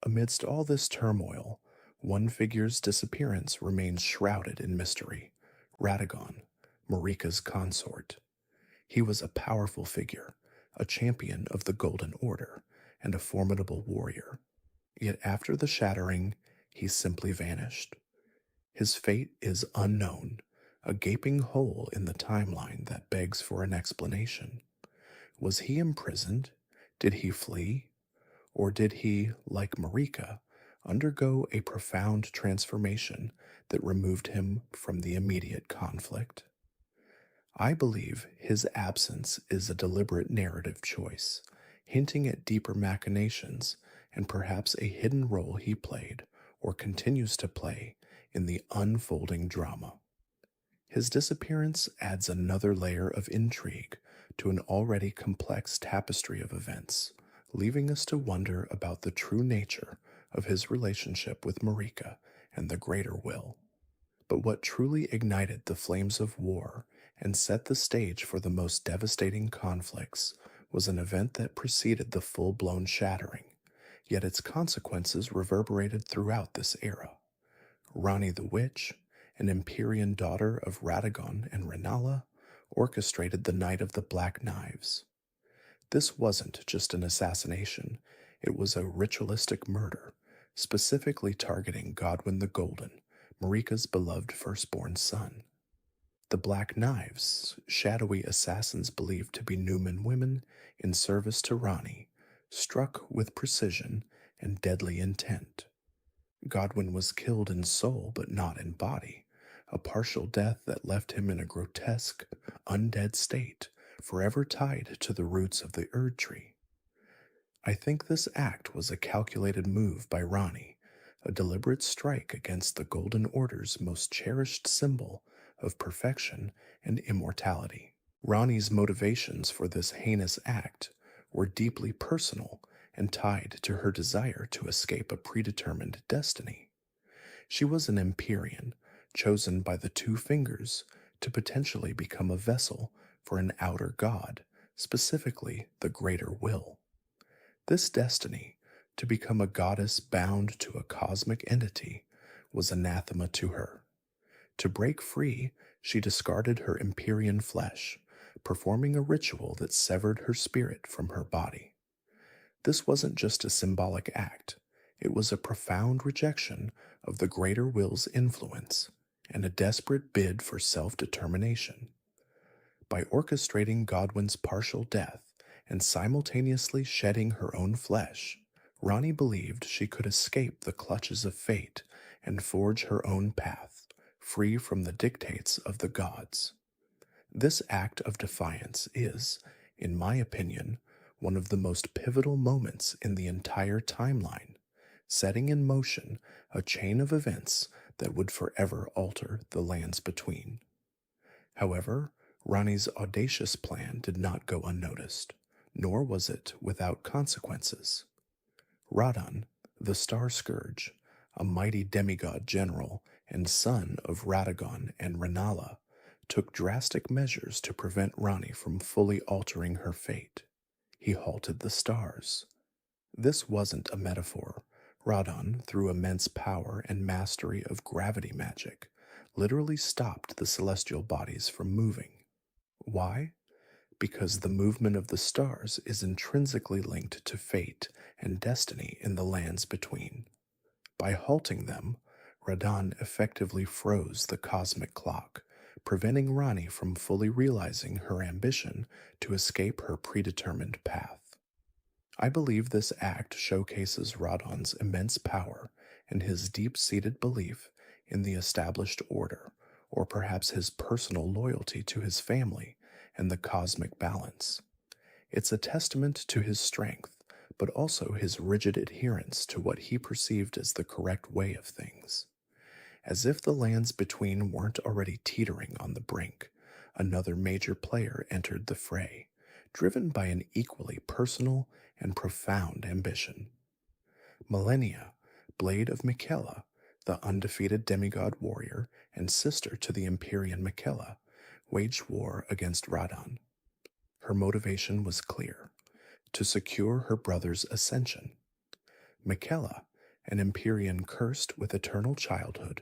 Amidst all this turmoil, one figure's disappearance remains shrouded in mystery: Radagon, Marika's consort. He was a powerful figure, a champion of the Golden Order, and a formidable warrior. Yet after the shattering, he simply vanished. His fate is unknown, a gaping hole in the timeline that begs for an explanation. Was he imprisoned? Did he flee? Or did he, like Marika, undergo a profound transformation that removed him from the immediate conflict? I believe his absence is a deliberate narrative choice, hinting at deeper machinations and perhaps a hidden role he played or continues to play in the unfolding drama. His disappearance adds another layer of intrigue to an already complex tapestry of events, leaving us to wonder about the true nature of his relationship with Marika and the greater will. But what truly ignited the flames of war and set the stage for the most devastating conflicts was an event that preceded the full blown shattering, yet its consequences reverberated throughout this era. Rani the Witch, an Empyrean daughter of Radagon and Renala, orchestrated the Night of the Black Knives. This wasn't just an assassination, it was a ritualistic murder, specifically targeting Godwyn the Golden, Marika's beloved firstborn son. The Black Knives, shadowy assassins believed to be Numen women in service to Rani, struck with precision and deadly intent. Godwyn was killed in soul but not in body, a partial death that left him in a grotesque, undead state, forever tied to the roots of the Erd tree. I think this act was a calculated move by Rani, a deliberate strike against the Golden Order's most cherished symbol of perfection and immortality. Rani's motivations for this heinous act were deeply personal and tied to her desire to escape a predetermined destiny. She was an Empyrean, chosen by the Two Fingers to potentially become a vessel for an outer god, specifically the Greater Will. This destiny, to become a goddess bound to a cosmic entity, was anathema to her. To break free, she discarded her Empyrean flesh, performing a ritual that severed her spirit from her body. This wasn't just a symbolic act, it was a profound rejection of the Greater Will's influence and a desperate bid for self-determination. By orchestrating Godwyn's partial death and simultaneously shedding her own flesh, Rani believed she could escape the clutches of fate and forge her own path, free from the dictates of the gods. This act of defiance is, in my opinion, one of the most pivotal moments in the entire timeline, setting in motion a chain of events that would forever alter the lands between. However, Rani's audacious plan did not go unnoticed, nor was it without consequences. Radon, the Star Scourge, a mighty demigod general and son of Radagon and Renala, took drastic measures to prevent Rani from fully altering her fate. He halted the stars. This wasn't a metaphor. Radon, through immense power and mastery of gravity magic, literally stopped the celestial bodies from moving. Why? Because the movement of the stars is intrinsically linked to fate and destiny in the lands between. By halting them, Radon effectively froze the cosmic clock, preventing Rani from fully realizing her ambition to escape her predetermined path. I believe this act showcases Radon's immense power and his deep-seated belief in the established order, or perhaps his personal loyalty to his family and the cosmic balance. It's a testament to his strength, but also his rigid adherence to what he perceived as the correct way of things. As if the lands between weren't already teetering on the brink, another major player entered the fray, driven by an equally personal and profound ambition. Millennia, Blade of Miquella, the undefeated demigod warrior and sister to the Empyrean Miquella, waged war against Radon. Her motivation was clear: to secure her brother's ascension. Miquella, an Empyrean cursed with eternal childhood,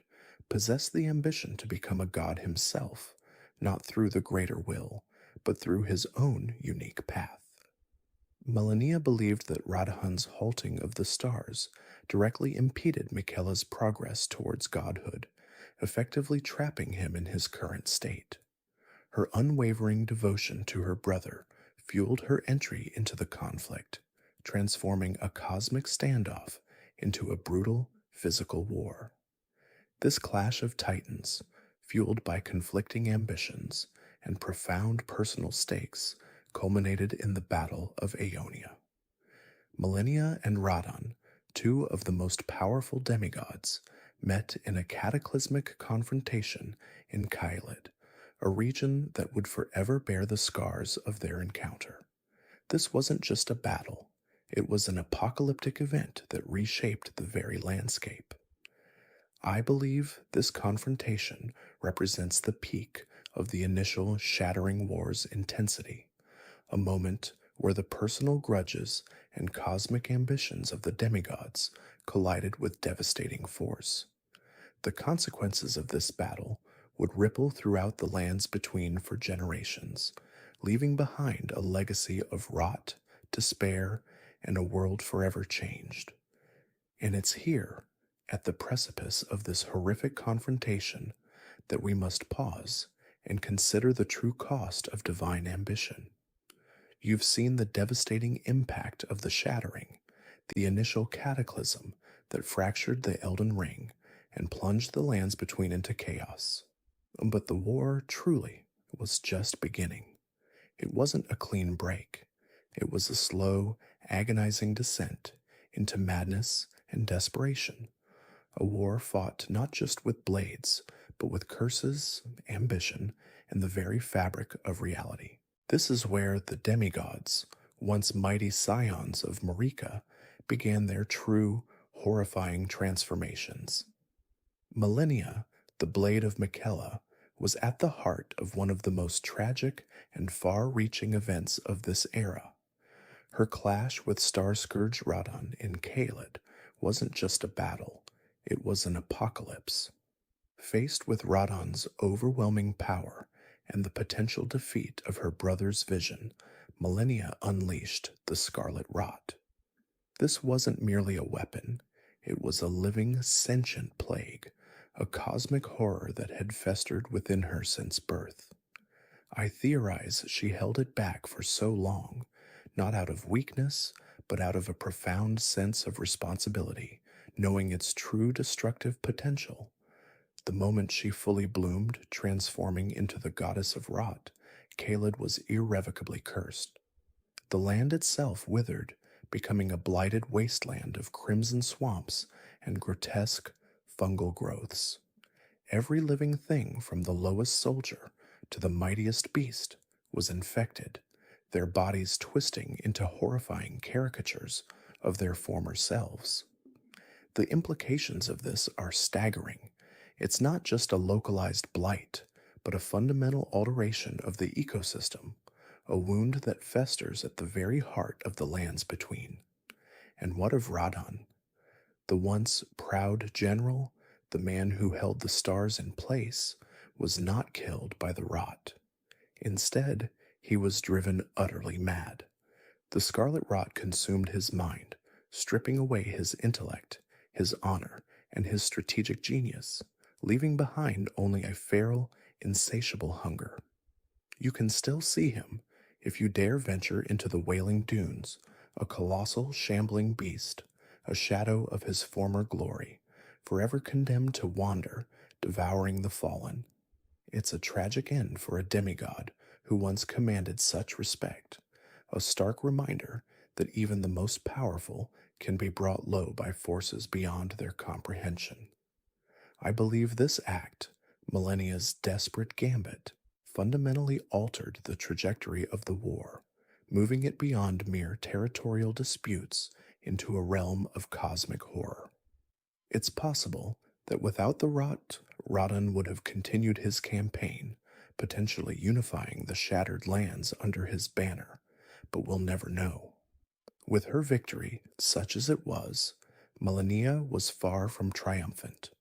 possessed the ambition to become a god himself, not through the greater will, but through his own unique path. Melania believed that Radhan's halting of the stars directly impeded Michaela's progress towards godhood, effectively trapping him in his current state. Her unwavering devotion to her brother fueled her entry into the conflict, transforming a cosmic standoff into a brutal physical war. This clash of titans, fueled by conflicting ambitions and profound personal stakes, culminated in the Battle of Aeonia. Millennia and Radon, two of the most powerful demigods, met in a cataclysmic confrontation in Caelid, a region that would forever bear the scars of their encounter. This wasn't just a battle, it was an apocalyptic event that reshaped the very landscape. I believe this confrontation represents the peak of the initial Shattering War's intensity, a moment where the personal grudges and cosmic ambitions of the demigods collided with devastating force. The consequences of this battle would ripple throughout the lands between for generations, leaving behind a legacy of rot, despair, and a world forever changed. And it's here, at the precipice of this horrific confrontation, that we must pause and consider the true cost of divine ambition. You've seen the devastating impact of the shattering, the initial cataclysm that fractured the Elden Ring and plunged the lands between into chaos. But the war truly was just beginning. It wasn't a clean break. It was a slow, agonizing descent into madness and desperation. A war fought not just with blades, but with curses, ambition, and the very fabric of reality. This is where the demigods, once mighty scions of Marika, began their true, horrifying transformations. Millennia, the blade of Michaela, was at the heart of one of the most tragic and far-reaching events of this era. Her clash with Star-Scourge Radon in Caelid wasn't just a battle, it was an apocalypse. Faced with Radon's overwhelming power and the potential defeat of her brother's vision, Millennia unleashed the Scarlet Rot. This wasn't merely a weapon, it was a living, sentient plague, a cosmic horror that had festered within her since birth. I theorize she held it back for so long, not out of weakness, but out of a profound sense of responsibility, knowing its true destructive potential. The moment she fully bloomed, transforming into the goddess of rot, Caelid was irrevocably cursed. The land itself withered, becoming a blighted wasteland of crimson swamps and grotesque fungal growths. Every living thing from the lowest soldier to the mightiest beast was infected, their bodies twisting into horrifying caricatures of their former selves. The implications of this are staggering. It's not just a localized blight, but a fundamental alteration of the ecosystem, a wound that festers at the very heart of the lands between. And what of Radon? The once proud general, the man who held the stars in place, was not killed by the rot. Instead, he was driven utterly mad. The scarlet rot consumed his mind, stripping away his intellect, his honor, and his strategic genius, leaving behind only a feral, insatiable hunger. You can still see him if you dare venture into the Wailing Dunes, a colossal, shambling beast, a shadow of his former glory, forever condemned to wander, devouring the fallen. It's a tragic end for a demigod who once commanded such respect, a stark reminder that even the most powerful can be brought low by forces beyond their comprehension. I believe this act, Millennia's desperate gambit, fundamentally altered the trajectory of the war, moving it beyond mere territorial disputes into a realm of cosmic horror. It's possible that without the rot, Radon would have continued his campaign, potentially unifying the shattered lands under his banner, but we'll never know. With her victory, such as it was, Millennia was far from triumphant.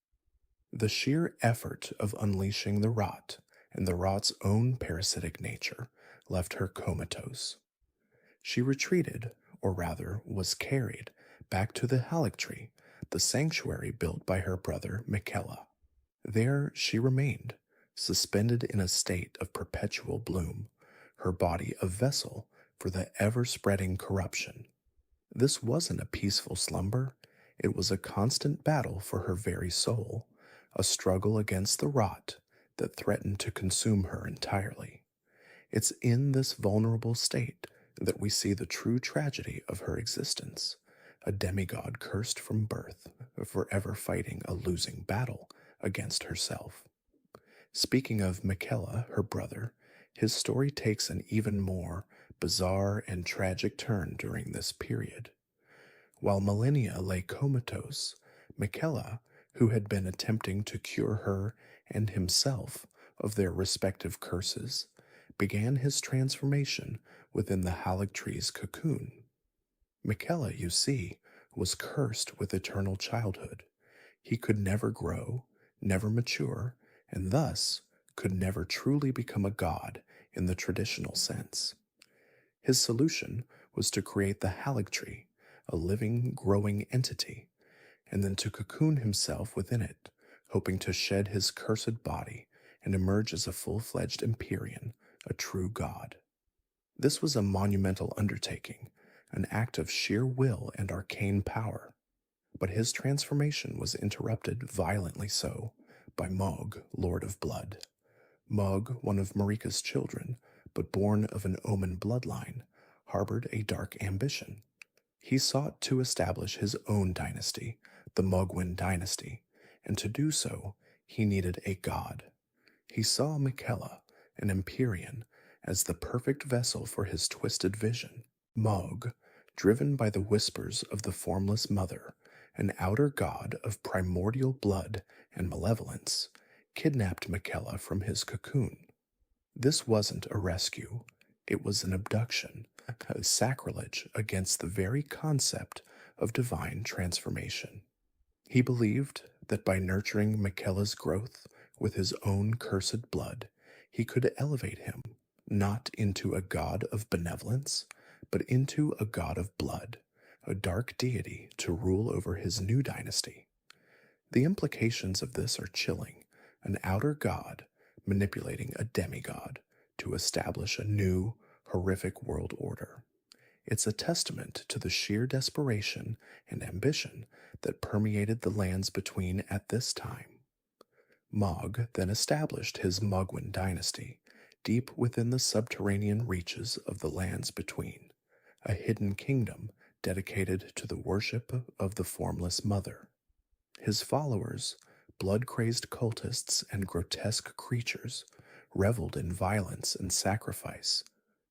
The sheer effort of unleashing the rot and the rot's own parasitic nature left her comatose. She retreated, or rather was carried, back to the Halictree, the sanctuary built by her brother Michaela. There she remained, suspended in a state of perpetual bloom, her body a vessel for the ever spreading corruption. This wasn't a peaceful slumber, it was a constant battle for her very soul, a struggle against the rot that threatened to consume her entirely. It's in this vulnerable state that we see the true tragedy of her existence, a demigod cursed from birth, forever fighting a losing battle against herself. Speaking of Michaela, her brother, his story takes an even more bizarre and tragic turn during this period. While Millennia lay comatose, Michaela, who had been attempting to cure her and himself of their respective curses, began his transformation within the Halictree's cocoon. Michaela, you see, was cursed with eternal childhood. He could never grow, never mature, and thus could never truly become a god in the traditional sense. His solution was to create the Halictree, a living, growing entity, and then to cocoon himself within it, hoping to shed his cursed body and emerge as a full-fledged Empyrean, a true god. This was a monumental undertaking, an act of sheer will and arcane power, but his transformation was interrupted violently so by Mog, Lord of Blood. Mog, one of Marika's children, but born of an Omen bloodline, harbored a dark ambition. He sought to establish his own dynasty, the Mogwin dynasty, and to do so, he needed a god. He saw Michaela, an Empyrean, as the perfect vessel for his twisted vision. Mog, driven by the whispers of the formless mother, an outer god of primordial blood and malevolence, kidnapped Michaela from his cocoon. This wasn't a rescue, it was an abduction, a sacrilege against the very concept of divine transformation. He believed that by nurturing Michaela's growth with his own cursed blood, he could elevate him, not into a god of benevolence, but into a god of blood, a dark deity to rule over his new dynasty. The implications of this are chilling, an outer god manipulating a demigod to establish a new, horrific world order. It's a testament to the sheer desperation and ambition that permeated the lands between at this time. Mog then established his Mogwin dynasty deep within the subterranean reaches of the lands between, a hidden kingdom dedicated to the worship of the formless mother. His followers, blood-crazed cultists and grotesque creatures, reveled in violence and sacrifice,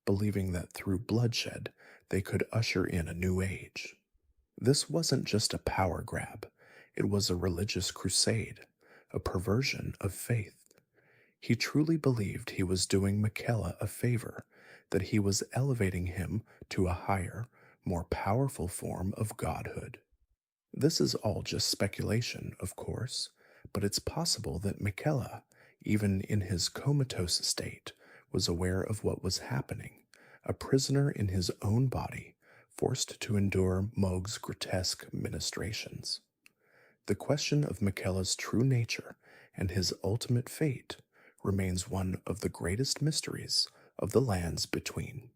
believing that through bloodshed they could usher in a new age. This wasn't just a power grab, it was a religious crusade, a perversion of faith. He truly believed he was doing Michaela a favor, that he was elevating him to a higher, more powerful form of godhood. This is all just speculation, of course, but it's possible that Michaela, even in his comatose state, was aware of what was happening, a prisoner in his own body, forced to endure Mog's grotesque ministrations. The question of Michaela's true nature and his ultimate fate remains one of the greatest mysteries of the lands between.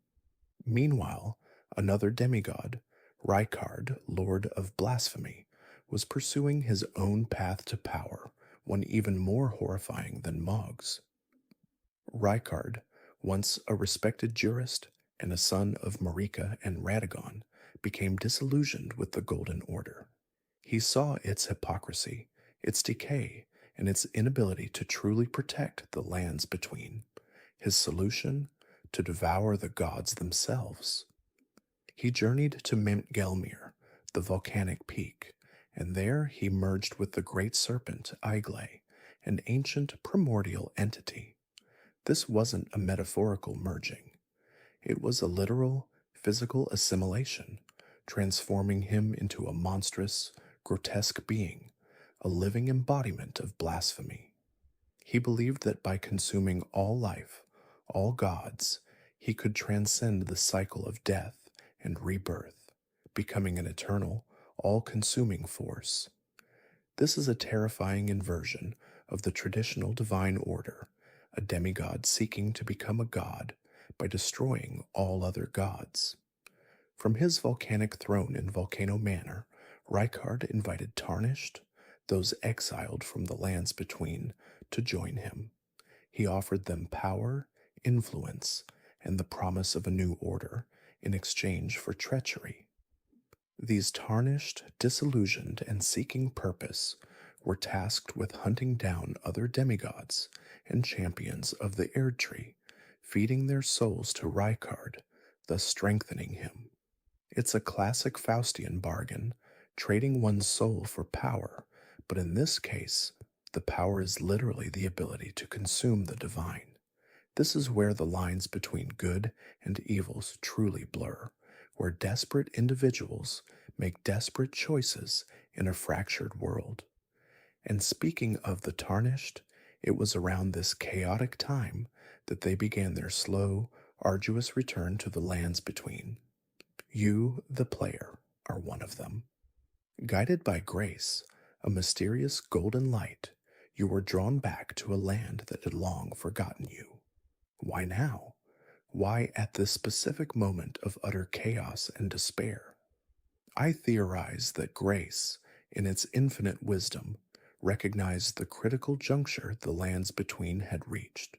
Meanwhile, another demigod, Rykard, Lord of Blasphemy, was pursuing his own path to power, one even more horrifying than Mog's. Rykard, once a respected jurist and a son of Marika and Radagon, became disillusioned with the Golden Order. He saw its hypocrisy, its decay, and its inability to truly protect the lands between. His solution? To devour the gods themselves. He journeyed to Mount Gelmir, the volcanic peak, and there he merged with the great serpent Iglay, an ancient primordial entity. This wasn't a metaphorical merging. It was a literal, physical assimilation, transforming him into a monstrous, grotesque being, a living embodiment of blasphemy. He believed that by consuming all life, all gods, he could transcend the cycle of death and rebirth, becoming an eternal, all consuming force. This is a terrifying inversion of the traditional divine order, a demigod seeking to become a god by destroying all other gods. From his volcanic throne in Volcano Manor, Rykard invited Tarnished, those exiled from the lands between, to join him. He offered them power, influence, and the promise of a new order in exchange for treachery. These tarnished, disillusioned, and seeking purpose were tasked with hunting down other demigods and champions of the Erd Tree, feeding their souls to Rykard, thus strengthening him. It's a classic Faustian bargain, trading one's soul for power, but in this case, the power is literally the ability to consume the divine. This is where the lines between good and evils truly blur, where desperate individuals make desperate choices in a fractured world. And speaking of the tarnished, it was around this chaotic time that they began their slow, arduous return to the lands between. You, the player, are one of them. Guided by grace, a mysterious golden light, you were drawn back to a land that had long forgotten you. Why now? Why at this specific moment of utter chaos and despair? I theorize that grace, in its infinite wisdom, recognized the critical juncture the lands between had reached.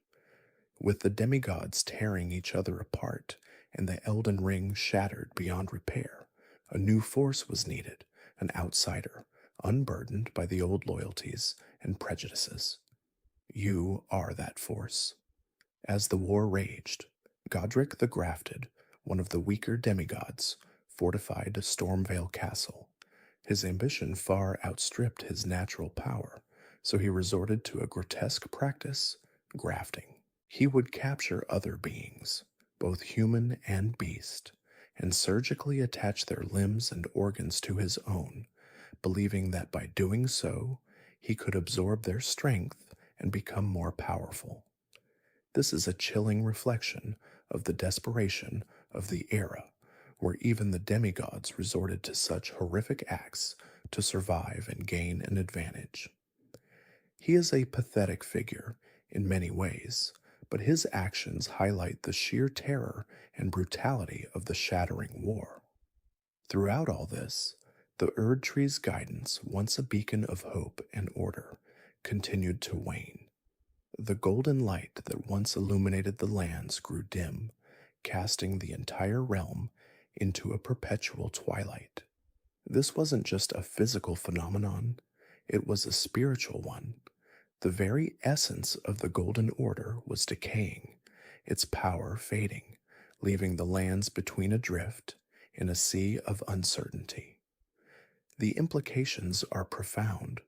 With the demigods tearing each other apart and the Elden Ring shattered beyond repair, a new force was needed, an outsider, unburdened by the old loyalties and prejudices. You are that force. As the war raged, Godric the Grafted, one of the weaker demigods, fortified Stormvale Castle. His ambition far outstripped his natural power, so he resorted to a grotesque practice, grafting. He would capture other beings, both human and beast, and surgically attach their limbs and organs to his own, believing that by doing so, he could absorb their strength and become more powerful. This is a chilling reflection of the desperation of the era, where even the demigods resorted to such horrific acts to survive and gain an advantage. He is a pathetic figure in many ways, but his actions highlight the sheer terror and brutality of the shattering war. Throughout all this, the Erd Tree's guidance, once a beacon of hope and order, continued to wane. The golden light that once illuminated the lands grew dim, casting the entire realm into a perpetual twilight. This wasn't just a physical phenomenon, it was a spiritual one. The very essence of the Golden Order was decaying, its power fading, leaving the lands between adrift in a sea of uncertainty. The implications are profound,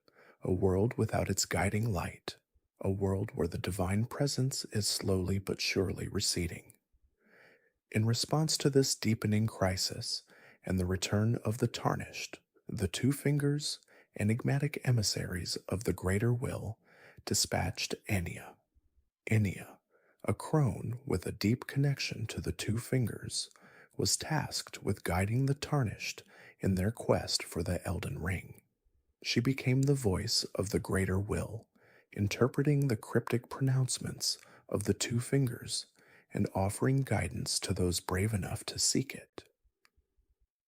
a world without its guiding light, a world where the divine presence is slowly but surely receding. In response to this deepening crisis and the return of the tarnished, the Two Fingers, enigmatic emissaries of the greater will, dispatched Enya. Enya, a crone with a deep connection to the Two Fingers, was tasked with guiding the tarnished in their quest for the Elden Ring. She became the voice of the greater will, interpreting the cryptic pronouncements of the Two Fingers and offering guidance to those brave enough to seek it.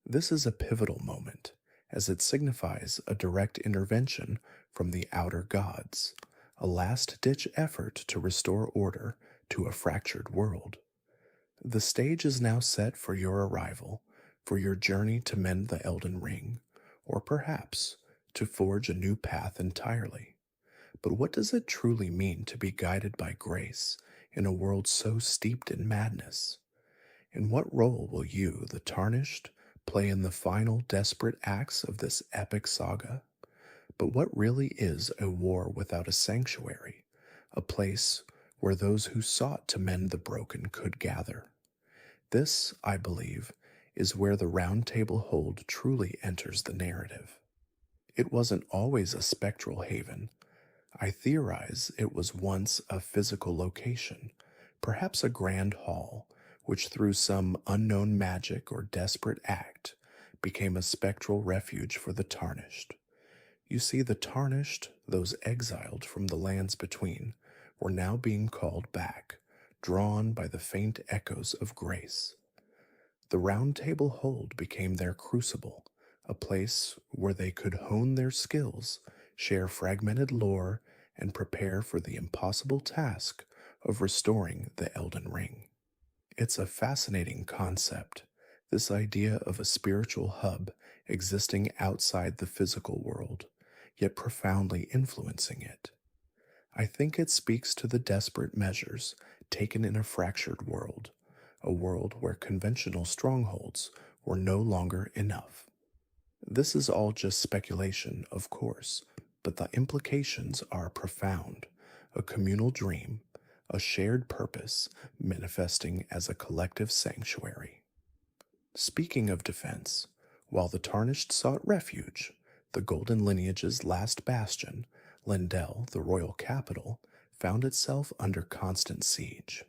This is a pivotal moment, as it signifies a direct intervention from the outer gods, a last-ditch effort to restore order to a fractured world. The stage is now set for your arrival, for your journey to mend the Elden Ring, or perhaps to forge a new path entirely. But what does it truly mean to be guided by grace in a world so steeped in madness? And what role will you, the tarnished, play in the final desperate acts of this epic saga? But what really is a war without a sanctuary, a place where those who sought to mend the broken could gather? This, I believe, is where the Round Table Hold truly enters the narrative. It wasn't always a spectral haven, I theorize it was once a physical location, perhaps a grand hall, which through some unknown magic or desperate act became a spectral refuge for the tarnished. You see, the tarnished, those exiled from the lands between, were now being called back, drawn by the faint echoes of grace. The Round Table Hold became their crucible, a place where they could hone their skills, share fragmented lore, and prepare for the impossible task of restoring the Elden Ring. It's a fascinating concept, this idea of a spiritual hub existing outside the physical world, yet profoundly influencing it. I think it speaks to the desperate measures taken in a fractured world, a world where conventional strongholds were no longer enough. This is all just speculation, of course, but the implications are profound. A communal dream, a shared purpose manifesting as a collective sanctuary. Speaking of defense, while the Tarnished sought refuge, the Golden Lineage's last bastion, Lendel, the royal capital, found itself under constant siege.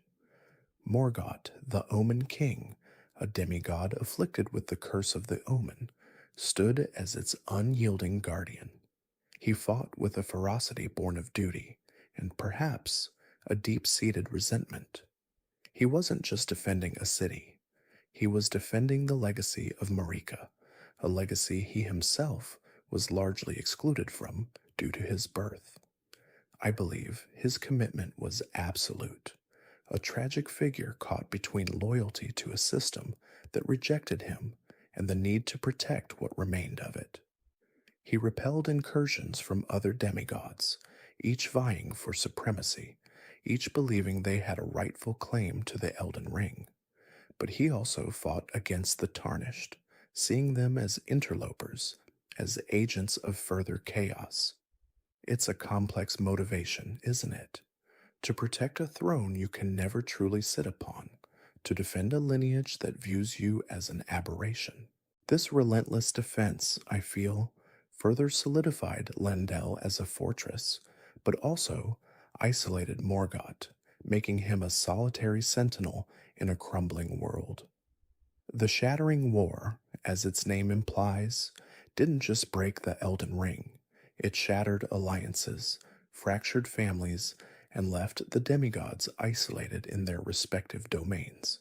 Morgott, the Omen King, a demigod afflicted with the curse of the Omen, stood as its unyielding guardian. He fought with a ferocity born of duty, and perhaps a deep-seated resentment. He wasn't just defending a city. He was defending the legacy of Marika, a legacy he himself was largely excluded from due to his birth. I believe his commitment was absolute, a tragic figure caught between loyalty to a system that rejected him and the need to protect what remained of it. He repelled incursions from other demigods, each vying for supremacy, each believing they had a rightful claim to the Elden Ring. But he also fought against the Tarnished, seeing them as interlopers, as agents of further chaos. It's a complex motivation, isn't it? To protect a throne you can never truly sit upon, to defend a lineage that views you as an aberration. This relentless defense, I feel, further solidified Lendel as a fortress, but also isolated Morgott, making him a solitary sentinel in a crumbling world. The Shattering War, as its name implies, didn't just break the Elden Ring. It shattered alliances, fractured families, and left the demigods isolated in their respective domains.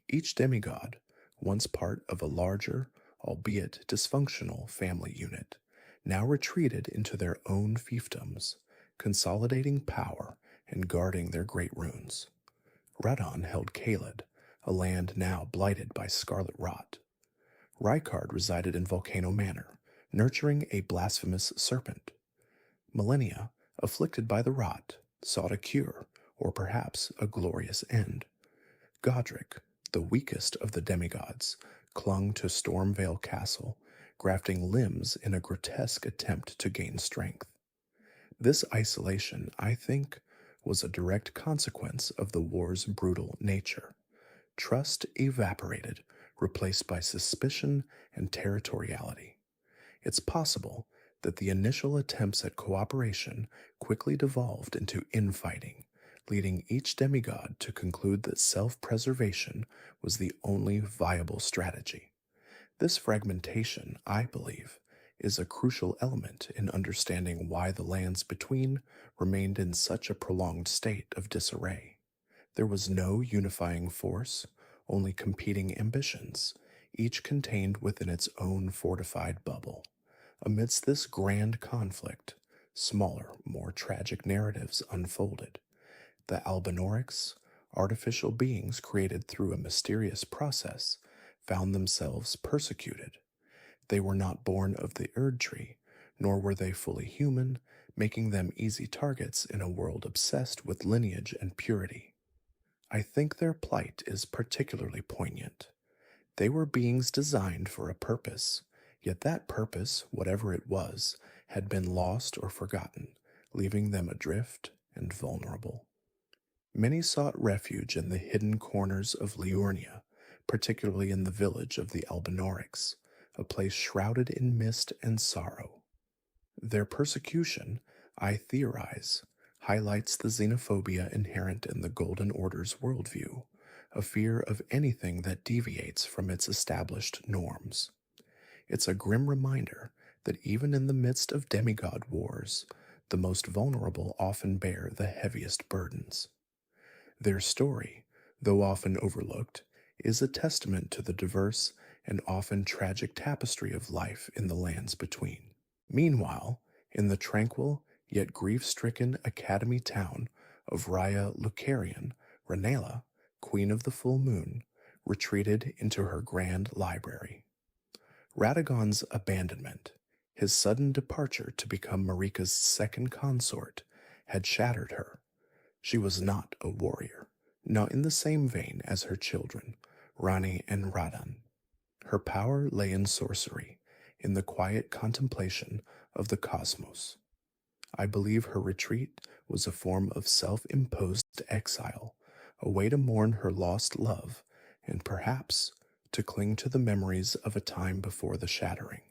Each demigod, once part of a larger, albeit dysfunctional, family unit, now retreated into their own fiefdoms, consolidating power and guarding their great runes. Radon held Caelid, a land now blighted by scarlet rot. Rykard resided in Volcano Manor, nurturing a blasphemous serpent. Millennia, afflicted by the rot, sought a cure, or perhaps a glorious end. Godric, the weakest of the demigods, clung to Stormvale Castle, grafting limbs in a grotesque attempt to gain strength. This isolation, I think, was a direct consequence of the war's brutal nature. Trust evaporated, replaced by suspicion and territoriality. It's possible that the initial attempts at cooperation quickly devolved into infighting, leading each demigod to conclude that self-preservation was the only viable strategy. This fragmentation, I believe, is a crucial element in understanding why the lands between remained in such a prolonged state of disarray. There was no unifying force, only competing ambitions, each contained within its own fortified bubble. Amidst this grand conflict, smaller, more tragic narratives unfolded. The Albinorics, artificial beings created through a mysterious process, found themselves persecuted. They were not born of the Erd tree, nor were they fully human, making them easy targets in a world obsessed with lineage and purity. I think their plight is particularly poignant. They were beings designed for a purpose, yet that purpose, whatever it was, had been lost or forgotten, leaving them adrift and vulnerable. Many sought refuge in the hidden corners of Liurnia, particularly in the village of the Albinorics, a place shrouded in mist and sorrow. Their persecution, I theorize, highlights the xenophobia inherent in the Golden Order's worldview, a fear of anything that deviates from its established norms. It's a grim reminder that even in the midst of demigod wars, the most vulnerable often bear the heaviest burdens. Their story, though often overlooked, is a testament to the diverse and often tragic tapestry of life in the lands between. Meanwhile, in the tranquil yet grief stricken academy town of Raya Lucarian, Ranela, Queen of the Full Moon, retreated into her grand library. Radagon's abandonment, his sudden departure to become Marika's second consort, had shattered her. She was not a warrior, not in the same vein as her children, Rani and Radan. Her power lay in sorcery, in the quiet contemplation of the cosmos. I believe her retreat was a form of self imposed exile, a way to mourn her lost love, and perhaps to cling to the memories of a time before the shattering.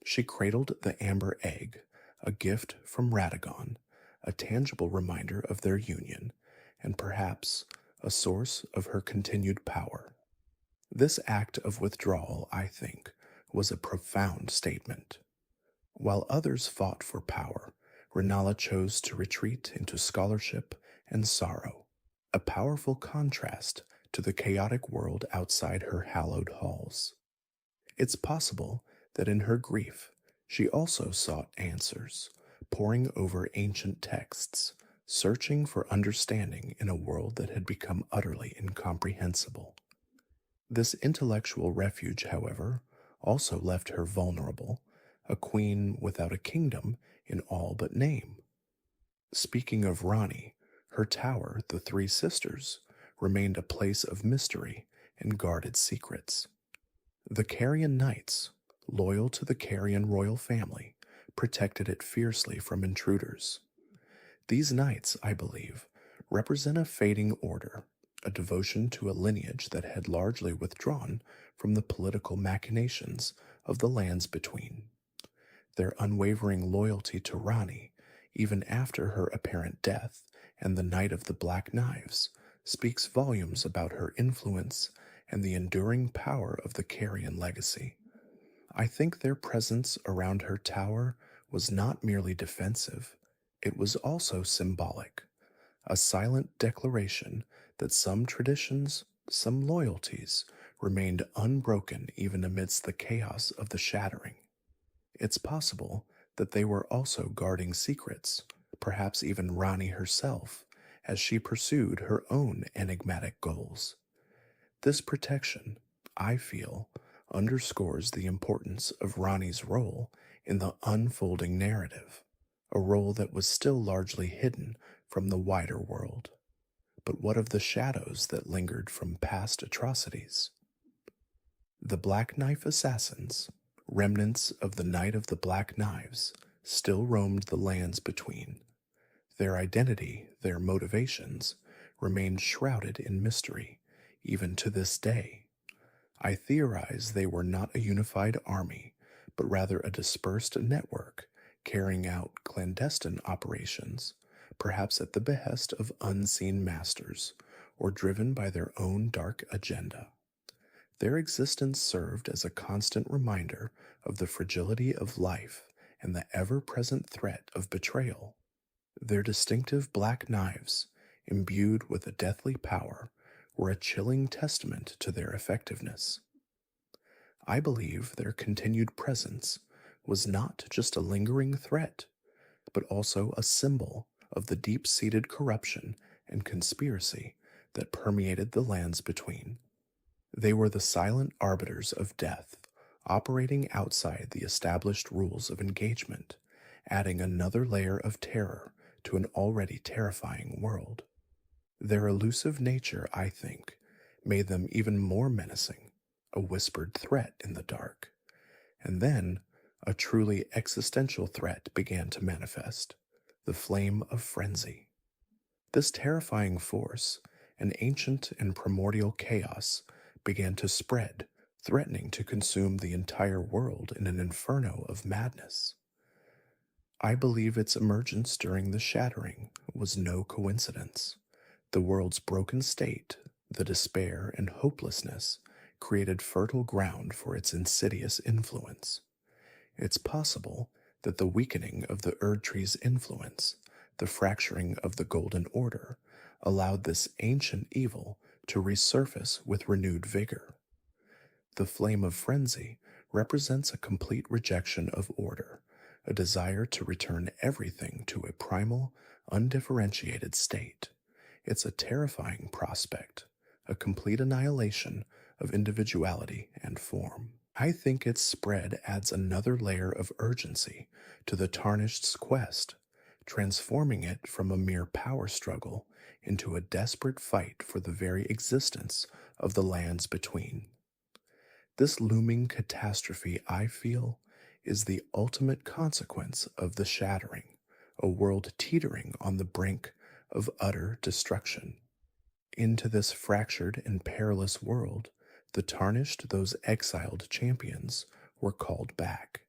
She cradled the amber egg, a gift from Radagon, a tangible reminder of their union, and perhaps a source of her continued power. This act of withdrawal, I think, was a profound statement. While others fought for power, Renala chose to retreat into scholarship and sorrow, a powerful contrast to the chaotic world outside her hallowed halls. It's possible that in her grief, she also sought answers, poring over ancient texts, searching for understanding in a world that had become utterly incomprehensible. This intellectual refuge, however, also left her vulnerable, a queen without a kingdom in all but name. Speaking of Rani, her tower, the Three Sisters, remained a place of mystery and guarded secrets. The Carian Knights, loyal to the Carian royal family, protected it fiercely from intruders. These knights, I believe, represent a fading order, a devotion to a lineage that had largely withdrawn from the political machinations of the lands between. Their unwavering loyalty to Rani, even after her apparent death and the Night of the Black Knives, speaks volumes about her influence and the enduring power of the Carian legacy. I think their presence around her tower was not merely defensive, it was also symbolic, a silent declaration that some traditions, some loyalties, remained unbroken even amidst the chaos of the shattering. It's possible that they were also guarding secrets, perhaps even Rani herself, as she pursued her own enigmatic goals. This protection, I feel, underscores the importance of Rani's role in the unfolding narrative, a role that was still largely hidden from the wider world. But what of the shadows that lingered from past atrocities? The Black Knife assassins, remnants of the Night of the Black Knives, still roamed the lands between. Their identity, their motivations, remained shrouded in mystery, even to this day. I theorize they were not a unified army, but rather a dispersed network carrying out clandestine operations, perhaps at the behest of unseen masters, or driven by their own dark agenda. Their existence served as a constant reminder of the fragility of life and the ever-present threat of betrayal. Their distinctive black knives, imbued with a deathly power, were a chilling testament to their effectiveness. I believe their continued presence was not just a lingering threat, but also a symbol of the deep-seated corruption and conspiracy that permeated the lands between. They were the silent arbiters of death, operating outside the established rules of engagement, adding another layer of terror to an already terrifying world. Their elusive nature, I think, made them even more menacing, a whispered threat in the dark. And then, a truly existential threat began to manifest, the flame of frenzy. This terrifying force, an ancient and primordial chaos, began to spread, threatening to consume the entire world in an inferno of madness. I believe its emergence during the shattering was no coincidence. The world's broken state, the despair and hopelessness, created fertile ground for its insidious influence. It's possible that the weakening of the Erd Tree's influence, the fracturing of the Golden Order, allowed this ancient evil to resurface with renewed vigor. The flame of frenzy represents a complete rejection of order, a desire to return everything to a primal, undifferentiated state. It's a terrifying prospect, a complete annihilation of individuality and form. I think its spread adds another layer of urgency to the Tarnished's quest, transforming it from a mere power struggle into a desperate fight for the very existence of the lands between. This looming catastrophe, I feel, is the ultimate consequence of the shattering, a world teetering on the brink of utter destruction. Into this fractured and perilous world, the tarnished, those exiled champions, were called back.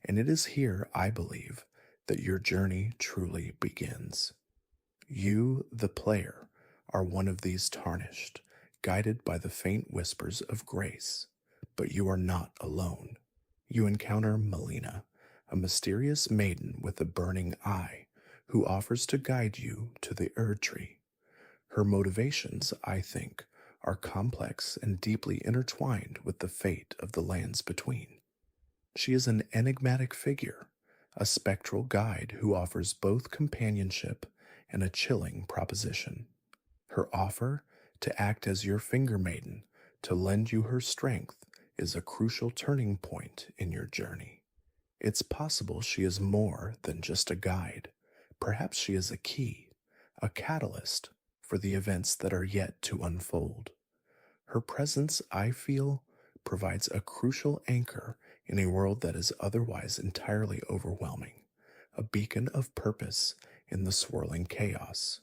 And it is here, I believe, that your journey truly begins. You, the player, are one of these tarnished, guided by the faint whispers of grace. But you are not alone. You encounter Melina, a mysterious maiden with a burning eye, who offers to guide you to the Erd Tree. Her motivations, I think, are complex and deeply intertwined with the fate of the lands between. She is an enigmatic figure, a spectral guide who offers both companionship and a chilling proposition. Her offer to act as your finger maiden, to lend you her strength, is a crucial turning point in your journey. It's possible she is more than just a guide. Perhaps she is a key, a catalyst for the events that are yet to unfold. Her presence, I feel, provides a crucial anchor in a world that is otherwise entirely overwhelming, a beacon of purpose in the swirling chaos.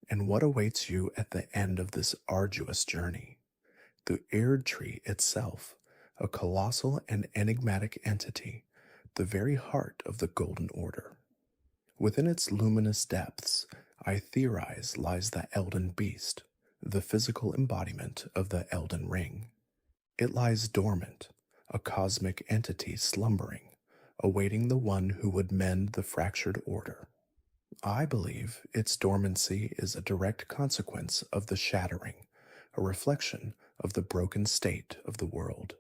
And what awaits you at the end of this arduous journey? The Erd Tree itself, a colossal and enigmatic entity, the very heart of the Golden Order. Within its luminous depths, I theorize, lies the Elden beast, the physical embodiment of the Elden ring. It lies dormant, a cosmic entity slumbering, awaiting the one who would mend the fractured order. I believe its dormancy is a direct consequence of the shattering, a reflection of the broken state of the world.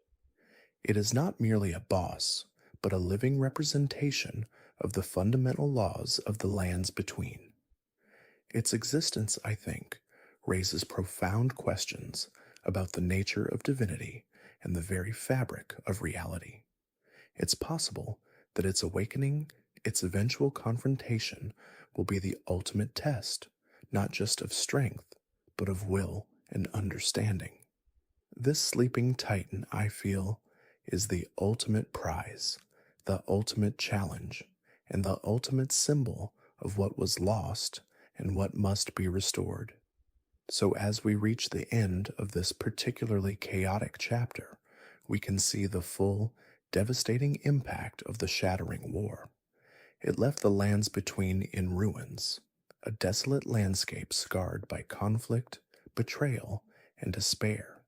It is not merely a boss, but a living representation of the fundamental laws of the lands between. Its existence, I think, raises profound questions about the nature of divinity and the very fabric of reality. It's possible that its awakening, its eventual confrontation, will be the ultimate test, not just of strength, but of will and understanding. This sleeping titan, I feel, is the ultimate prize, the ultimate challenge, and the ultimate symbol of what was lost and what must be restored. So as we reach the end of this particularly chaotic chapter, we can see the full, devastating impact of the shattering war. It left the lands between in ruins, a desolate landscape scarred by conflict, betrayal, and despair.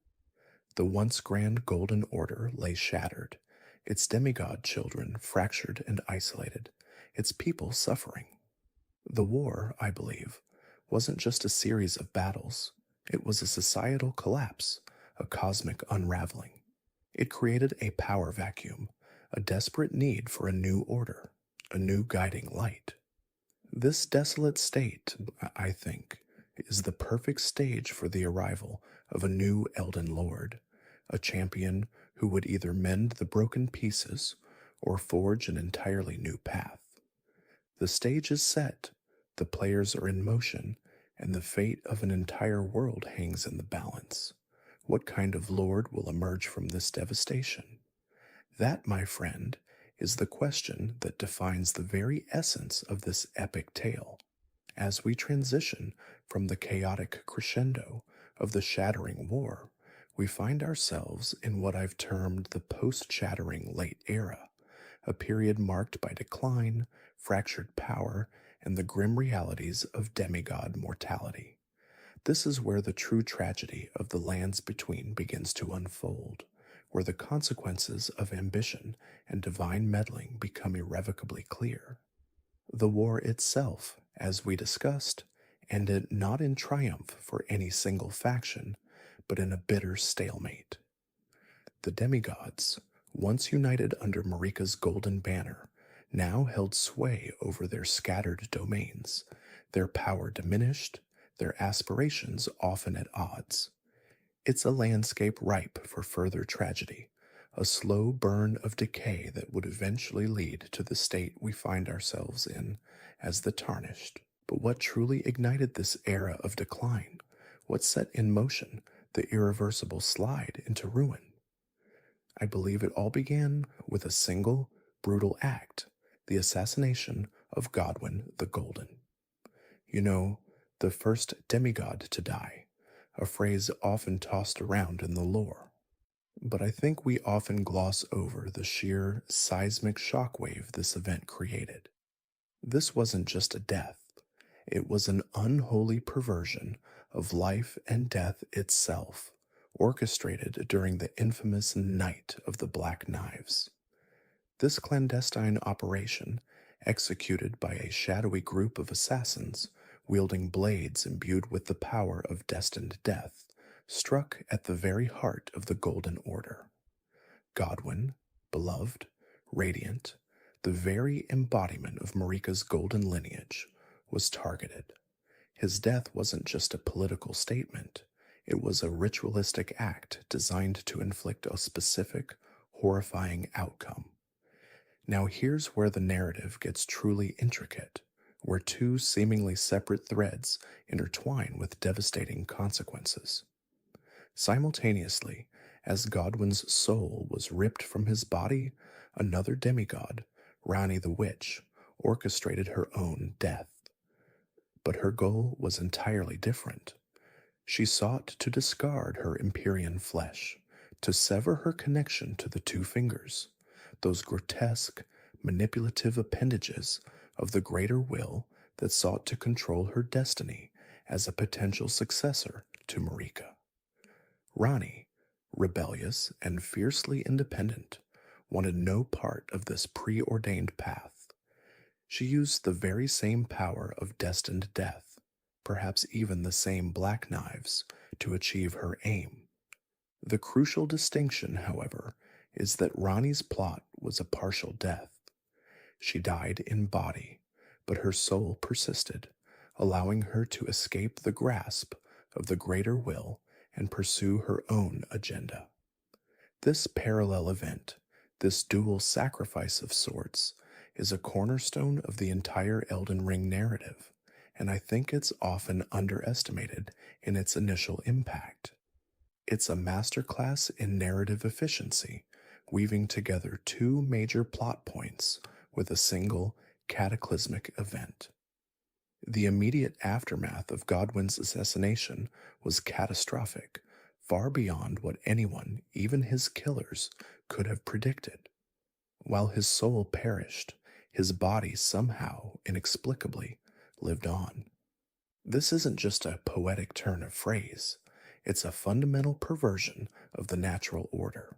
The once grand Golden Order lay shattered, its demigod children fractured and isolated, its people suffering. The war, I believe, wasn't just a series of battles. It was a societal collapse, a cosmic unraveling. It created a power vacuum, a desperate need for a new order, a new guiding light. This desolate state, I think, is the perfect stage for the arrival of a new Elden Lord, a champion who would either mend the broken pieces or forge an entirely new path. The stage is set, the players are in motion, and the fate of an entire world hangs in the balance. What kind of lord will emerge from this devastation? That, my friend, is the question that defines the very essence of this epic tale. As we transition from the chaotic crescendo of the shattering war, we find ourselves in what I've termed the post-shattering late era, a period marked by decline, fractured power, and the grim realities of demigod mortality. This is where the true tragedy of the lands between begins to unfold, where the consequences of ambition and divine meddling become irrevocably clear. The war itself, as we discussed, ended not in triumph for any single faction, but in a bitter stalemate. The demigods, once united under Marika's golden banner, now held sway over their scattered domains, their power diminished, their aspirations often at odds. It's a landscape ripe for further tragedy, a slow burn of decay that would eventually lead to the state we find ourselves in as the tarnished. But what truly ignited this era of decline? What set in motion the irreversible slide into ruin? I believe it all began with a single, brutal act, the assassination of Godwin the Golden. You know, the first demigod to die, a phrase often tossed around in the lore. But I think we often gloss over the sheer seismic shockwave this event created. This wasn't just a death, it was an unholy perversion of life and death itself, orchestrated during the infamous Night of the Black Knives. This clandestine operation, executed by a shadowy group of assassins wielding blades imbued with the power of destined death, struck at the very heart of the Golden Order. Godwin, beloved, radiant, the very embodiment of Marika's golden lineage, was targeted. His death wasn't just a political statement, it was a ritualistic act designed to inflict a specific, horrifying outcome. Now here's where the narrative gets truly intricate, where two seemingly separate threads intertwine with devastating consequences. Simultaneously, as Godwin's soul was ripped from his body, another demigod, Rani the Witch, orchestrated her own death. But her goal was entirely different. She sought to discard her Empyrean flesh, to sever her connection to the two fingers, those grotesque, manipulative appendages of the greater will that sought to control her destiny as a potential successor to Marika. Rani, rebellious and fiercely independent, wanted no part of this preordained path. She used the very same power of destined death, perhaps even the same black knives, to achieve her aim. The crucial distinction, however, is that Rani's plot was a partial death. She died in body, but her soul persisted, allowing her to escape the grasp of the greater will and pursue her own agenda. This parallel event, this dual sacrifice of sorts, is a cornerstone of the entire Elden Ring narrative, and I think it's often underestimated in its initial impact. It's a masterclass in narrative efficiency, weaving together two major plot points with a single cataclysmic event. The immediate aftermath of Godwin's assassination was catastrophic, far beyond what anyone, even his killers, could have predicted. While his soul perished, his body somehow, inexplicably, lived on. This isn't just a poetic turn of phrase, it's a fundamental perversion of the natural order.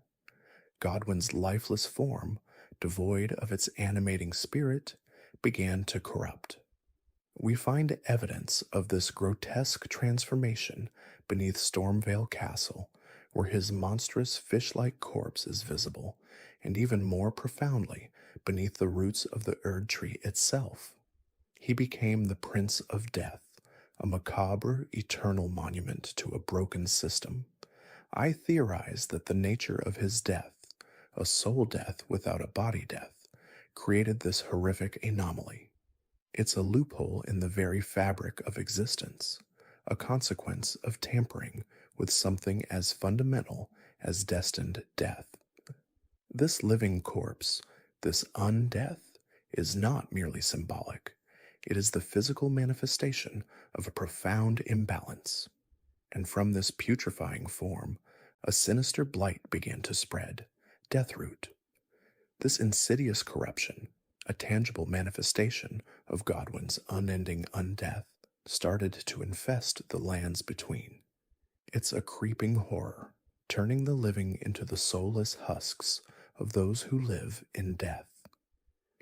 Godwin's lifeless form, devoid of its animating spirit, began to corrupt. We find evidence of this grotesque transformation beneath Stormvale Castle, where his monstrous fish-like corpse is visible, and even more profoundly beneath the roots of the Erd tree itself. He became the Prince of Death, a macabre, eternal monument to a broken system. I theorize that the nature of his death, a soul death without a body death, created this horrific anomaly. It's a loophole in the very fabric of existence, a consequence of tampering with something as fundamental as destined death. This living corpse, this undeath, is not merely symbolic. It is the physical manifestation of a profound imbalance. And from this putrefying form, a sinister blight began to spread, Deathroot. This insidious corruption, a tangible manifestation of Godwin's unending undeath, started to infest the lands between. It's a creeping horror, turning the living into the soulless husks of those who live in death.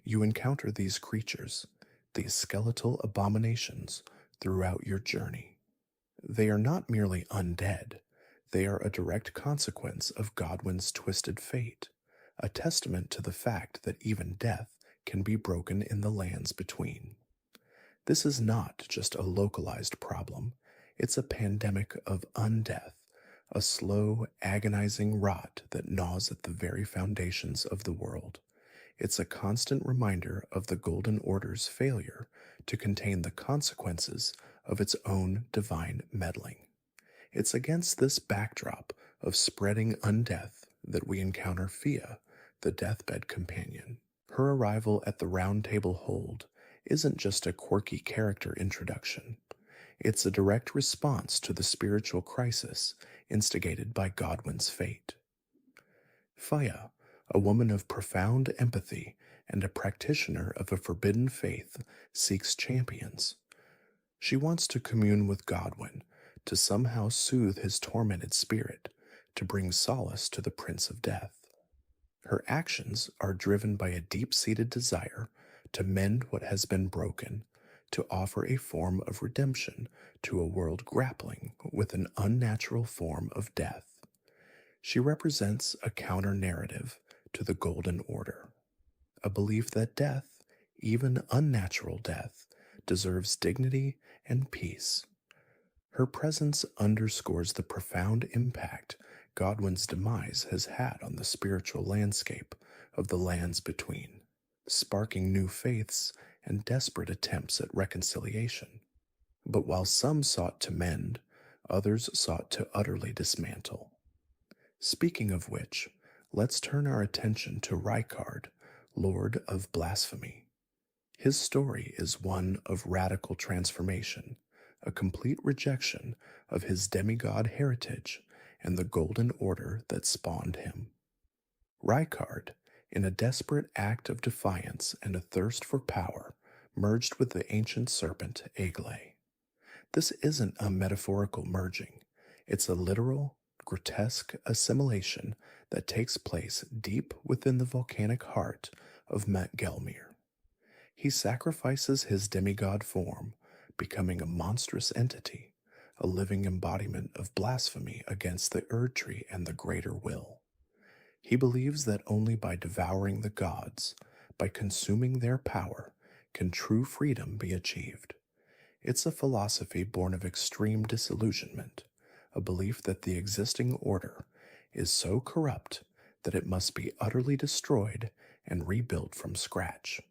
You encounter these creatures, these skeletal abominations, throughout your journey. They are not merely undead, they are a direct consequence of Godwin's twisted fate, a testament to the fact that even death can be broken in the lands between. This is not just a localized problem, it's a pandemic of undeath, a slow, agonizing rot that gnaws at the very foundations of the world. It's a constant reminder of the Golden Order's failure to contain the consequences of its own divine meddling. It's against this backdrop of spreading undeath that we encounter Fia, the deathbed companion. Her arrival at the Round Table Hold isn't just a quirky character introduction. It's a direct response to the spiritual crisis instigated by Godwin's fate. Fia, a woman of profound empathy and a practitioner of a forbidden faith, seeks champions. She wants to commune with Godwin, to somehow soothe his tormented spirit, to bring solace to the Prince of Death. Her actions are driven by a deep-seated desire to mend what has been broken, to offer a form of redemption to a world grappling with an unnatural form of death. She represents a counter-narrative to the Golden Order, a belief that death, even unnatural death, deserves dignity and peace. Her presence underscores the profound impact Godwin's demise has had on the spiritual landscape of the lands between, sparking new faiths and desperate attempts at reconciliation. But while some sought to mend, others sought to utterly dismantle. Speaking of which, let's turn our attention to Rykard, Lord of Blasphemy. His story is one of radical transformation, a complete rejection of his demigod heritage and the Golden Order that spawned him. Rykard, in a desperate act of defiance and a thirst for power, merged with the ancient serpent Aglay. This isn't a metaphorical merging, it's a literal, grotesque assimilation that takes place deep within the volcanic heart of Met-Gelmir. He sacrifices his demigod form, becoming a monstrous entity, a living embodiment of blasphemy against the Erdtree and the greater will. He believes that only by devouring the gods, by consuming their power, can true freedom be achieved. It's a philosophy born of extreme disillusionment, a belief that the existing order is so corrupt that it must be utterly destroyed and rebuilt from scratch.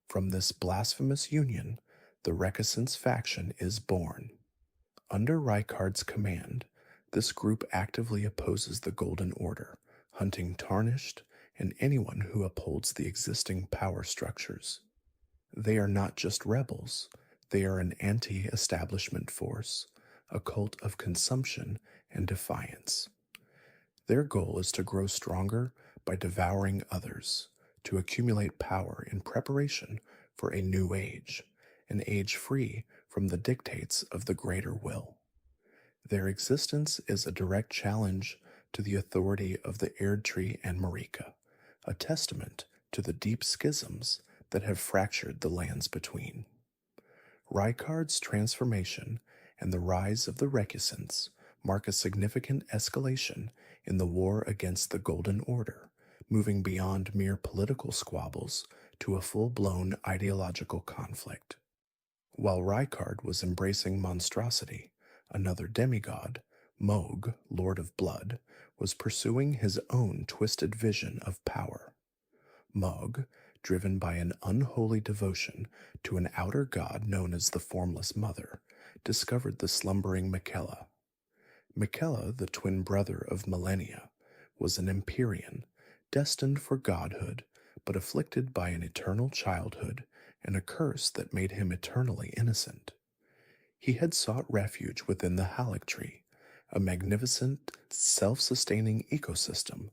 From this blasphemous union, the Recusants faction is born. Under Rykard's command, this group actively opposes the Golden Order, hunting Tarnished and anyone who upholds the existing power structures. They are not just rebels, they are an anti-establishment force, a cult of consumption and defiance. Their goal is to grow stronger by devouring others, to accumulate power in preparation for a new age, an age free from the dictates of the greater will. Their existence is a direct challenge to the authority of the Erdtree and Marika, a testament to the deep schisms that have fractured the lands between. Rykard's transformation and the rise of the Recusants mark a significant escalation in the war against the Golden Order, moving beyond mere political squabbles to a full-blown ideological conflict. While Rykard was embracing monstrosity, another demigod, Mohg, Lord of Blood, was pursuing his own twisted vision of power. Mohg, driven by an unholy devotion to an outer god known as the Formless Mother, discovered the slumbering Miquella. Miquella, the twin brother of Malenia, was an Empyrean, destined for godhood, but afflicted by an eternal childhood and a curse that made him eternally innocent. He had sought refuge within the Haligtree, a magnificent, self-sustaining ecosystem